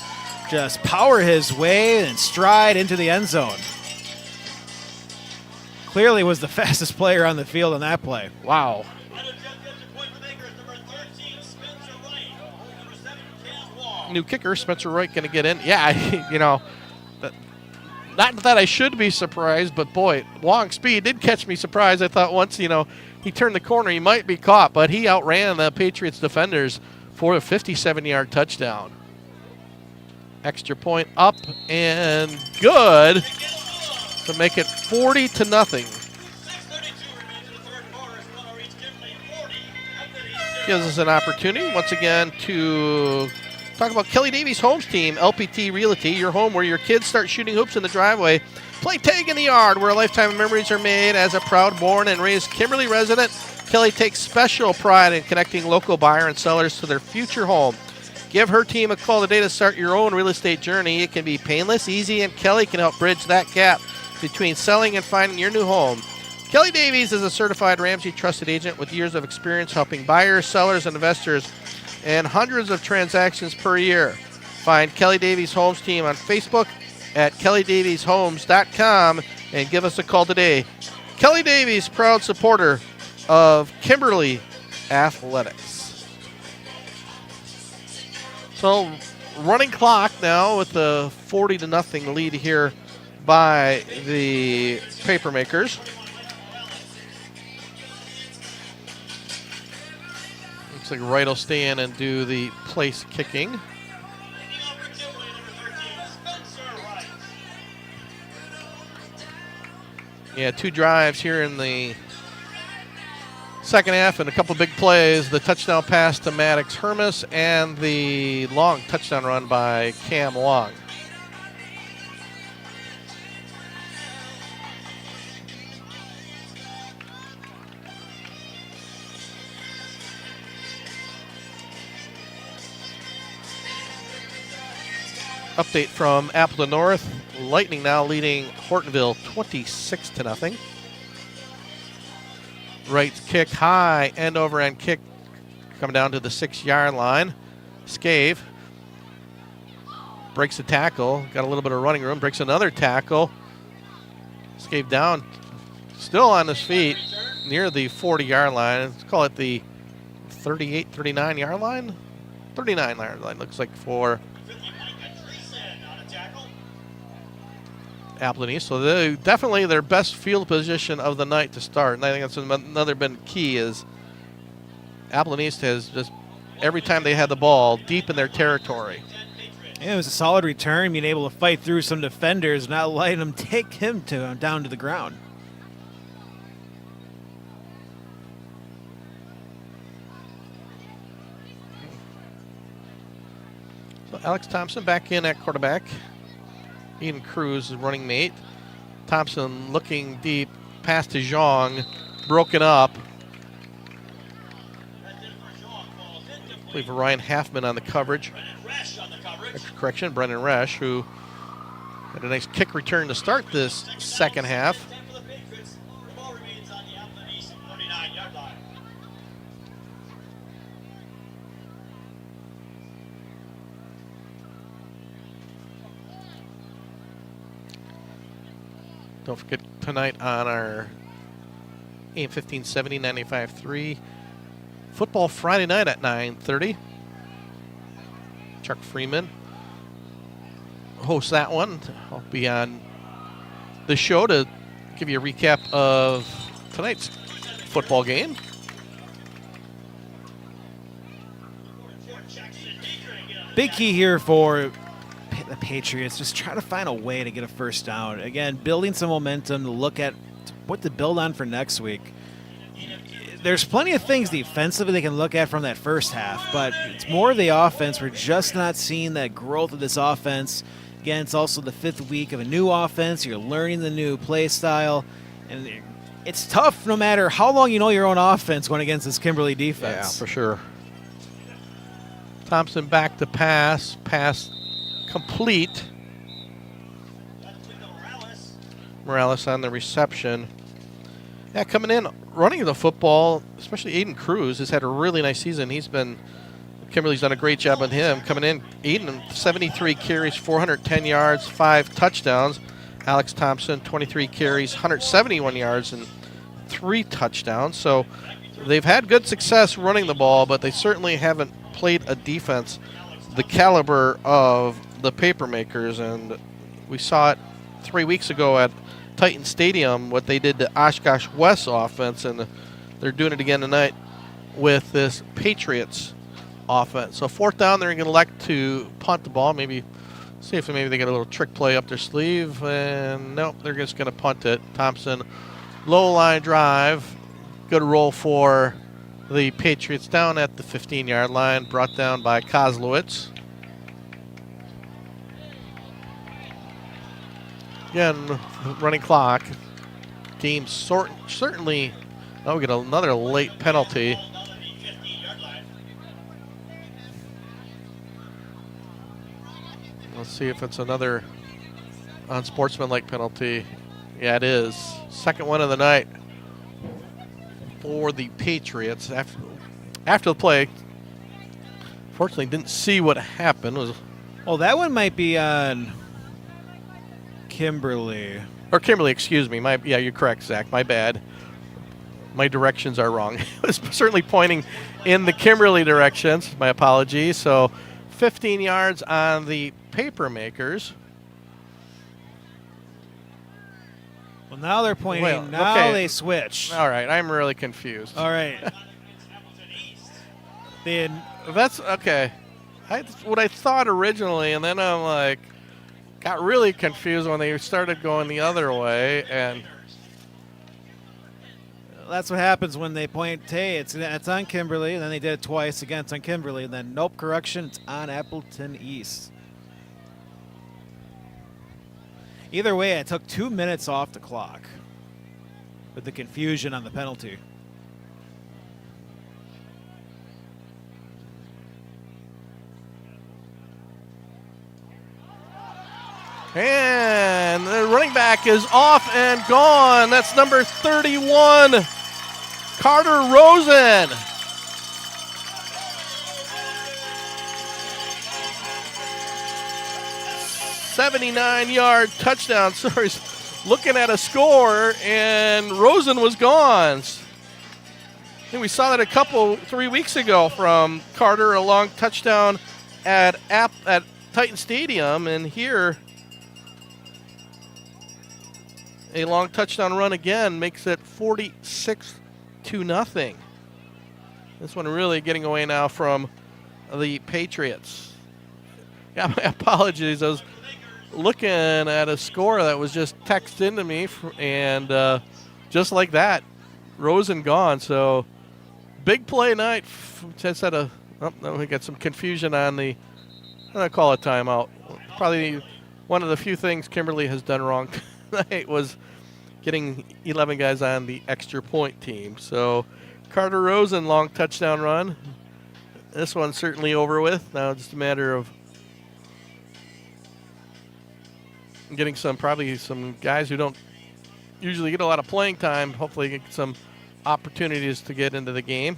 Speaker 7: just power his way and stride into the end zone. Clearly was the fastest player on the field on that play.
Speaker 1: Wow. New kicker, Spencer Wright, going to get in. Yeah, you know, not that I should be surprised, but boy, Wong's speed did catch me surprised. I thought once, you know, he turned the corner, he might be caught, but he outran the Patriots defenders for a 57-yard touchdown. Extra point up and good to make it 40-0. Gives us an opportunity once again to talk about Kelly Davies' Homes team, LPT Realty, your home where your kids start shooting hoops in the driveway. Play tag in the yard where a lifetime of memories are made. As a proud born and raised Kimberly resident, Kelly takes special pride in connecting local buyer and sellers to their future home. Give her team a call today to start your own real estate journey. It can be painless, easy, and Kelly can help bridge that gap between selling and finding your new home. Kelly Davies is a certified Ramsey trusted agent with years of experience helping buyers, sellers, and investors and hundreds of transactions per year. Find Kelly Davies Homes team on Facebook at kellydavieshomes.com and give us a call today. Kelly Davies, proud supporter of Kimberly Athletics. So running clock now with the 40-0 lead here by the Papermakers. Looks like Wright will stay in and do the place kicking. Yeah, 2 drives here in the second half and a couple big plays. The touchdown pass to Maddox Hermes and the long touchdown run by Cam Long. Update from Appleton North. Lightning now leading Hortonville 26-0. Wright's kick high, end over end kick coming down to the 6-yard line. Scave breaks a tackle, got a little bit of running room, breaks another tackle. Scave down, still on his feet near the 40-yard line. Let's call it the 39-yard line? 39-yard line looks like for Appleton East. So they definitely their best field position of the night to start. And I think that's another been key is Appleton East has just every time they had the ball deep in their territory.
Speaker 7: Yeah, it was a solid return, being able to fight through some defenders, not letting them take him down to the ground.
Speaker 1: So Alex Thompson back in at quarterback. Eden Cruz is running mate. Thompson looking deep, pass to Zhang, broken up. I believe Ryan Halfman on the coverage. Correction, Brendan Resch, who had a nice kick return to start this second half. Don't forget tonight on our AM 1570 95.3 Football Friday night at 9:30. Chuck Freeman hosts that one. I'll be on the show to give you a recap of tonight's football game.
Speaker 7: Big key here for the Patriots, just try to find a way to get a first down. Again, building some momentum to look at what to build on for next week. There's plenty of things defensively they can look at from that first half, but it's more of the offense. We're just not seeing that growth of this offense. Again, it's also the 5th week of a new offense. You're learning the new play style, and it's tough no matter how long you know your own offense going against this Kimberly defense.
Speaker 1: Yeah, for sure. Thompson back to pass complete. Morales on the reception. Yeah, coming in, running the football, especially Aiden Cruz has had a really nice season. Kimberly's done a great job on him. Coming in, Aiden, 73 carries, 410 yards, 5 touchdowns. Alex Thompson, 23 carries, 171 yards, and 3 touchdowns. So they've had good success running the ball, but they certainly haven't played a defense the caliber of the Papermakers. And we saw it 3 weeks ago at Titan Stadium, what they did to Oshkosh West offense, and they're doing it again tonight with this Patriots offense. So 4th down, they're going to elect to punt the ball, maybe see if maybe they get a little trick play up their sleeve, and nope, they're just going to punt it. Thompson, low line drive, good roll for the Patriots down at the 15-yard line, brought down by Kozlowitz. Again, running clock. Game certainly. Oh, we get another late penalty. Let's see if it's another unsportsmanlike penalty. Yeah, it is. Second one of the night for the Patriots. After the play, fortunately didn't see what happened.
Speaker 7: Oh, that one might be on Kimberly.
Speaker 1: Or Kimberly, excuse me. Yeah, you're correct, Zach. My bad. My directions are wrong. It was certainly pointing in the Kimberly directions. My apologies. So 15 yards on the Papermakers.
Speaker 7: Well, now they're pointing.
Speaker 1: Well,
Speaker 7: now
Speaker 1: okay.
Speaker 7: they switch.
Speaker 1: All right, I'm really confused.
Speaker 7: All right. Then
Speaker 1: That's okay. That's what I thought originally, and then I'm like, got really confused when they started going the other way, and
Speaker 7: that's what happens when they point. Hey, it's on Kimberly, and then they did it twice again. It's on Kimberly, and then nope, correction, it's on Appleton East. Either way, it took 2 minutes off the clock with the confusion on the penalty.
Speaker 1: And the running back is off and gone. That's number 31, Carter Rosen. "79-yard touchdown." Sorry, looking at a score, and Rosen was gone. I think we saw that 3 weeks ago from Carter, a long touchdown at Titan Stadium, and here a long touchdown run again makes it 46-0. This one really getting away now from the Patriots. Yeah, my apologies. I was looking at a score that was just texted into me, and just like that, Rosen gone. So big play night. Just had we got some confusion on the, I'm going to call it timeout. Probably one of the few things Kimberly has done wrong tonight was getting 11 guys on the extra point team. So Carter Rosen, long touchdown run. This one's certainly over with. Now it's just a matter of getting probably some guys who don't usually get a lot of playing time, hopefully get some opportunities to get into the game.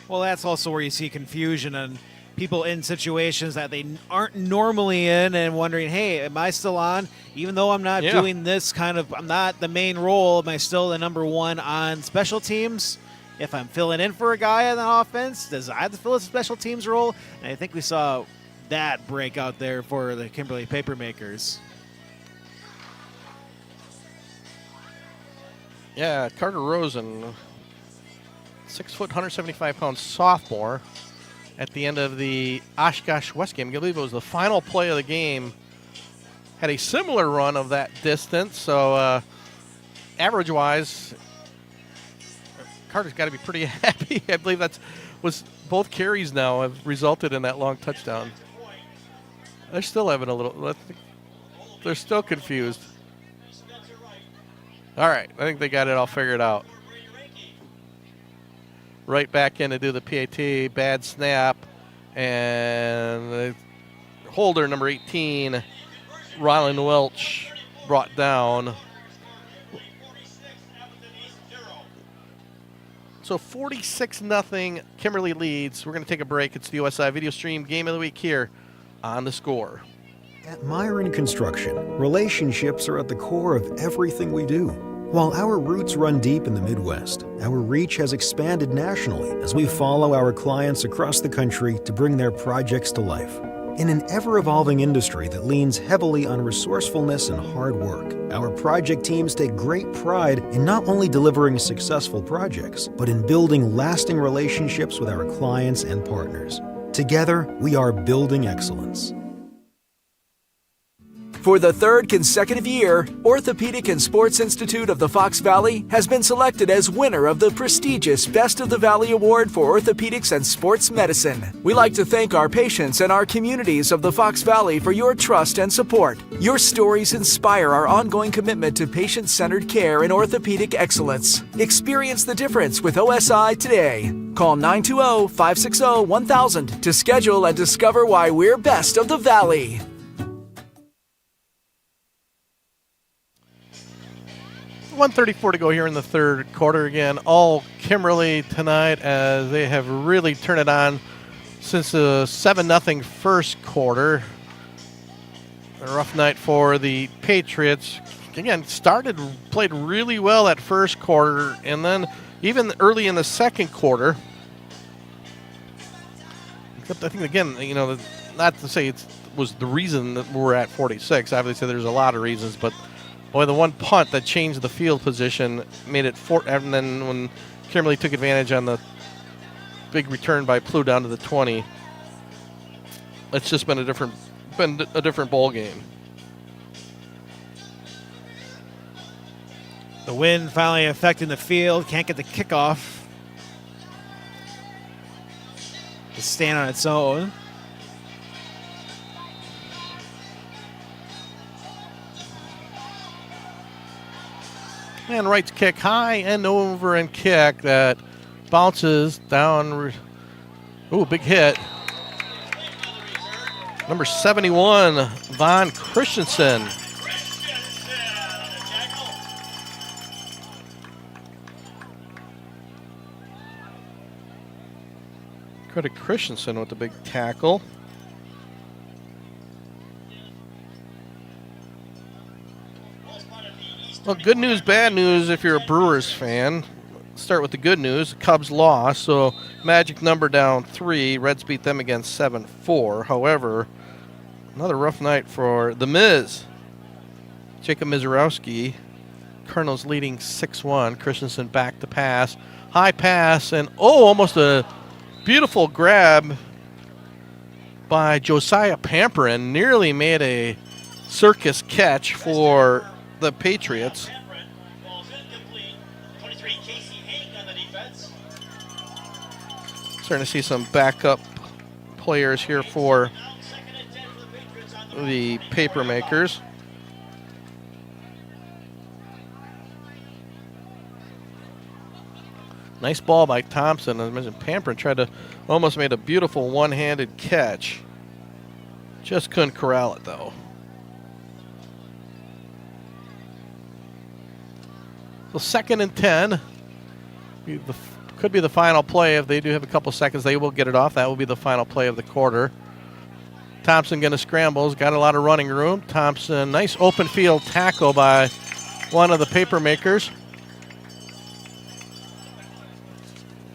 Speaker 7: Well, that's also where you see confusion and people in situations that they aren't normally in and wondering, hey, am I still on? Even though I'm not doing this I'm not the main role, am I still the number one on special teams? If I'm filling in for a guy on the offense, does I have to fill a special teams role? And I think we saw that break out there for the Kimberly Papermakers.
Speaker 1: Yeah, Carter Rosen, 6 foot, 175-pound sophomore. At the end of the Oshkosh West game, I believe it was the final play of the game, had a similar run of that distance. So average-wise, Carter's got to be pretty happy. I believe was both carries now have resulted in that long touchdown. They're still having they're still confused. All right, I think they got it all figured out. Right back in to do the PAT, bad snap, and the holder, number 18, Rylan Welch, brought down. So 46-0, Kimberly leads. We're going to take a break. It's the USI Video Stream Game of the Week here on The Score.
Speaker 6: At Myron Construction, relationships are at the core of everything we do. While our roots run deep in the Midwest, our reach has expanded nationally as we follow our clients across the country to bring their projects to life. In an ever-evolving industry that leans heavily on resourcefulness and hard work, our project teams take great pride in not only delivering successful projects, but in building lasting relationships with our clients and partners. Together, we are building excellence.
Speaker 2: For the third consecutive year, Orthopedic and Sports Institute of the Fox Valley has been selected as winner of the prestigious Best of the Valley Award for Orthopedics and Sports Medicine. We like to thank our patients and our communities of the Fox Valley for your trust and support. Your stories inspire our ongoing commitment to patient-centered care and orthopedic excellence. Experience the difference with OSI today. Call 920-560-1000 to schedule and discover why we're best of the Valley.
Speaker 1: 1:34 to go here in the third quarter. Again, all Kimberly tonight as they have really turned it on since the 7-0 first quarter. A rough night for the Patriots. Again, played really well that first quarter, and then even early in the second quarter. Except I think, again, not to say it was the reason that we're at 46. Obviously, there's a lot of reasons, but boy, the one punt that changed the field position made it and then when Kimberly took advantage on the big return by Plu down to the 20, it's just been a different ball game.
Speaker 7: The wind finally affecting the field. Can't get the kickoff to stand on its own.
Speaker 1: And right to kick, high and over and kick that bounces down. Ooh, big hit. Number 71, Von Christensen. Credit Christensen with the big tackle. Well, good news, bad news if you're a Brewers fan. Start with the good news. The Cubs lost, so magic number down 3. Reds beat them again 7-4. However, another rough night for the Miz. Jacob Mizorowski. Colonels leading 6-1. Christensen back to pass. High pass, and almost a beautiful grab by Josiah Pamperin. Nearly made a circus catch for the Patriots. Starting to see some backup players here for the Papermakers. Nice ball by Thompson. As I mentioned, Pamperin tried to almost made a beautiful one-handed catch. Just couldn't corral it, though. So 2nd and 10. Could be the final play. If they do have a couple seconds, they will get it off. That will be the final play of the quarter. Thompson going to scramble. He's got a lot of running room. Thompson, nice open field tackle by one of the Papermakers.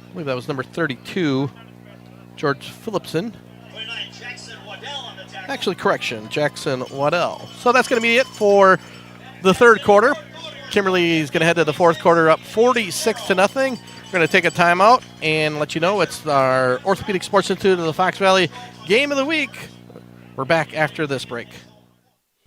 Speaker 1: I believe that was number 32, George Phillipson. Actually, correction, Jackson Waddell. So that's going to be it for the third quarter. Kimberly is going to head to the fourth quarter up 46-0. We're going to take a timeout and let you know it's our Orthopedic Sports Institute of the Fox Valley Game of the Week. We're back after this break.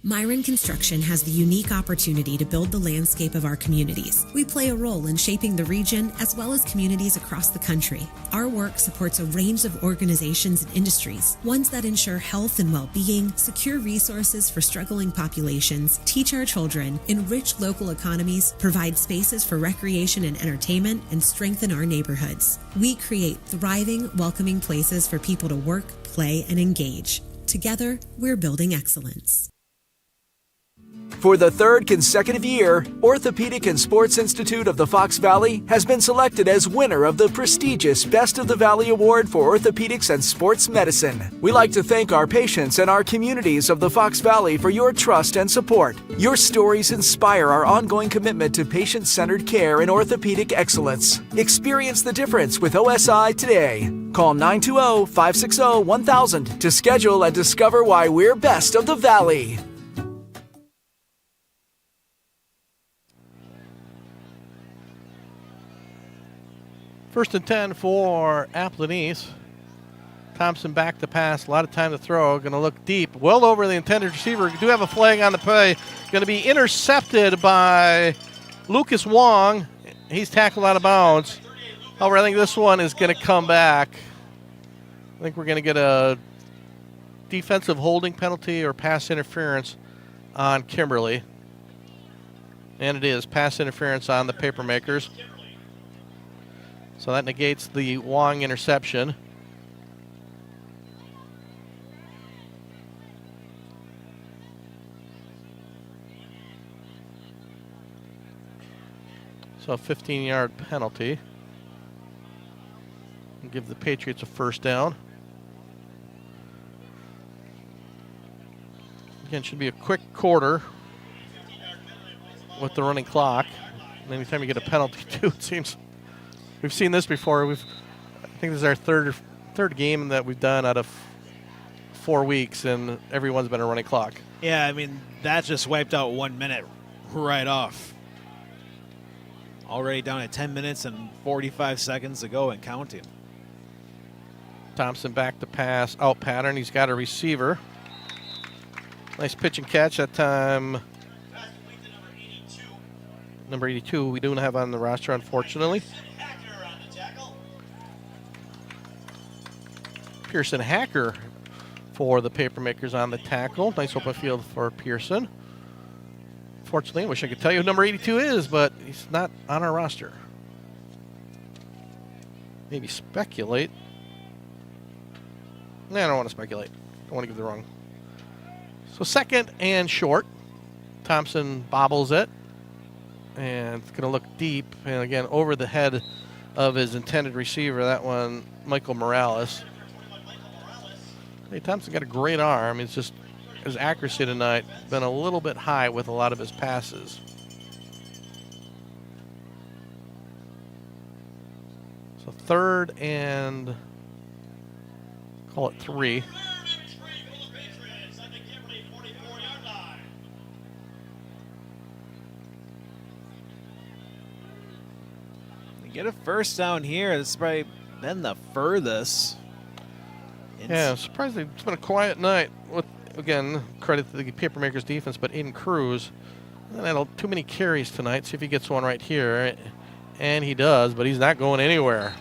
Speaker 4: Myron Construction has the unique opportunity to build the landscape of our communities. We play a role in shaping the region as well as communities across the country. Our work supports a range of organizations and industries, ones that ensure health and well-being, secure resources for struggling populations, teach our children, enrich local economies, provide spaces for recreation and entertainment, and strengthen our neighborhoods. We create thriving, welcoming places for people to work, play, and engage. Together, we're building excellence.
Speaker 2: For the third consecutive year, Orthopedic and Sports Institute of the Fox Valley has been selected as winner of the prestigious Best of the Valley Award for Orthopedics and Sports Medicine. We like to thank our patients and our communities of the Fox Valley for your trust and support. Your stories inspire our ongoing commitment to patient-centered care and orthopedic excellence. Experience the difference with OSI today. Call 920-560-1000 to schedule and discover why we're best of the Valley.
Speaker 1: First and 10 for Appleton East. Thompson back to pass. A lot of time to throw. Going to look deep. Well over the intended receiver. We do have a flag on the play. Going to be intercepted by Lucas Wong. He's tackled out of bounds. However, I think this one is going to come back. I think we're going to get a defensive holding penalty or pass interference on Kimberly. And it is pass interference on the Papermakers. So that negates the Wong interception. So a 15-yard penalty. And give the Patriots a first down. Again, should be a quick quarter with the running clock. And anytime you get a penalty, too, it seems. We've seen this before. I think this is our third game that we've done out of 4 weeks, and everyone's been a running clock.
Speaker 7: Yeah, I mean, that just wiped out 1 minute right off. Already down at 10 minutes and 45 seconds to go and counting.
Speaker 1: Thompson back to pass, out pattern. He's got a receiver. Nice pitch and catch that time. Number 82, we don't have on the roster, unfortunately. Pearson Hacker for the Papermakers on the tackle. Nice open field for Pearson. Fortunately, I wish I could tell you who number 82 is, but he's not on our roster. Maybe speculate. No, I don't want to speculate. I don't want to give the wrong. So second and short. Thompson bobbles it. And it's going to look deep. And again, over the head of his intended receiver. That one, Michael Morales. Hey, Thompson got a great arm. It's just his accuracy tonight been a little bit high with a lot of his passes. So third and call it 3.
Speaker 7: They get a first down here. This has probably been the furthest.
Speaker 1: Yeah, surprisingly, it's been a quiet night. With, again, credit to the Papermakers defense, but Aiden Cruz had too many carries tonight. See if he gets one right here. And he does, but he's not going anywhere.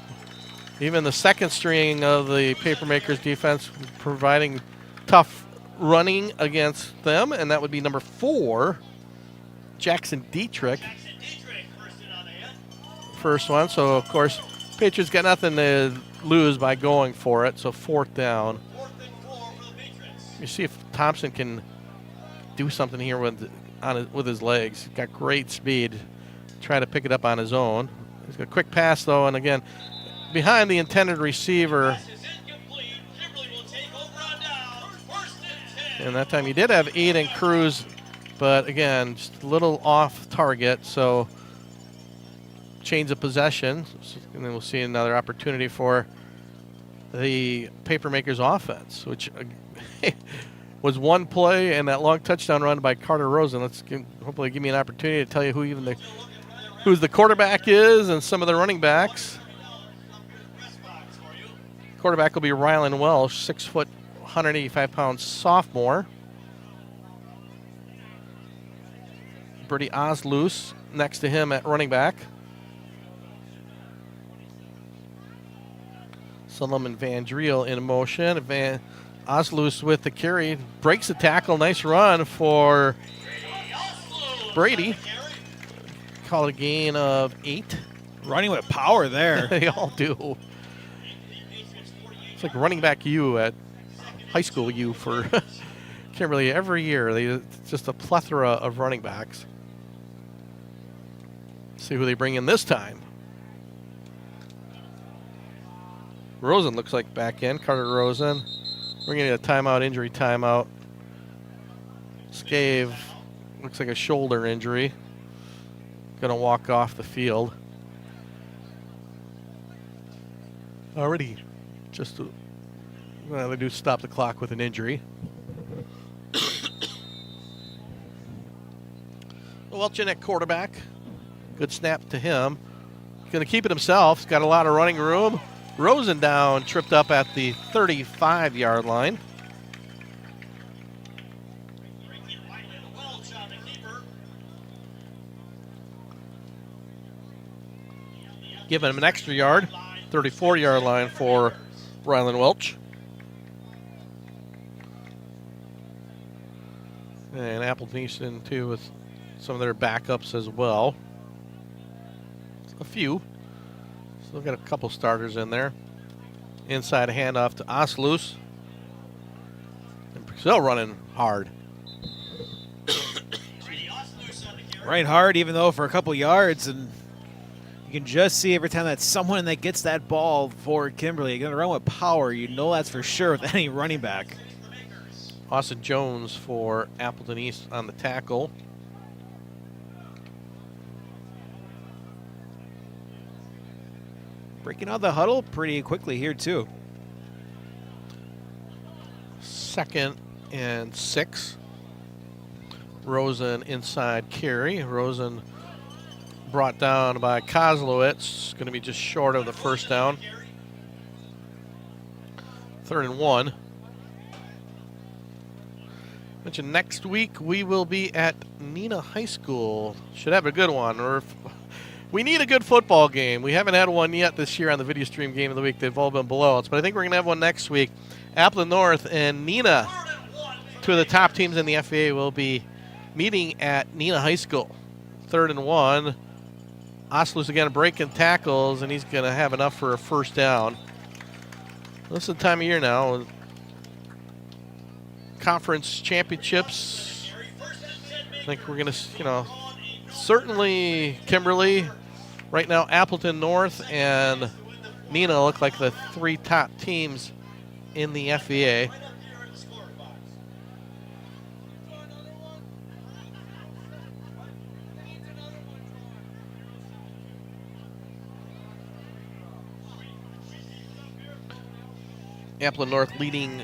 Speaker 1: Even the second string of the Papermakers defense providing tough running against them, and that would be number 4, Jackson Dietrich. First one, so of course, Patriots got nothing to lose by going for it, so 4th down. You see if Thompson can do something here with his legs. He's got great speed. Try to pick it up on his own. He's got a quick pass, though, and again, behind the intended receiver. And that time he did have Aiden Cruz, but again, just a little off target, so change of possession. And then we'll see another opportunity for the Papermakers offense, which was one play and that long touchdown run by Carter Rosen. Hopefully give me an opportunity to tell you who's the quarterback is and some of the running backs. Quarterback will be Rylan Welsh, 6 foot, 185-pound sophomore. Brady Osloose next to him at running back. Solomon Van Driel in motion. Osloose with the carry, breaks the tackle. Nice run for Brady. Call it a gain of 8.
Speaker 7: Running with power there.
Speaker 1: They all do. It's like running back U at high school U for Kimberly every year. It's just a plethora of running backs. See who they bring in this time. Rosen looks like back in. Carter Rosen. We're going to get a timeout, injury timeout. Scave looks like a shoulder injury. Going to walk off the field. Already just, they do stop the clock with an injury. Welch in at quarterback. Good snap to him. He's going to keep it himself. He's got a lot of running room. Rosen down, tripped up at the 35-yard line. Giving him an extra yard, 34-yard line for Rylan Welch. And Appleton East in too with some of their backups as well. A few. Still got a couple starters in there. Inside handoff to Osloose. And still running hard.
Speaker 7: Right hard, even though for a couple yards, and you can just see every time that someone that gets that ball for Kimberly, you're going to run with power. You know that's for sure with any running back.
Speaker 1: Austin Jones for Appleton East on the tackle.
Speaker 7: Breaking out the huddle pretty quickly here, too.
Speaker 1: 2nd and 6. Rosen inside carry. Rosen brought down by Kozlowitz. Going to be just short of the first down. 3rd and 1. Mentioned next week we will be at Neenah High School. Should have a good one. We need a good football game. We haven't had one yet this year on the video stream game of the week. They've all been blowouts, but I think we're going to have one next week. Appleton North and Neenah, 2 of the top teams in the FAA, will be meeting at Neenah High School. 3rd and 1. Oslu's again breaking tackles, and he's going to have enough for a first down. This is the time of year now. Conference championships. I think we're going to, certainly Kimberly. Right now, Appleton North and Neenah look like the 3 top teams in the FVA. Appleton North leading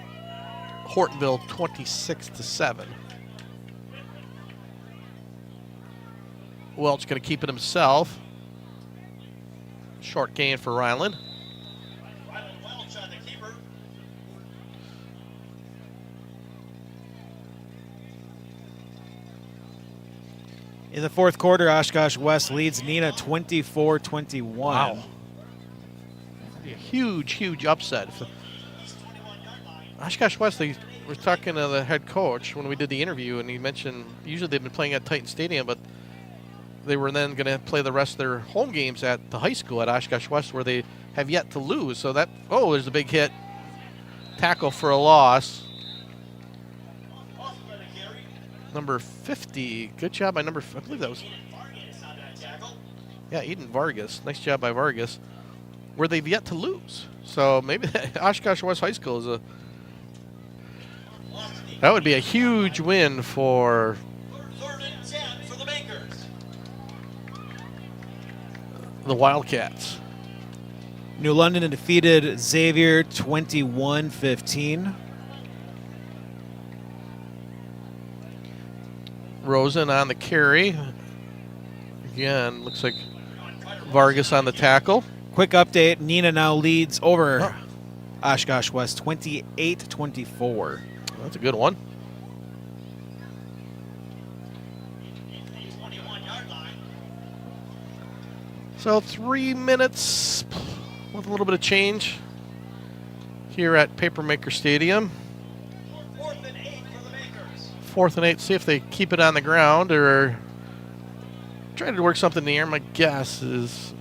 Speaker 1: Hortonville 26-7. Welch going to keep it himself. Short gain for Ryland.
Speaker 8: Welch on the keeper.
Speaker 7: In the 4th quarter, Oshkosh West leads Neenah 24-21.
Speaker 1: Wow. A huge upset. Oshkosh West, they were talking to the head coach when we did the interview, and he mentioned usually they've been playing at Titan Stadium, but they were then going to play the rest of their home games at the high school at Oshkosh West, where they have yet to lose. So that, there's a big hit. Tackle for a loss. Number 50. Good job by I believe that was. Yeah, Eden Vargas. Nice job by Vargas. Where they've yet to lose. So maybe Oshkosh West High School is that would be a huge win for
Speaker 8: 3rd and 10 for the Makers.
Speaker 1: the Wildcats.
Speaker 7: New London defeated Xavier 21-15.
Speaker 1: Rosen on the carry. Again, looks like Vargas on the tackle.
Speaker 7: Quick update, Neenah now leads over Oshkosh West 28-24.
Speaker 1: That's a good one.
Speaker 8: 21-yard line.
Speaker 1: So 3 minutes with a little bit of change here at Papermaker Stadium.
Speaker 8: 4th and 8 for the Makers.
Speaker 1: 4th and 8. See if they keep it on the ground or try to work something in the air. My guess is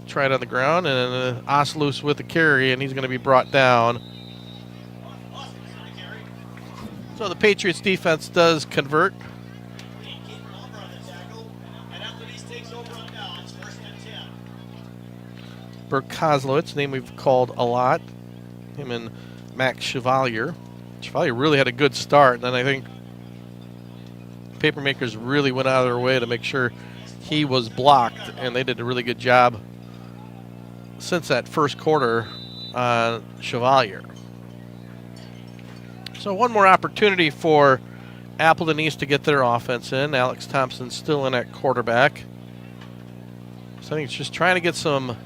Speaker 1: try it on the ground, and Osloose with the carry, and he's going to be brought down. So the Patriots defense does convert. Burke Kozlowitz, name we've called a lot. Him and Max Chevalier. Chevalier really had a good start, and then I think Papermakers really went out of their way to make sure he was blocked, and they did a really good job since that first quarter on Chevalier. So one more opportunity for Appleton East to get their offense in. Alex Thompson still in at quarterback. So I think it's just trying to get some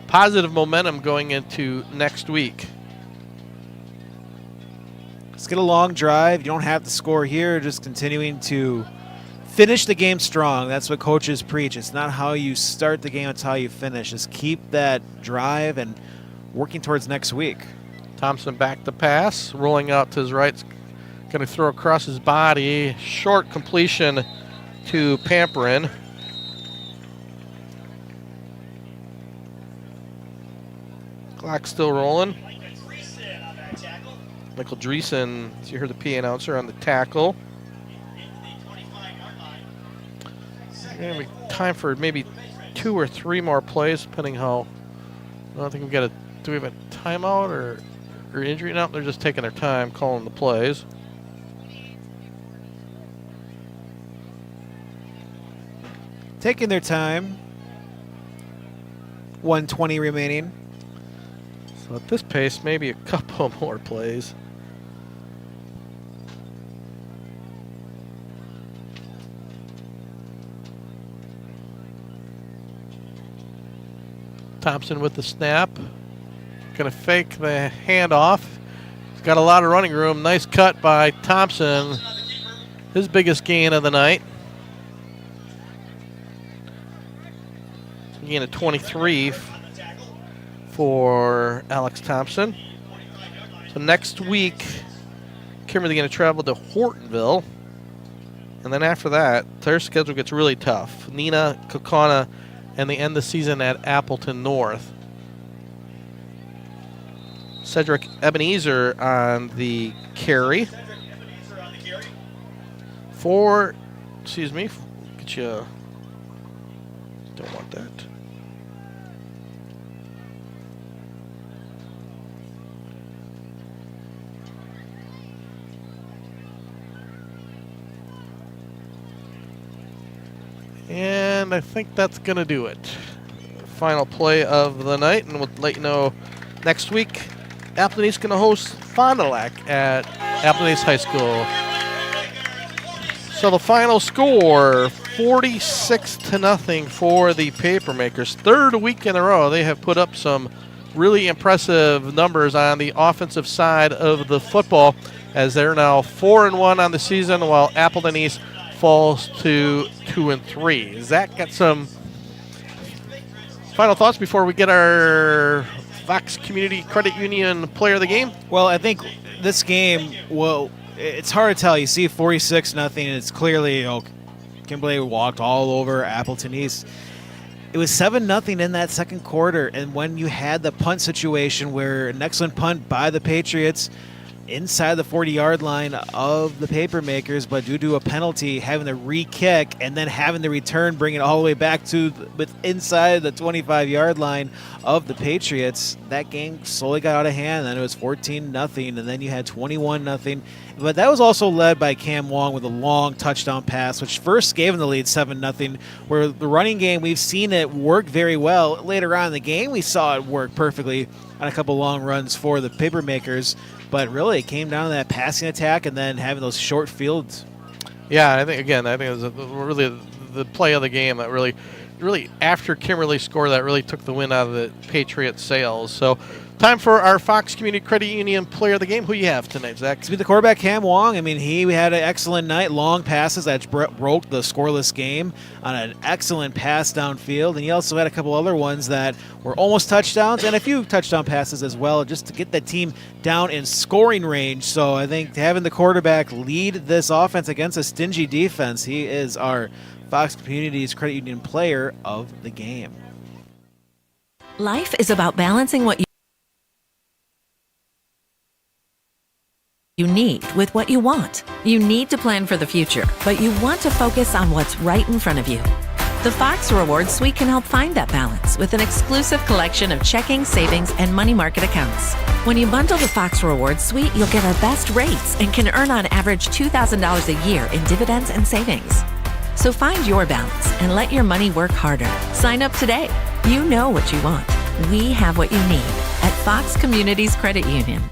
Speaker 1: positive momentum going into next week.
Speaker 7: Let's get a long drive. You don't have to score here, just continuing to finish the game strong. That's what coaches preach. It's not how you start the game, it's how you finish. Just keep that drive and working towards next week.
Speaker 1: Thompson back to pass, rolling out to his right, going to throw across his body. Short completion to Pamperin. Clock still rolling. Michael Dreesen, as you heard the PA announcer, on the tackle. Going to be time for maybe 2 or 3 more plays, depending how. I don't think we've got a. Do we have a timeout or injury? No, they're just taking their time calling the plays.
Speaker 7: Taking their time. 1:20 remaining.
Speaker 1: So at this pace, maybe a couple more plays. Thompson with the snap. Going to fake the handoff. He's got a lot of running room. Nice cut by Thompson. His biggest gain of the night. Gain of 23 for Alex Thompson. So next week, Kimberly going to travel to Hortonville. And then after that, their schedule gets really tough. Nina, Kaukauna, and they end the season at Appleton North. Cedric Ebenezer on the carry. Get you. Don't want that. And I think that's going to do it. Final play of the night, and we'll let you know next week. Appleton East going to host Fond du Lac at Appleton East High School. So the final score, 46-0 for the Papermakers. Third week in a row, they have put up some really impressive numbers on the offensive side of the football, as they're now 4-1 on the season, while Appleton East falls to 2-3. Zach, got some final thoughts before we get our Fox Community Credit Union player of the game?
Speaker 7: Well, I think this game, it's hard to tell. You see 46-0, and it's clearly, Kimberly walked all over Appleton East. It was 7-0 in that second quarter, and when you had the punt situation where an excellent punt by the Patriots inside the 40-yard line of the Papermakers, but due to a penalty, having to re-kick and then having the return, bring it all the way back to inside the 25-yard line of the Patriots, that game slowly got out of hand. Then it was 14-0, and then you had 21-0. But that was also led by Cam Wong with a long touchdown pass, which first gave him the lead 7-0, where the running game, we've seen it work very well. Later on in the game, we saw it work perfectly on a couple long runs for the Papermakers. But really, it came down to that passing attack and then having those short fields.
Speaker 1: Yeah, I think it was really the play of the game that really after Kimberly scored, that really took the wind out of the Patriots' sails. So time for our Fox Community Credit Union player of the game. Who you have tonight, Zach?
Speaker 7: To be the quarterback, Cam Wong. I mean, he had an excellent night. Long passes that broke the scoreless game on an excellent pass downfield. And he also had a couple other ones that were almost touchdowns and a few touchdown passes as well, just to get the team down in scoring range. So I think having the quarterback lead this offense against a stingy defense, he is our Fox Community's Credit Union player of the game.
Speaker 9: Life is about balancing what you need with what you want. You need to plan for the future, but you want to focus on what's right in front of you. The Fox Rewards Suite can help find that balance with an exclusive collection of checking, savings, and money market accounts. When you bundle the Fox Rewards Suite, you'll get our best rates and can earn on average $2,000 a year in dividends and savings. So find your balance and let your money work harder. Sign up today. You know what you want. We have what you need at Fox Communities Credit Union.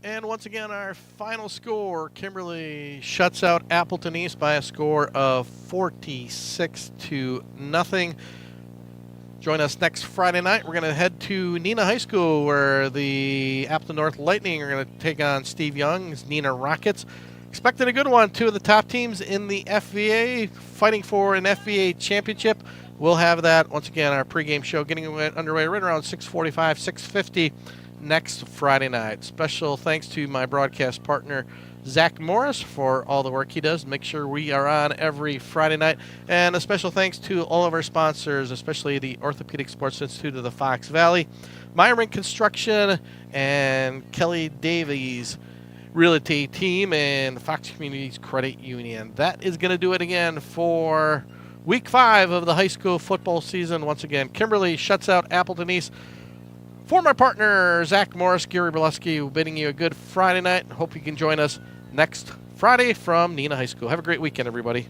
Speaker 1: And once again, our final score, Kimberly shuts out Appleton East by a score of 46-0. Join us next Friday night. We're going to head to Neenah High School, where the Appleton North Lightning are going to take on Steve Young's Neenah Rockets. Expecting a good one. Two of the top teams in the FVA fighting for an FVA championship. We'll have that, once again, our pregame show getting underway right around 6:45, 6:50 next Friday night. Special thanks to my broadcast partner, Zach Morris, for all the work he does. Make sure we are on every Friday night. And a special thanks to all of our sponsors, especially the Orthopedic Sports Institute of the Fox Valley, Myron Construction, and Kelly Davies Realty Team, and Fox Communities Credit Union. That is going to do it again for Week 5 of the high school football season. Once again, Kimberly shuts out Appleton East. For my partner, Zach Morris, Gary Berleski, bidding you a good Friday night. Hope you can join us next Friday from Neenah High School. Have a great weekend, everybody.